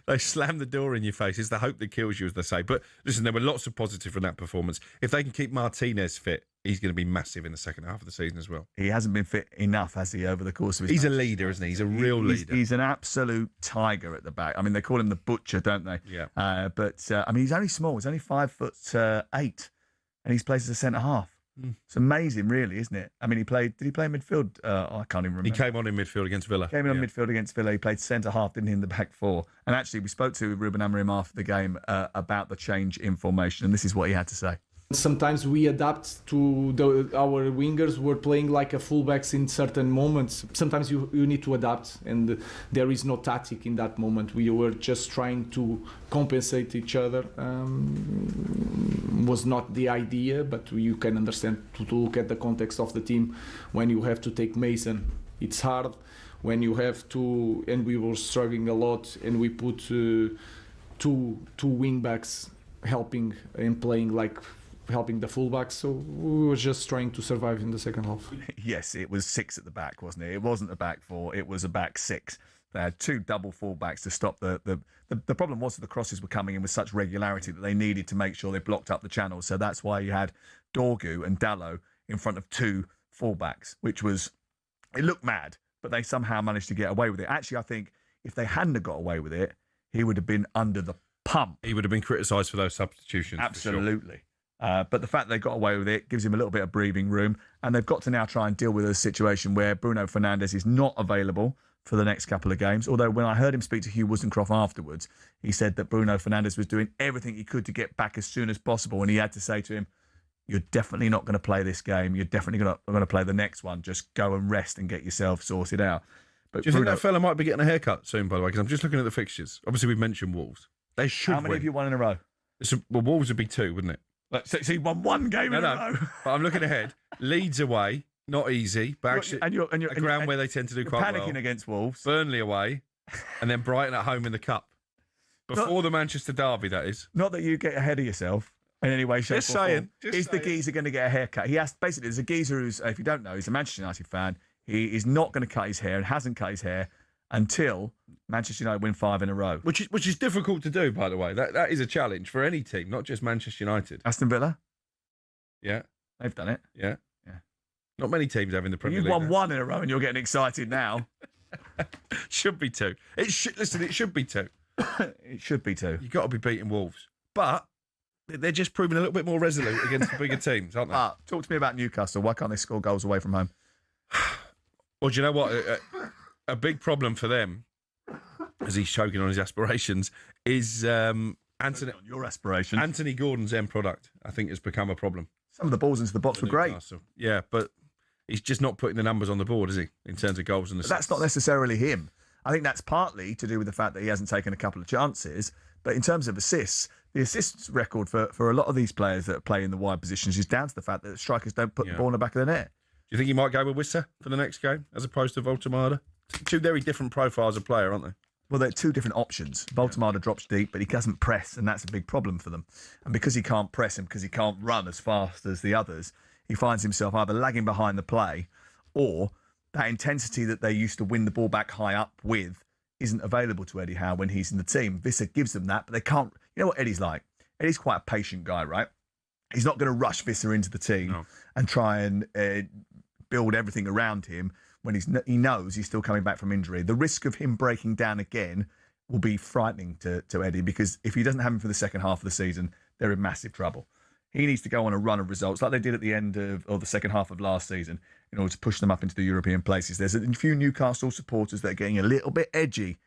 they slam the door in your face. It's the hope that kills you, as they say. But listen, there were lots of positive from that performance. If they can keep Martinez fit, he's going to be massive in the second half of the season as well. He hasn't been fit enough, has he, over the course of his He's a leader, isn't he? He's a real leader. He's an absolute tiger at the back. I mean, they call him the Butcher, don't they? Yeah. But he's only small. He's only 5'8", and he's plays as a centre-half. It's amazing, really, isn't it? I mean, did he play midfield? I can't even remember. He came on in midfield against Villa. Came in on midfield against Villa. He played centre-half, didn't he, in the back 4. And actually, we spoke to Ruben Amorim after the game about the change in formation, and this is what he had to say. Sometimes we adapt to our wingers were playing like a fullbacks in certain moments. Sometimes you need to adapt, and there is no tactic in that moment. We were just trying to compensate each other. Was not the idea, but you can understand to look at the context of the team. When you have to take Mason, it's hard. When you have to, and we were struggling a lot, and we put two wing backs helping and playing like helping the fullbacks, so we were just trying to survive in the second half. Yes, it was 6 at the back, wasn't it? It wasn't a back 4, it was a back 6. They had 2 double fullbacks to stop the problem was that the crosses were coming in with such regularity that they needed to make sure they blocked up the channels. So that's why you had Dorgu and Dalot in front of 2 fullbacks, it looked mad, but they somehow managed to get away with it. Actually, I think if they hadn't have got away with it, he would have been under the pump. He would have been criticised for those substitutions. Absolutely. But the fact they got away with it gives him a little bit of breathing room. And they've got to now try and deal with a situation where Bruno Fernandes is not available for the next couple of games. Although when I heard him speak to Hugh Woostencroft afterwards, he said that Bruno Fernandes was doing everything he could to get back as soon as possible. And he had to say to him, you're definitely not going to play this game. You're definitely going to play the next one. Just go and rest and get yourself sorted out. But do you think that fella might be getting a haircut soon, by the way? Because I'm just looking at the fixtures. Obviously, we've mentioned Wolves. They should How many win. have you won in a row? Well, Wolves would be 2, wouldn't it? So he won 1 game in a row. But I'm looking ahead. Leeds away, not easy, but actually a ground where they tend to do quite well. Panicking against Wolves. Burnley away, and then Brighton at home in the Cup. Before the Manchester derby, that is. Not that you get ahead of yourself in any way, shape, or form. Is the geezer going to get a haircut? He has, basically, there's a geezer who's, if you don't know, he's a Manchester United fan. He is not going to cut his hair and hasn't cut his hair until Manchester United win 5 in a row. Which is difficult to do, by the way. That is a challenge for any team, not just Manchester United. Aston Villa? Yeah. They've done it. Yeah. Not many teams have in the Premier League. You've won 1 in a row and you're getting excited now. Should be 2. Listen, it should be 2. It should be 2. You've got to be beating Wolves. But they're just proving a little bit more resolute against the bigger teams, aren't they? Talk to me about Newcastle. Why can't they score goals away from home? Well, do you know what? A big problem for them, as he's choking on his aspirations, is Anthony. Your aspiration. Anthony Gordon's end product, I think, has become a problem. Some of the balls into the box were great. Yeah, but he's just not putting the numbers on the board, is he, in terms of goals and assists? But that's not necessarily him. I think that's partly to do with the fact that he hasn't taken a couple of chances. But in terms of assists, the assists record for a lot of these players that play in the wide positions is down to the fact that strikers don't put the ball in the back of the net. Do you think he might go with Wissa for the next game, as opposed to Voltemada? 2 very different profiles of player, aren't they? Well, they're 2 different options. Voltemada drops deep, but he doesn't press, and that's a big problem for them. And because he can't press and because he can't run as fast as the others, he finds himself either lagging behind the play or that intensity that they used to win the ball back high up with isn't available to Eddie Howe when he's in the team. Visser gives them that, but they can't. You know what Eddie's like? Eddie's quite a patient guy, right? He's not going to rush Visser into the team and try and build everything around him when he knows he's still coming back from injury. The risk of him breaking down again will be frightening to Eddie, because if he doesn't have him for the second half of the season, they're in massive trouble. He needs to go on a run of results like they did at the end of the second half of last season in order to push them up into the European places. There's a few Newcastle supporters that are getting a little bit edgy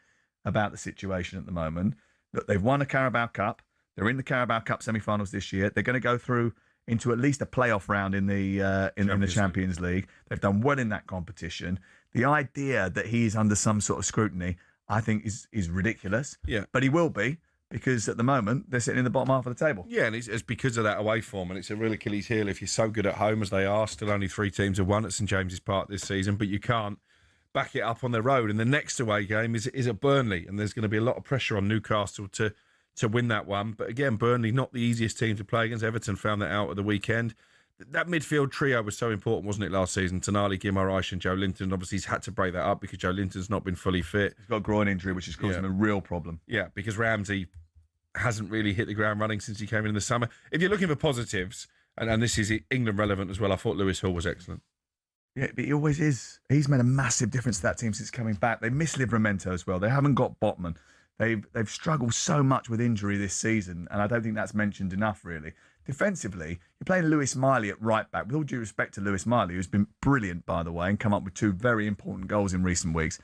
about the situation at the moment. Look, they've won a Carabao Cup. They're in the Carabao Cup semi-finals this year. They're going to go through into at least a playoff round in the Champions League. They've done well in that competition. The idea that he's under some sort of scrutiny, I think, is ridiculous. Yeah. But he will be, because at the moment they're sitting in the bottom half of the table. Yeah, and it's because of that away form, and it's a real Achilles heel if you're so good at home as they are. Still only 3 teams have won at St James's Park this season, but you can't back it up on the road. And the next away game is at Burnley, and there's going to be a lot of pressure on Newcastle to win that one. But again, Burnley, not the easiest team to play against. Everton found that out at the weekend. That midfield trio was so important, wasn't it, last season? Tonali, Guimaraes and Joe Linton. Obviously, he's had to break that up because Joe Linton's not been fully fit. He's got a groin injury, which has caused him a real problem. Yeah, because Ramsey hasn't really hit the ground running since he came in the summer. If you're looking for positives, and this is England relevant as well, I thought Lewis Hall was excellent. Yeah, but he always is. He's made a massive difference to that team since coming back. They miss Livramento as well. They haven't got Botman. They've struggled so much with injury this season, and I don't think that's mentioned enough, really. Defensively, you're playing Lewis Miley at right back. With all due respect to Lewis Miley, who's been brilliant, by the way, and come up with 2 very important goals in recent weeks.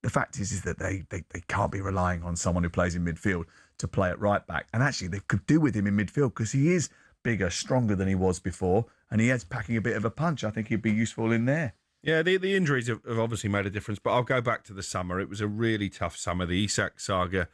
The fact is that they can't be relying on someone who plays in midfield to play at right back. And actually, they could do with him in midfield because he is bigger, stronger than he was before, and he is packing a bit of a punch. I think he'd be useful in there. Yeah, the injuries have obviously made a difference, but I'll go back to the summer. It was a really tough summer. The Isak saga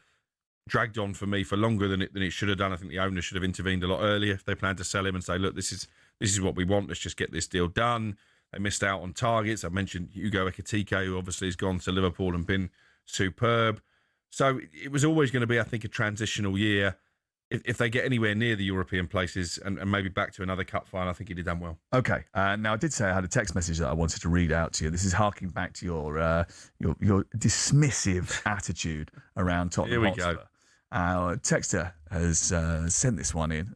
dragged on for me for longer than it should have done. I think the owner should have intervened a lot earlier if they planned to sell him and say, look, this is what we want. Let's just get this deal done. They missed out on targets. I mentioned Hugo Ekitike, who obviously has gone to Liverpool and been superb. So it was always going to be, I think, a transitional year. If they get anywhere near the European places and maybe back to another cup final, I think he'd have done well. Okay. Now, I did say I had a text message that I wanted to read out to you. This is harking back to your dismissive attitude around Tottenham Hotspur. Here we go. Our texter has sent this one in.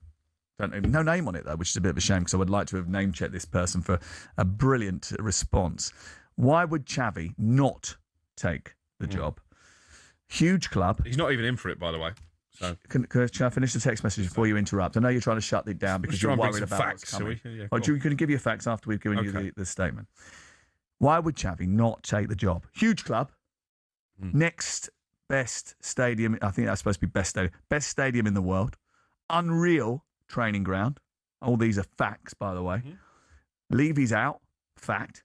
No name on it, though, which is a bit of a shame because I would like to have name-checked this person for a brilliant response. Why would Xavi not take the job? Huge club. He's not even in for it, by the way. So Can I finish the text message before you interrupt? I know you're trying to shut it down because you're worried about what's coming. We can give you facts after we've given you the statement. Why would Xavi not take the job? Huge club, next best stadium. I think that's supposed to be best stadium in the world. Unreal training ground. All these are facts, by the way. Levy's out. Fact.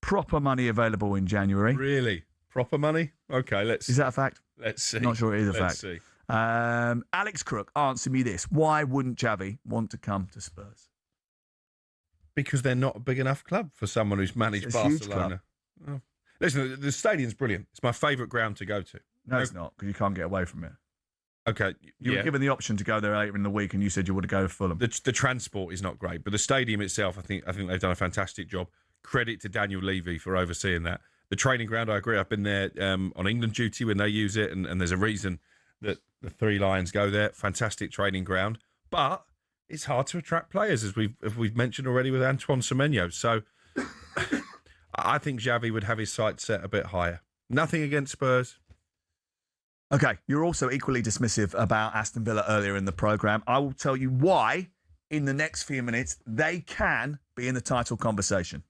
Proper money available in January. Really? Proper money? Okay, Is that a fact? Let's see. Not sure it is a Let's fact. see. Alex Crook, answer me this. Why wouldn't Xavi want to come to Spurs? Because they're not a big enough club for someone who's managed It's a huge Barcelona. Oh. Listen, the stadium's brilliant. It's my favourite ground to go to. No, it's not, because you can't get away from it. Okay. You were given the option to go there later in the week, and you said you would go to Fulham. The transport is not great, but the stadium itself, I think they've done a fantastic job. Credit to Daniel Levy for overseeing that. The training ground, I agree. I've been there on England duty when they use it, and there's a reason that the Three Lions go there. Fantastic training ground, but it's hard to attract players, as we've mentioned already with Antoine Semenyo. So I think Xavi would have his sights set a bit higher. Nothing against Spurs. Okay, you're also equally dismissive about Aston Villa earlier in the programme. I will tell you why in the next few minutes they can be in the title conversation.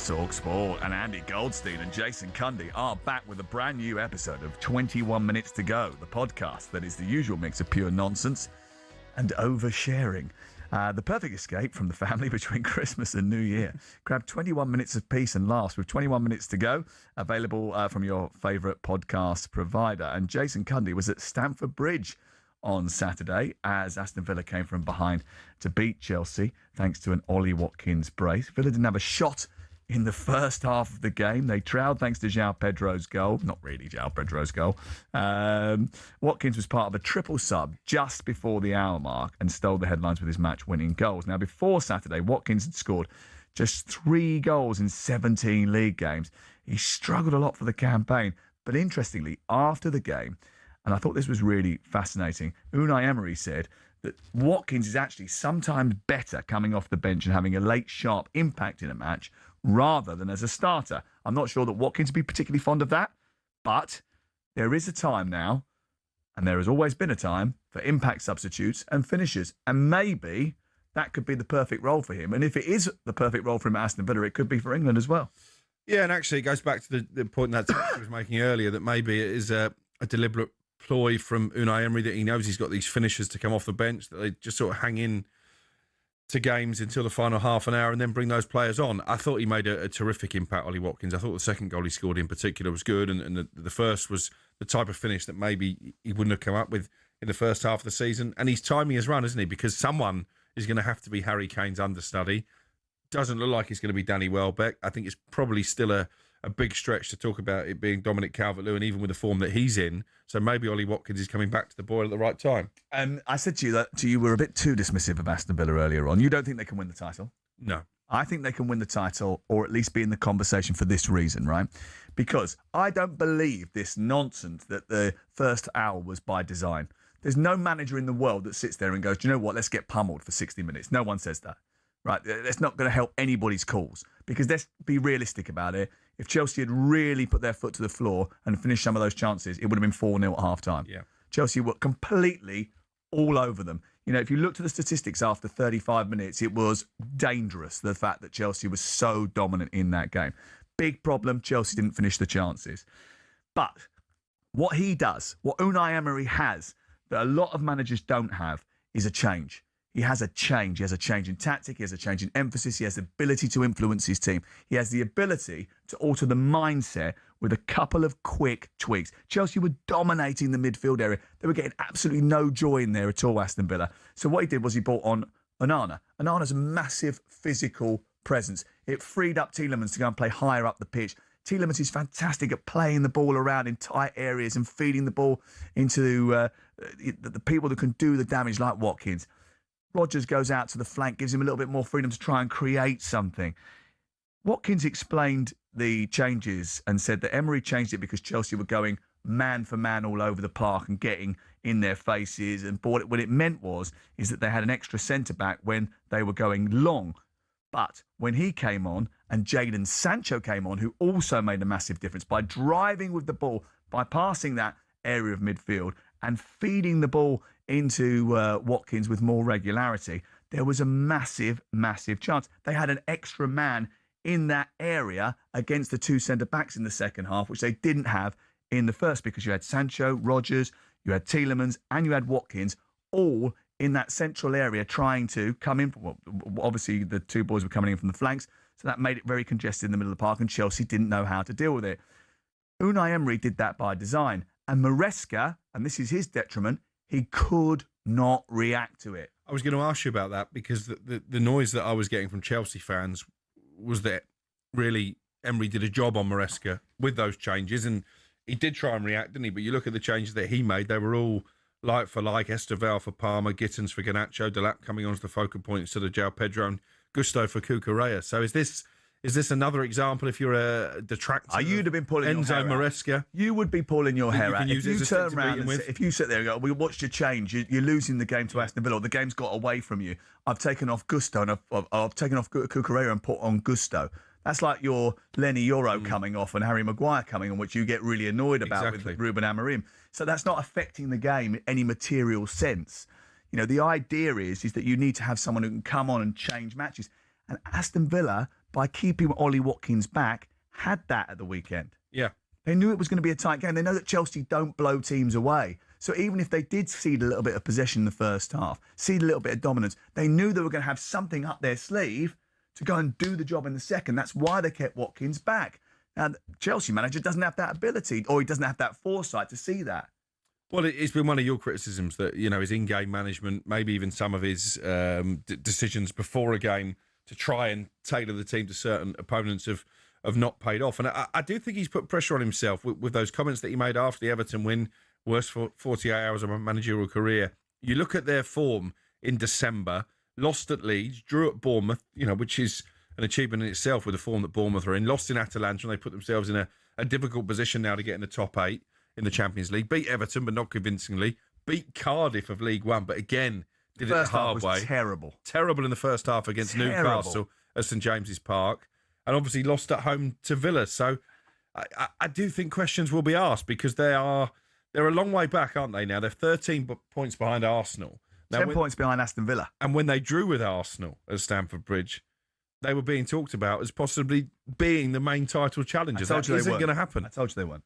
talkSPORT, and Andy Goldstein and Jason Cundy are back with a brand new episode of 21 Minutes to Go, the podcast that is the usual mix of pure nonsense and oversharing. The perfect escape from the family between Christmas and New Year. Grab 21 minutes of peace and laughs with 21 minutes to go, available from your favourite podcast provider. And Jason Cundy was at Stamford Bridge on Saturday as Aston Villa came from behind to beat Chelsea thanks to an Ollie Watkins brace. Villa didn't have a shot in the first half of the game. They trailed thanks to João Pedro's goal. Not really João Pedro's goal. Watkins was part of a triple sub just before the hour mark and stole the headlines with his match-winning goals. Now, before Saturday, Watkins had scored just 3 goals in 17 league games. He struggled a lot for the campaign. But interestingly, after the game, and I thought this was really fascinating, Unai Emery said that Watkins is actually sometimes better coming off the bench and having a late, sharp impact in a match rather than as a starter. I'm not sure that Watkins would be particularly fond of that, but there is a time now, and there has always been a time, for impact substitutes and finishers. And maybe that could be the perfect role for him. And if it is the perfect role for him at Aston Villa, it could be for England as well. Yeah, and actually it goes back to the point that I was making earlier, that maybe it is a deliberate ploy from Unai Emery, that he knows he's got these finishers to come off the bench, that they just sort of hang in to games until the final half an hour and then bring those players on. I thought he made a terrific impact, Ollie Watkins. I thought the second goal he scored in particular was good, and the first was the type of finish that maybe he wouldn't have come up with in the first half of the season. And he's timing his run, isn't he? Because someone is going to have to be Harry Kane's understudy. Doesn't look like it's going to be Danny Welbeck. I think it's probably still a big stretch to talk about it being Dominic Calvert-Lewin, even with the form that he's in. So maybe Ollie Watkins is coming back to the boil at the right time. I said to you that you were a bit too dismissive of Aston Villa earlier on. You don't think they can win the title? No. I think they can win the title, or at least be in the conversation for this reason, right? Because I don't believe this nonsense that the first hour was by design. There's no manager in the world that sits there and goes, do you know what, let's get pummeled for 60 minutes. No one says that. Right, that's not going to help anybody's cause, because let's be realistic about it. If Chelsea had really put their foot to the floor and finished some of those chances, it would have been 4-0 at half-time. Yeah. Chelsea were completely all over them. You know, if you looked at the statistics after 35 minutes, it was dangerous, the fact that Chelsea was so dominant in that game. Big problem, Chelsea didn't finish the chances. But what he does, what Unai Emery has, that a lot of managers don't have, is a change. He has a change. He has a change in tactic. He has a change in emphasis. He has the ability to influence his team. He has the ability to alter the mindset with a couple of quick tweaks. Chelsea were dominating the midfield area. They were getting absolutely no joy in there at all, Aston Villa. So what he did was he brought on Onana. Onana's a massive physical presence. It freed up Tielemans to go and play higher up the pitch. Tielemans is fantastic at playing the ball around in tight areas and feeding the ball into the people that can do the damage, like Watkins. Rodgers goes out to the flank, gives him a little bit more freedom to try and create something. Watkins explained the changes and said that Emery changed it because Chelsea were going man for man all over the park and getting in their faces. And what it meant is that they had an extra centre-back when they were going long. But when he came on and Jadon Sancho came on, who also made a massive difference by driving with the ball, by passing that area of midfield and feeding the ball into Watkins with more regularity, there was a massive, massive chance. They had an extra man in that area against the 2 centre-backs in the second half, which they didn't have in the first, because you had Sancho, Rodgers, you had Tielemans, and you had Watkins, all in that central area trying to come in. Well, obviously, the 2 boys were coming in from the flanks, so that made it very congested in the middle of the park, and Chelsea didn't know how to deal with it. Unai Emery did that by design. And Maresca, and this is his detriment, he could not react to it. I was going to ask you about that, because the noise that I was getting from Chelsea fans was that really Emery did a job on Maresca with those changes, and he did try and react, didn't he? But you look at the changes that he made, they were all like for like. Estevao for Palmer, Gittins for Garnacho, Delap coming on as the focal point instead of João Pedro, and Gusto for Cucurella. So is this another example, if you're a detractor? You'd have been pulling Enzo your hair Maresca. Out. You would be pulling your hair out. If you turn around and if you sit there and go, we watched you change, you're losing the game to Aston Villa, the game's got away from you. I've taken off Gusto and I've taken off Cucurella and put on Gusto. That's like your Lenny Yoro coming off and Harry Maguire coming on, which you get really annoyed about with Ruben Amorim. So that's not affecting the game in any material sense. You know, the idea is that you need to have someone who can come on and change matches. And Aston Villa, by keeping Ollie Watkins back, had that at the weekend. Yeah. They knew it was going to be a tight game. They know that Chelsea don't blow teams away. So even if they did cede a little bit of possession in the first half, cede a little bit of dominance, they knew they were going to have something up their sleeve to go and do the job in the second. That's why they kept Watkins back. Now, the Chelsea manager doesn't have that ability, or he doesn't have that foresight to see that. Well, it's been one of your criticisms that, his in-game management, maybe even some of his decisions before a game to try and tailor the team to certain opponents have not paid off. And I do think he's put pressure on himself with those comments that he made after the Everton win, worst 48 hours of my managerial career. You look at their form in December, lost at Leeds, drew at Bournemouth, which is an achievement in itself with the form that Bournemouth are in, lost in Atalanta, and they put themselves in a difficult position now to get in the top 8 in the Champions League. Beat Everton, but not convincingly. Beat Cardiff of League One, but again, did it the hard way. Terrible. Terrible in the first half against Newcastle at St James's Park. And obviously lost at home to Villa. So I do think questions will be asked because they're a long way back, aren't they now? They're 13 points behind Arsenal. Now, 10 points behind Aston Villa. And when they drew with Arsenal at Stamford Bridge, they were being talked about as possibly being the main title challengers. That isn't going to happen. I told you they weren't.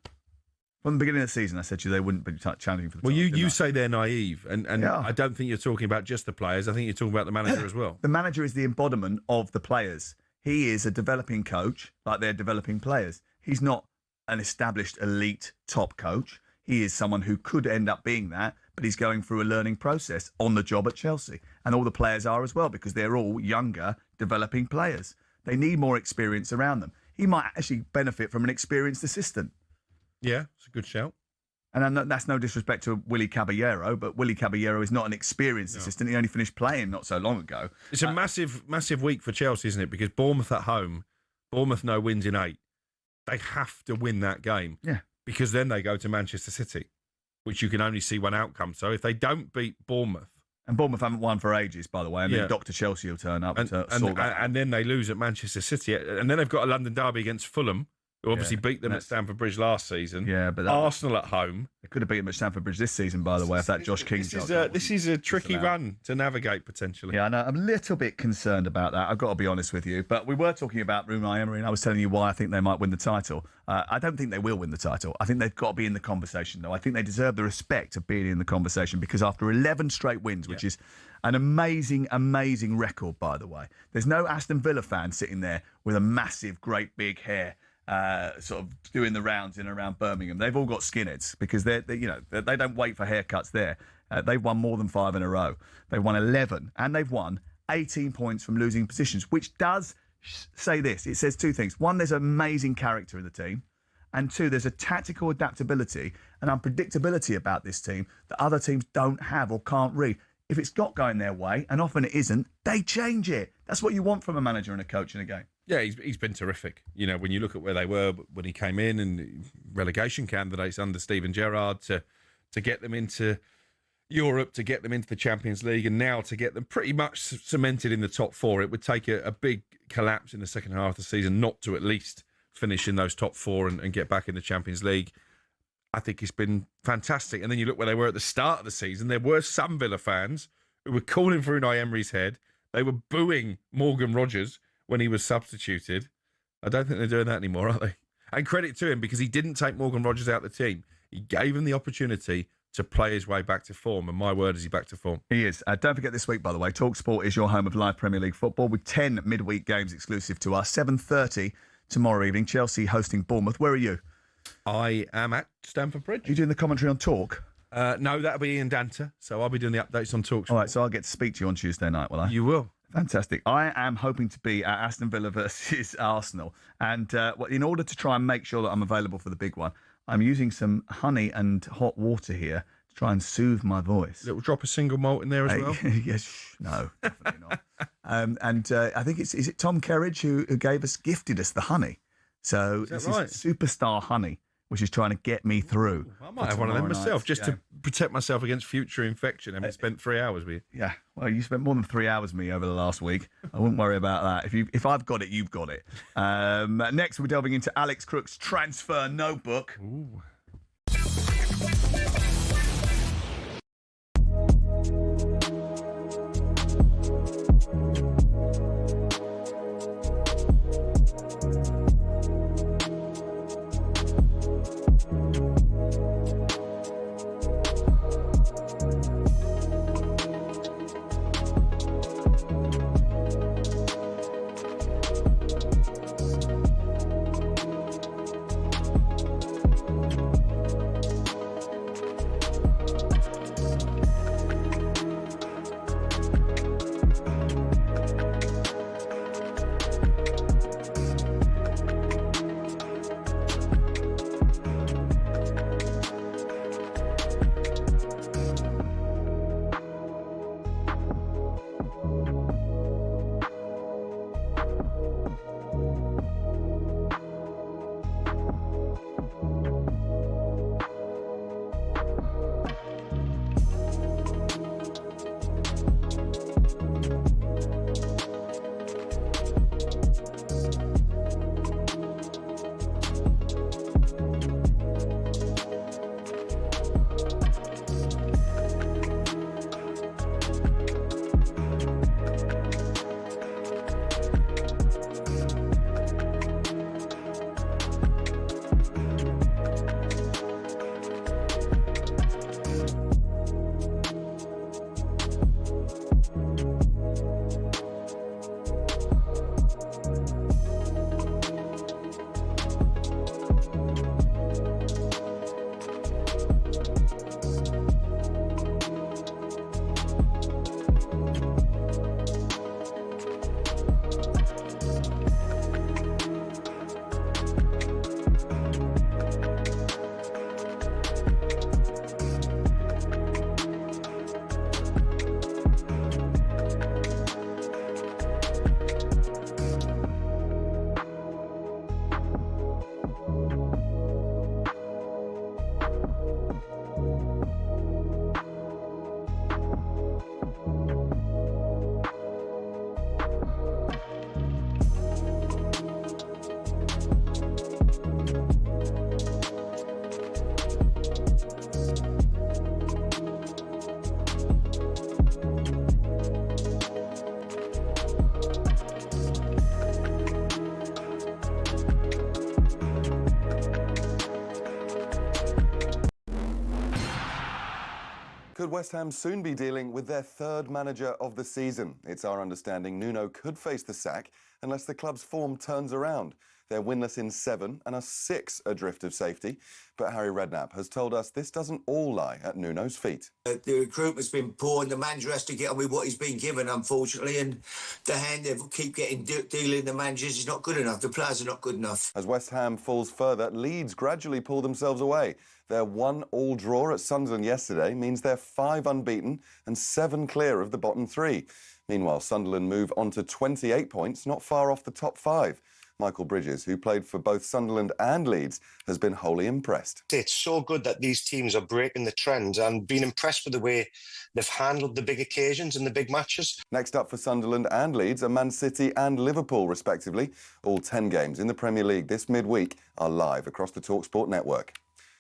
From the beginning of the season, I said to you they wouldn't be challenging for the title. Well, you say they're naive, and yeah. I don't think you're talking about just the players. I think you're talking about the manager as well. The manager is the embodiment of the players. He is a developing coach, like they're developing players. He's not an established elite top coach. He is someone who could end up being that, but he's going through a learning process on the job at Chelsea. And all the players are as well, because they're all younger, developing players. They need more experience around them. He might actually benefit from an experienced assistant. Yeah, it's a good shout. And that's no disrespect to Willy Caballero, but Willy Caballero is not an experienced assistant. He only finished playing not so long ago. It's a massive week for Chelsea, isn't it? Because Bournemouth at home, Bournemouth no wins in 8. They have to win that game. Yeah. Because then they go to Manchester City, which you can only see one outcome. So if they don't beat Bournemouth... And Bournemouth haven't won for ages, by the way. And then Dr. Chelsea will turn up and then they lose at Manchester City. And then they've got a London derby against Fulham, who obviously beat them at Stamford Bridge last season. Yeah, but Arsenal at home. They could have beaten them at Stamford Bridge this season, by the way, if that Josh King shot. This is a tricky run to navigate, potentially. Yeah, I know. I'm a little bit concerned about that. I've got to be honest with you. But we were talking about Unai Emery, and I was telling you why I think they might win the title. I don't think they will win the title. I think they've got to be in the conversation, though. I think they deserve the respect of being in the conversation because after 11 straight wins, which is an amazing, amazing record, by the way, there's no Aston Villa fan sitting there with a massive, great big hair. Sort of doing the rounds in and around Birmingham. They've all got skinheads because they don't wait for haircuts there. They've won more than 5 in a row. They've won 11 and they've won 18 points from losing positions, which does say this. It says 2 things. 1, there's amazing character in the team. And 2, there's a tactical adaptability and unpredictability about this team that other teams don't have or can't read. If it's not going their way, and often it isn't, they change it. That's what you want from a manager and a coach in a game. Yeah, he's been terrific. When you look at where they were when he came in and relegation candidates under Steven Gerrard to get them into Europe, to get them into the Champions League, and now to get them pretty much cemented in the top 4. It would take a big collapse in the second half of the season not to at least finish in those top 4 and get back in the Champions League. I think it's been fantastic. And then you look where they were at the start of the season. There were some Villa fans who were calling for Unai Emery's head. They were booing Morgan Rogers when he was substituted. I don't think they're doing that anymore, are they? And credit to him because he didn't take Morgan Rogers out of the team. He gave him the opportunity to play his way back to form. And my word, is he back to form? He is. Don't forget this week, by the way, talkSPORT is your home of live Premier League football with 10 midweek games exclusive to us. 7:30 tomorrow evening. Chelsea hosting Bournemouth. Where are you? I am at Stamford Bridge. Are you doing the commentary on Talk? No, that'll be Ian Danter. So I'll be doing the updates on TalkSPORT. All right, so I'll get to speak to you on Tuesday night, will I? You will. Fantastic. I am hoping to be at Aston Villa versus Arsenal. And in order to try and make sure that I'm available for the big one, I'm using some honey and hot water here to try and soothe my voice. Little drop of single malt in there as well? Yes. No, definitely not. I think is it Tom Kerridge who gifted us the honey. So this is Superstar Honey, which is trying to get me through. I might have one of them myself, just to protect myself against future infection. And spent 3 hours with you. Yeah, well, you spent more than 3 hours with me over the last week. I wouldn't worry about that. If I've got it, you've got it. Next, we're delving into Alex Crook's transfer notebook. Ooh. Could West Ham soon be dealing with their third manager of the season? It's our understanding Nuno could face the sack unless the club's form turns around. They're winless in 7 and are 6 adrift of safety. But Harry Redknapp has told us this doesn't all lie at Nuno's feet. The recruitment's been poor and the manager has to get on with what he's been given, unfortunately. And the hand they keep getting dealing the managers is not good enough. The players are not good enough. As West Ham falls further, Leeds gradually pull themselves away. Their 1-1 draw at Sunderland yesterday means they're 5 unbeaten and 7 clear of the bottom 3. Meanwhile, Sunderland move on to 28 points, not far off the top 5. Michael Bridges, who played for both Sunderland and Leeds, has been wholly impressed. It's so good that these teams are breaking the trend and been impressed with the way they've handled the big occasions and the big matches. Next up for Sunderland and Leeds are Man City and Liverpool, respectively. All 10 games in the Premier League this midweek are live across the talkSPORT network.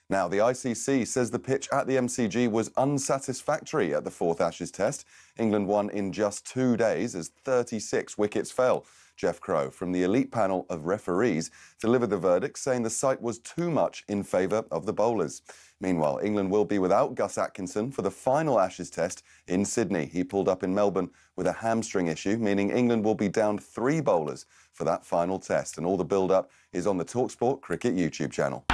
Now, the ICC says the pitch at the MCG was unsatisfactory at the 4th Ashes Test. England won in just 2 days as 36 wickets fell. Jeff Crow from the elite panel of referees delivered the verdict, saying the site was too much in favour of the bowlers. Meanwhile, England will be without Gus Atkinson for the final Ashes Test in Sydney. He pulled up in Melbourne with a hamstring issue, meaning England will be down 3 bowlers for that final test. And all the build-up is on the talkSPORT Cricket YouTube channel.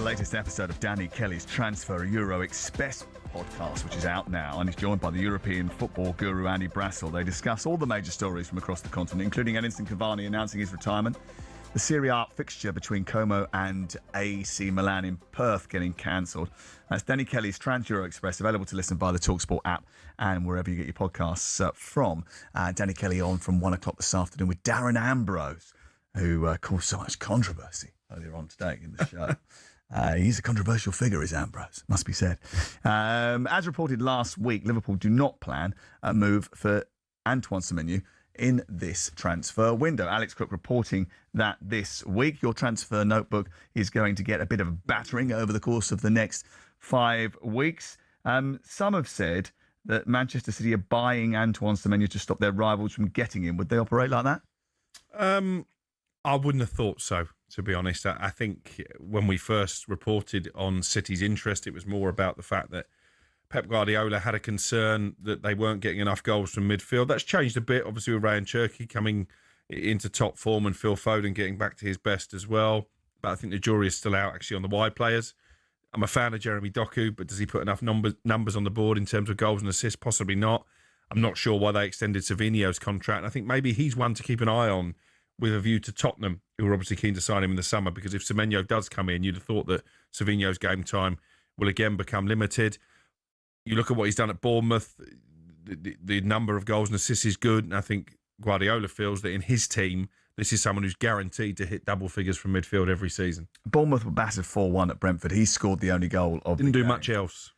Latest episode of Danny Kelly's Transfer Euro Express podcast, which is out now, and he's joined by the European football guru Andy Brassel. They discuss all the major stories from across the continent, including Edinson Cavani announcing his retirement, the Serie A fixture between Como and AC Milan in Perth getting cancelled. That's Danny Kelly's Trans Euro Express, available to listen via the talkSPORT app and wherever you get your podcasts from. Danny Kelly on from 1 o'clock this afternoon with Darren Ambrose, who caused so much controversy earlier on today in the show. He's a controversial figure, is Ambrose, must be said. As reported last week, Liverpool do not plan a move for Antoine Semenyo in this transfer window. Alex Crook reporting that this week. Your transfer notebook is going to get a bit of a battering over the course of the next 5 weeks. Some have said that Manchester City are buying Antoine Semenyo to stop their rivals from getting him. Would they operate like that? I wouldn't have thought so, to be honest. I think when we first reported on City's interest, it was more about the fact that Pep Guardiola had a concern that they weren't getting enough goals from midfield. That's changed a bit, obviously, with Ryan Cherky coming into top form and Phil Foden getting back to his best as well. But I think the jury is still out, actually, on the wide players. I'm a fan of Jeremy Doku, but does he put enough numbers on the board in terms of goals and assists? Possibly not. I'm not sure why they extended Savinho's contract. And I think maybe he's one to keep an eye on with a view to Tottenham, who are obviously keen to sign him in the summer, because if Semenyo does come in, you'd have thought that Savinho's game time will again become limited. You look at what he's done at Bournemouth, the number of goals and assists is good, and I think Guardiola feels that in his team, this is someone who's guaranteed to hit double figures from midfield every season. Bournemouth were battered 4-1 at Brentford. He scored the only goal of Didn't the do game. much else.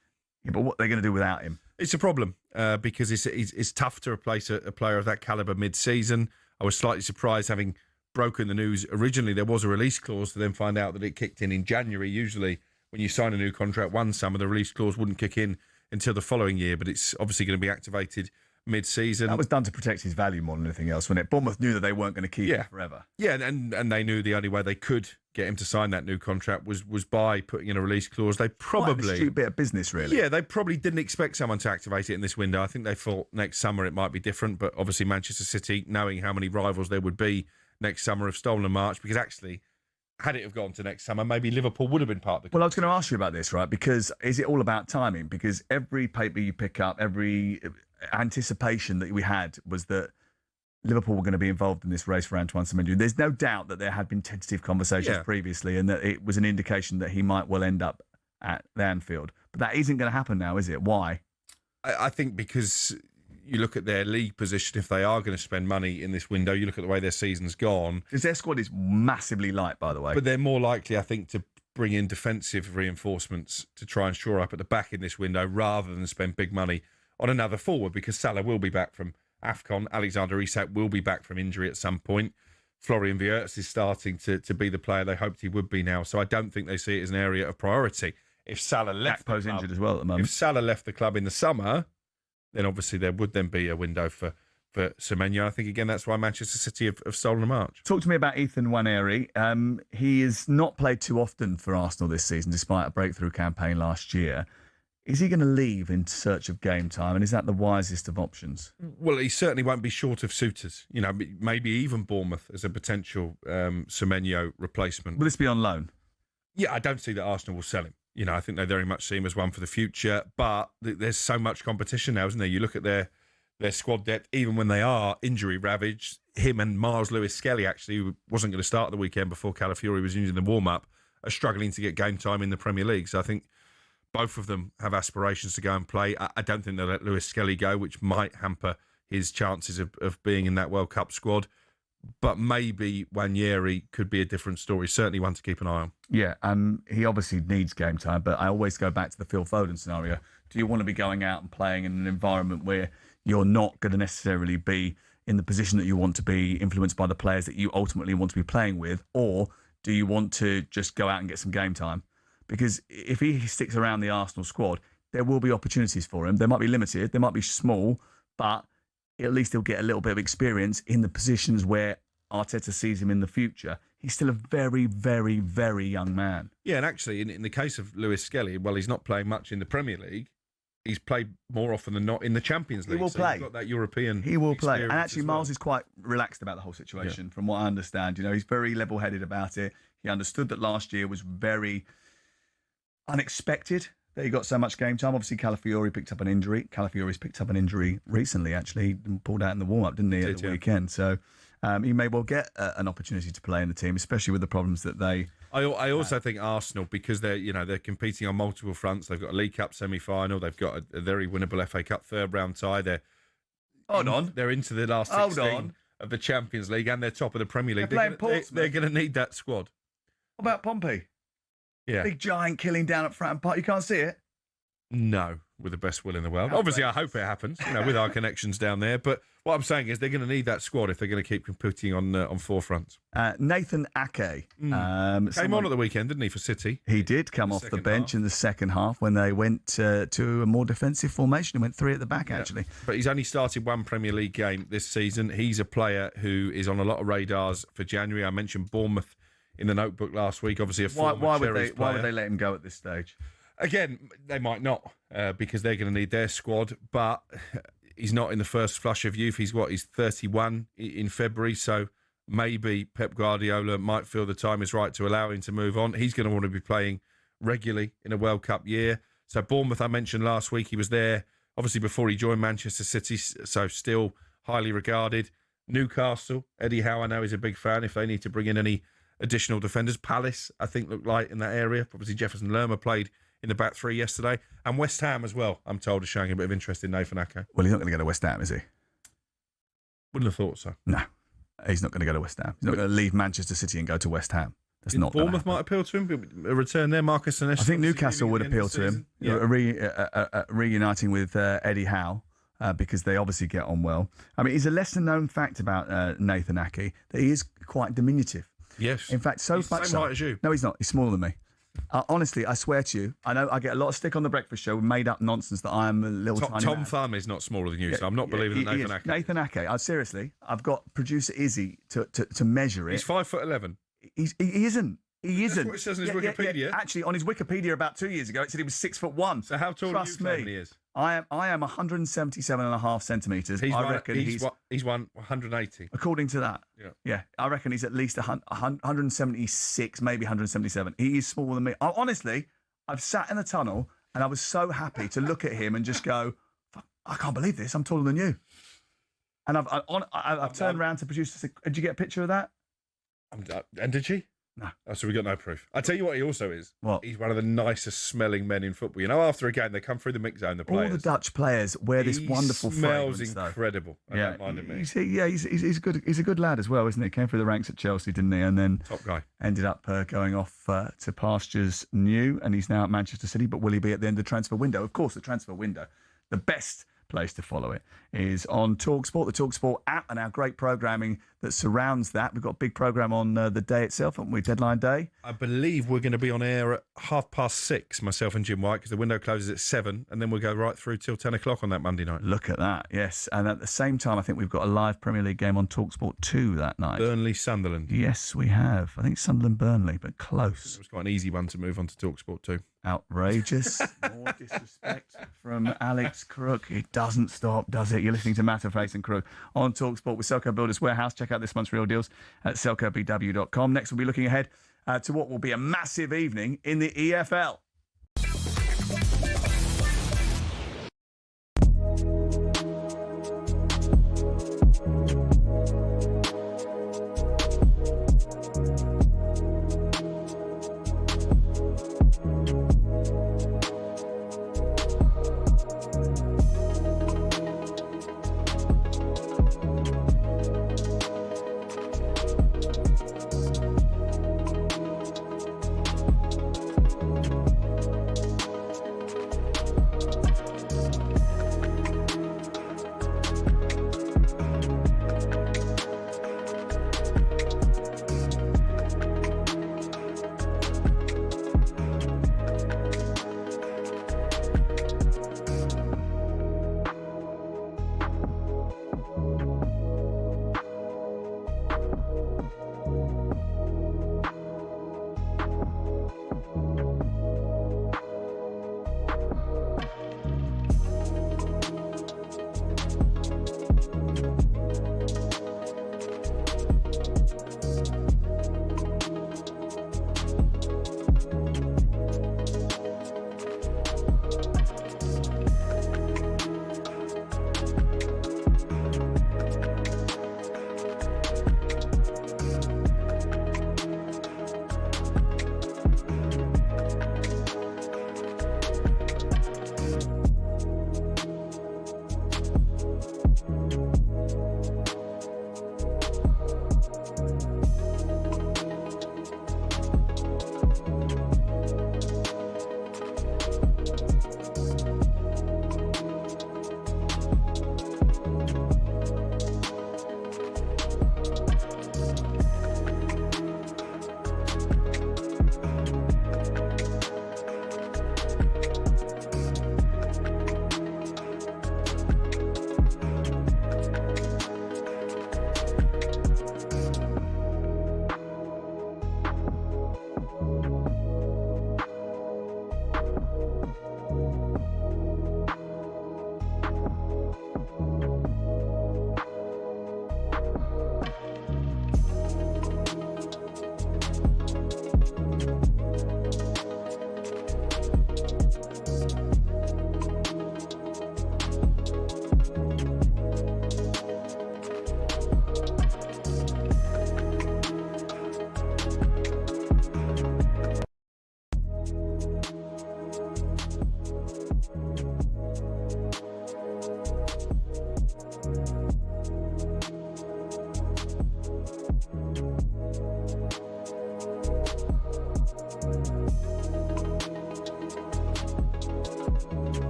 Yeah, but what are they going to do without him? It's a problem because it's tough to replace a player of that calibre mid-season. I was slightly surprised, having broken the news originally, there was a release clause, to then find out that it kicked in January. Usually when you sign a new contract one summer, the release clause wouldn't kick in until the following year, but it's obviously going to be activated mid-season. That was done to protect his value more than anything else, wasn't it? Bournemouth knew that they weren't going to keep him forever. Yeah, and they knew the only way they could get him to sign that new contract was by putting in a release clause. They probably... Quite an astute bit of business, really. Yeah, they probably didn't expect someone to activate it in this window. I think they thought next summer it might be different, but obviously Manchester City, knowing how many rivals there would be next summer, have stolen a march, because actually, had it have gone to next summer, maybe Liverpool would have been part of the... Well, I was going to ask you about this, right? Because is it all about timing? Because every paper you pick up, every anticipation that we had was that Liverpool were going to be involved in this race for Antoine Semenyo. There's no doubt that there had been tentative conversations previously, and that it was an indication that he might well end up at Anfield. But that isn't going to happen now, is it? Why? I think because you look at their league position, if they are going to spend money in this window, you look at the way their season's gone. Because their squad is massively light, by the way. But they're more likely, I think, to bring in defensive reinforcements to try and shore up at the back in this window, rather than spend big money on another forward, because Salah will be back from AFCON. Alexander Isak will be back from injury at some point. Florian Wirtz is starting to be the player they hoped he would be now. So I don't think they see it as an area of priority. If Salah left the club, injured as well at the moment. If Salah left the club in the summer, then obviously there would then be a window for Semenyo. I think, again, that's why Manchester City have stolen a march. Talk to me about Ethan Nwaneri. He has not played too often for Arsenal this season, despite a breakthrough campaign last year. Is he going to leave in search of game time, and is that the wisest of options? Well, he certainly won't be short of suitors. You know, maybe even Bournemouth as a potential Semenyo replacement. Will this be on loan? Yeah, I don't see that Arsenal will sell him. You know, I think they very much see him as one for the future. But there's so much competition now, isn't there? You look at their squad depth, even when they are injury ravaged. Him and Miles Lewis-Skelly, actually, who wasn't going to start the weekend before Calafiori was injured in the warm-up, are struggling to get game time in the Premier League. So I think both of them have aspirations to go and play. I don't think they'll let Lewis-Skelly go, which might hamper his chances of being in that World Cup squad. But maybe Nwaneri could be a different story. Certainly one to keep an eye on. Yeah, he obviously needs game time, but I always go back to the Phil Foden scenario. Do you want to be going out and playing in an environment where you're not going to necessarily be in the position that you want to be, influenced by the players that you ultimately want to be playing with? Or do you want to just go out and get some game time? Because if he sticks around the Arsenal squad, there will be opportunities for him. They might be limited, they might be small, but at least he'll get a little bit of experience in the positions where Arteta sees him in the future. He's still a very, very, very young man. Yeah, and actually, in the case of Lewis-Skelly, well, he's not playing much in the Premier League. He's played more often than not in the Champions League. He will play. He's got that European He will play. And experience actually, as well. Miles is quite relaxed about the whole situation, from what I understand. You know, he's very level-headed about it. He understood that last year was very unexpected that he got so much game time. Obviously, Calafiori picked up an injury. Calafiori's picked up an injury recently, actually. He pulled out in the warm-up, didn't he, at the weekend? So he may well get an opportunity to play in the team, especially with the problems that they... I also think Arsenal, because they're competing on multiple fronts. They've got a League Cup semi-final. They've got a very winnable FA Cup third-round tie. They're into the last 16 of the Champions League, and they're top of the Premier League. They're playing Portsmouth. They're going to need that squad. What about Pompey? Yeah. Big giant killing down at Fratton Park. You can't see it? No, with the best will in the world. Obviously, I hope it happens, with our connections down there. But what I'm saying is they're going to need that squad if they're going to keep competing on four fronts. Nathan Ake. Came on at the weekend, didn't he, for City? He did come off the bench in the second half when they went to a more defensive formation. He went 3 at the back, actually. But he's only started one Premier League game this season. He's a player who is on a lot of radars for January. I mentioned Bournemouth in the notebook last week. Obviously, why would they let him go at this stage? Again, they might not because they're going to need their squad, but he's not in the first flush of youth. He's 31 in February, so maybe Pep Guardiola might feel the time is right to allow him to move on. He's going to want to be playing regularly in a World Cup year. So Bournemouth, I mentioned last week, he was there obviously before he joined Manchester City, so still highly regarded. Newcastle, Eddie Howe, I know is a big fan if they need to bring in any additional defenders. Palace, I think, looked light in that area. Obviously, Jefferson Lerma played in the back three yesterday. And West Ham as well, I'm told, is showing a bit of interest in Nathan Ake. Well, he's not going to go to West Ham, is he? Wouldn't have thought so. No, he's not going to go to West Ham. He's not going to leave Manchester City and go to West Ham. That's not Bournemouth might appeal to him. A return there, Marcus and I think Newcastle would appeal to him. Yeah. Reuniting with Eddie Howe because they obviously get on well. I mean, it's a lesser known fact about Nathan Ake that he is quite diminutive. Yes. In fact, He's the same height as you. No, he's not. He's smaller than me. Honestly, I swear to you, I know I get a lot of stick on the breakfast show with made-up nonsense that I am a little tiny Tom man. Thumb is not smaller than you, so I'm not believing that Nathan Ake. Nathan Ake, seriously, I've got producer Izzy to measure it. He's 5'11". He isn't. He isn't. That's what it says on his Wikipedia. Actually, on his Wikipedia about 2 years ago, it said he was 6'1". So how tall Trust are you claiming he is? I am 177.5 centimetres. He's 180. According to that. Yeah. I reckon he's at least 176, maybe 177. He is smaller than me. Honestly, I've sat in the tunnel and I was so happy to look at him and just go, I can't believe this. I'm taller than you. And I've turned around to produce. Did you get a picture of that? And did she? No. Oh, so we got no proof. I tell you what, he also is. What? He's one of the nicest smelling men in football. After a game, they come through the mix zone. The players. All the Dutch players wear this wonderful fragrance. He smells incredible. I don't mind him. He's good. He's a good lad as well, isn't he? Came through the ranks at Chelsea, didn't he? And then top guy. Ended up going off to pastures new, and he's now at Manchester City. But will he be at the end of the transfer window? Of course, the transfer window. The best place to follow it is on talkSPORT, the talkSPORT app, and our great programming that surrounds that. We've got a big program on the day itself, haven't we? Deadline day. I believe we're going to be on air at 6:30, myself and Jim White, because the window closes at 7, and then we'll go right through till 10 o'clock on that Monday night. Look at that, yes. And at the same time, I think we've got a live Premier League game on talkSPORT 2 that night. Burnley-Sunderland. Yes, we have. I think Sunderland-Burnley, but close. It was quite an easy one to move on to talkSPORT 2. Outrageous. More disrespect from Alex Crook. It doesn't stop, does it? You're listening to Matterface and Crook on talkSPORT with Selco Builders Warehouse. Check out this month's real deals at selcobw.com. Next, we'll be looking ahead to what will be a massive evening in the EFL.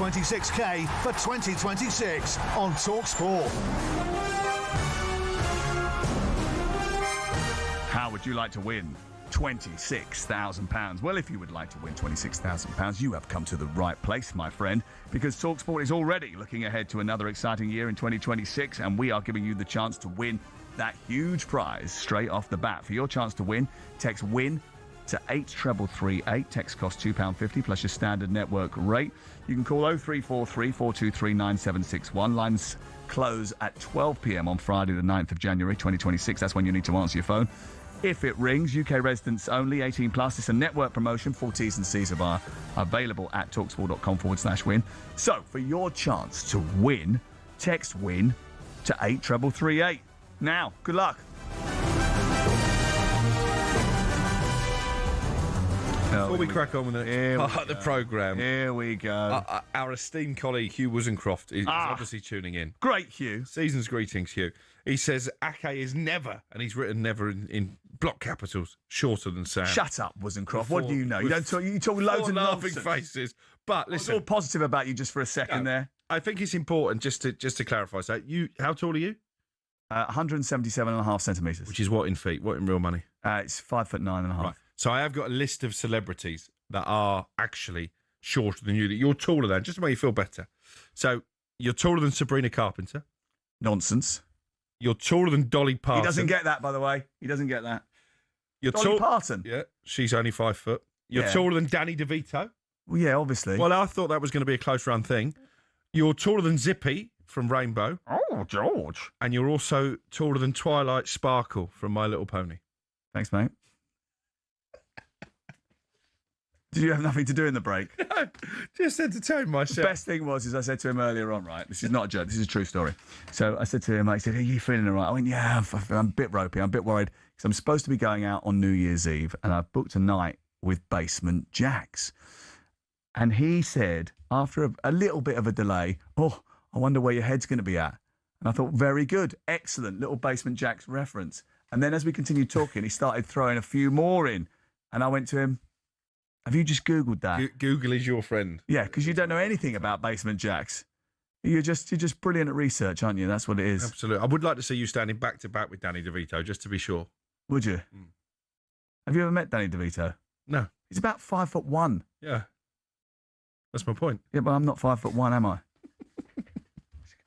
26k for 2026 on talkSPORT. How would you like to win £26,000? Well, if you would like to win £26,000, you have come to the right place, my friend, because talkSPORT is already looking ahead to another exciting year in 2026, and we are giving you the chance to win that huge prize straight off the bat. For your chance to win, text WIN to 83338. Text costs £2.50 plus your standard network rate. You can call 0343 423 9761. Lines close at 12 p.m. on Friday the 9th of January 2026. That's when you need to answer your phone. If it rings, UK residents only, 18 plus. It's a network promotion. Full T's and C's are available at talksport.com/win. So, for your chance to win, text WIN to 83338. Now, good luck. Before we crack on with the next part of the programme, here we go. Our esteemed colleague Hugh Wozencroft is obviously tuning in. Great, Hugh. Season's greetings, Hugh. He says Ake is never, and he's written never in block capitals, shorter than Sam. Shut up, Wozencroft. What do you know? You don't talk. You talk loads of laughing nonsense. faces. But listen, I was all positive about you just for a second there. I think it's important just to clarify. So, how tall are you? 177.5 centimetres. Which is what in feet? What in real money? It's 5'9.5". Right. So I have got a list of celebrities that are actually shorter than you, that you're taller than, just to make you feel better. So you're taller than Sabrina Carpenter. Nonsense. You're taller than Dolly Parton. He doesn't get that, by the way. He doesn't get that. You're Dolly Parton? Yeah, she's only 5 foot. You're taller than Danny DeVito. Well, yeah, obviously. Well, I thought that was going to be a close run thing. You're taller than Zippy from Rainbow. Oh, George. And you're also taller than Twilight Sparkle from My Little Pony. Thanks, mate. Did you have nothing to do in the break? No, just entertain myself. The best thing was, I said to him earlier on, right, this is not a joke, this is a true story. So I said to him, he said, are you feeling all right? I went, yeah, I'm a bit ropey, I'm a bit worried, because I'm supposed to be going out on New Year's Eve, and I've booked a night with Basement Jacks. And he said, after a little bit of a delay, oh, I wonder where your head's going to be at. And I thought, very good, excellent, little Basement Jacks reference. And then as we continued talking, he started throwing a few more in. And I went to him, have you just Googled that? Google is your friend. Yeah, because you don't know anything about Basement Jacks. You're just brilliant at research, aren't you? That's what it is. Absolutely. I would like to see you standing back to back with Danny DeVito, just to be sure. Would you? Mm. Have you ever met Danny DeVito? No. He's about 5'1". Yeah. That's my point. Yeah, but I'm not 5'1", am I?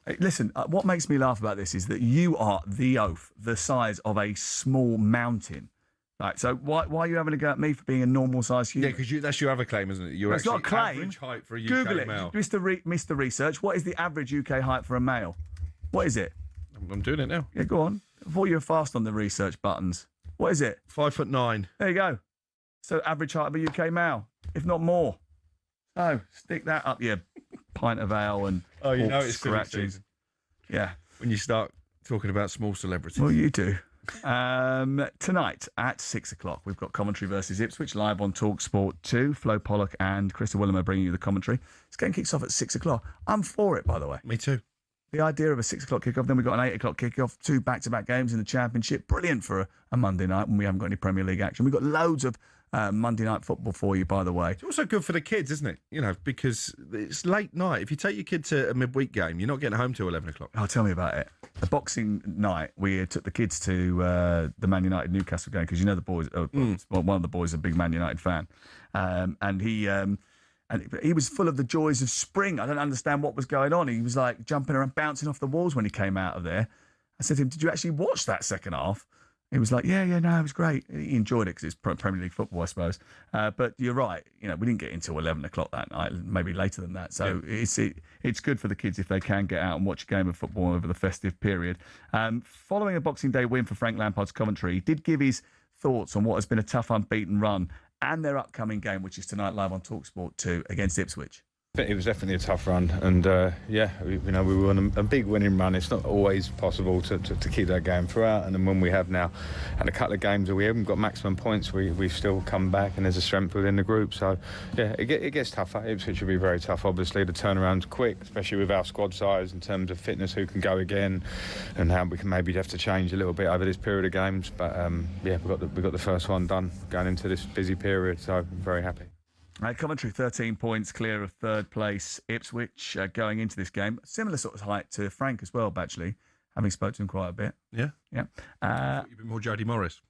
Hey, listen, what makes me laugh about this is that you are the oaf, the size of a small mountain. Right, so why are you having a go at me for being a normal-sized human? Yeah, because that's your other claim, isn't it? You're it's not a claim. Average height for a UK Google it, male. Mr. Research. What is the average UK height for a male? What is it? I'm doing it now. Yeah, go on. I thought you were fast on the research buttons. What is it? 5'9". There you go. So average height of a UK male, if not more. So stick that up your pint of ale and you know it's scratches. Yeah. When you start talking about small celebrities. Well, you do. Tonight at 6 o'clock, we've got Coventry versus Ipswich live on talkSPORT 2. Flo Pollock and Krista Willem are bringing you the commentary. This game kicks off at 6 o'clock. I'm for it, by the way. Me too. The idea of a 6 o'clock kickoff, then we've got an 8 o'clock kickoff, 2 back-to-back games in the Championship. Brilliant for a Monday night when we haven't got any Premier League action. We've got loads of Monday night football for you, by the way. It's also good for the kids, isn't it? You know, because it's late night. If you take your kid to a midweek game, you're not getting home till 11 o'clock. Oh, tell me about it. The Boxing night, we took the kids to the Man United Newcastle game because you know the boys. One of the boys is a big Man United fan, and he was full of the joys of spring. I don't understand what was going on. He was like jumping around, bouncing off the walls when he came out of there. I said to him, "Did you actually watch that second half?" He was like, yeah, no, it was great. He enjoyed it because it's Premier League football, I suppose. But you're right. You know, we didn't get until 11 o'clock that night, maybe later than that. So it's good for the kids if they can get out and watch a game of football over the festive period. Following a Boxing Day win for Frank Lampard's Coventry, he did give his thoughts on what has been a tough unbeaten run and their upcoming game, which is tonight live on talkSPORT 2 against Ipswich. It was definitely a tough run, and we were on a big winning run. It's not always possible to keep that going throughout, and then when we have now had a couple of games where we haven't got maximum points, we've still come back, and there's a strength within the group. So yeah, it gets tougher. Ipswich will be very tough. Obviously, the turnaround's quick, especially with our squad size in terms of fitness, who can go again, and how we can maybe have to change a little bit over this period of games. But we've got the first one done going into this busy period, so I'm very happy. Coventry 13 points clear of third place. Ipswich going into this game. Similar sort of height to Frank as well, actually, having spoken to him quite a bit. Yeah. Yeah. You've been more Jody Morris.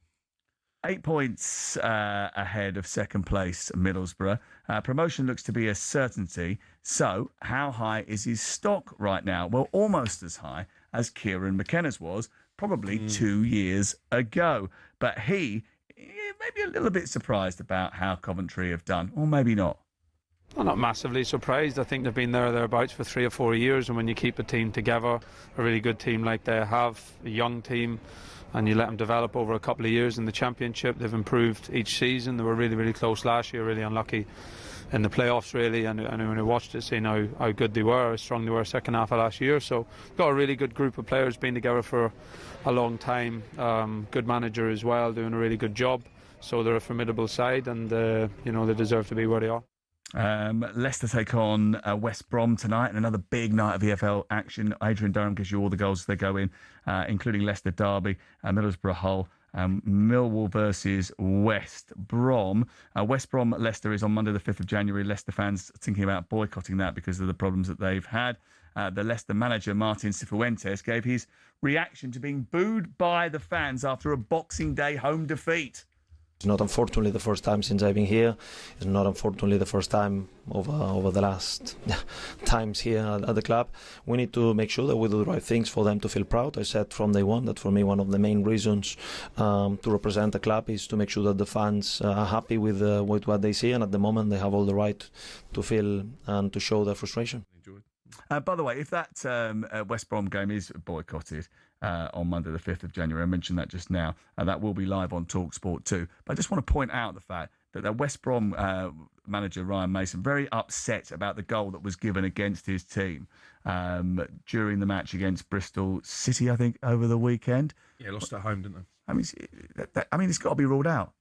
8 points ahead of second place Middlesbrough. Promotion looks to be a certainty. So how high is his stock right now? Well, almost as high as Kieran McKenna's was probably 2 years ago. But he maybe a little bit surprised about how Coventry have done, or maybe not. I'm not massively surprised. I think they've been thereabouts for 3 or 4 years, and when you keep a team together, a really good team like they have, a young team, and you let them develop over a couple of years in the Championship, they've improved each season. They were really, really close last year, really unlucky in the playoffs, really, and when I watched it, seeing how good they were, how strong they were second half of last year. So got a really good group of players, been together for a long time. Good manager as well, doing a really good job. So they're a formidable side, and they deserve to be where they are. Leicester take on West Brom tonight, and another big night of EFL action. Adrian Durham gives you all the goals as they go in, including Leicester Derby, Middlesbrough Hull, Millwall versus West Brom. West Brom Leicester is on Monday the 5th of January. Leicester fans thinking about boycotting that because of the problems that they've had. The Leicester manager, Martin Cifuentes, gave his reaction to being booed by the fans after a Boxing Day home defeat. It's not unfortunately the first time since I've been here. It's not unfortunately the first time over the last times here at the club. We need to make sure that we do the right things for them to feel proud. I said from day one that for me one of the main reasons to represent the club is to make sure that the fans are happy with what they see, and at the moment they have all the right to feel and to show their frustration. By the way, if that West Brom game is boycotted on Monday the 5th of January, I mentioned that just now, that will be live on talkSPORT too. But I just want to point out the fact that the West Brom manager, Ryan Mason, very upset about the goal that was given against his team during the match against Bristol City, I think, over the weekend. Yeah, lost at home, didn't they? I mean, it's got to be ruled out.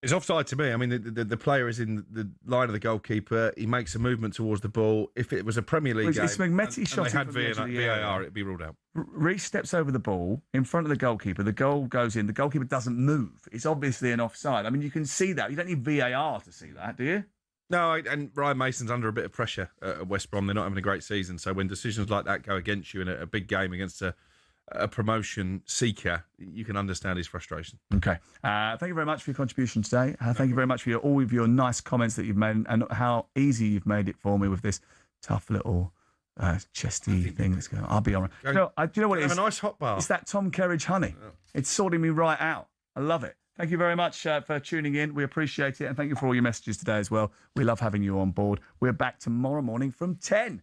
It's offside to me. I mean, the player is in the line of the goalkeeper. He makes a movement towards the ball. If it was a Premier League game, it's McMetty shot and they had VAR, it'd be ruled out. Reece steps over the ball in front of the goalkeeper. The goal goes in. The goalkeeper doesn't move. It's obviously an offside. I mean, you can see that. You don't need VAR to see that, do you? No, and Ryan Mason's under a bit of pressure at West Brom. They're not having a great season. So when decisions like that go against you in a big game against a promotion seeker, you can understand his frustration. Okay. Thank you very much for your contribution today. Thank you very much for all of your nice comments that you've made and how easy you've made it for me with this tough little chesty thing that's going on. I'll be all right. Do you know what it is? Have a nice hot bar. It's that Tom Kerridge honey. Yeah. It's sorting me right out. I love it. Thank you very much for tuning in. We appreciate it. And thank you for all your messages today as well. We love having you on board. We're back tomorrow morning from 10.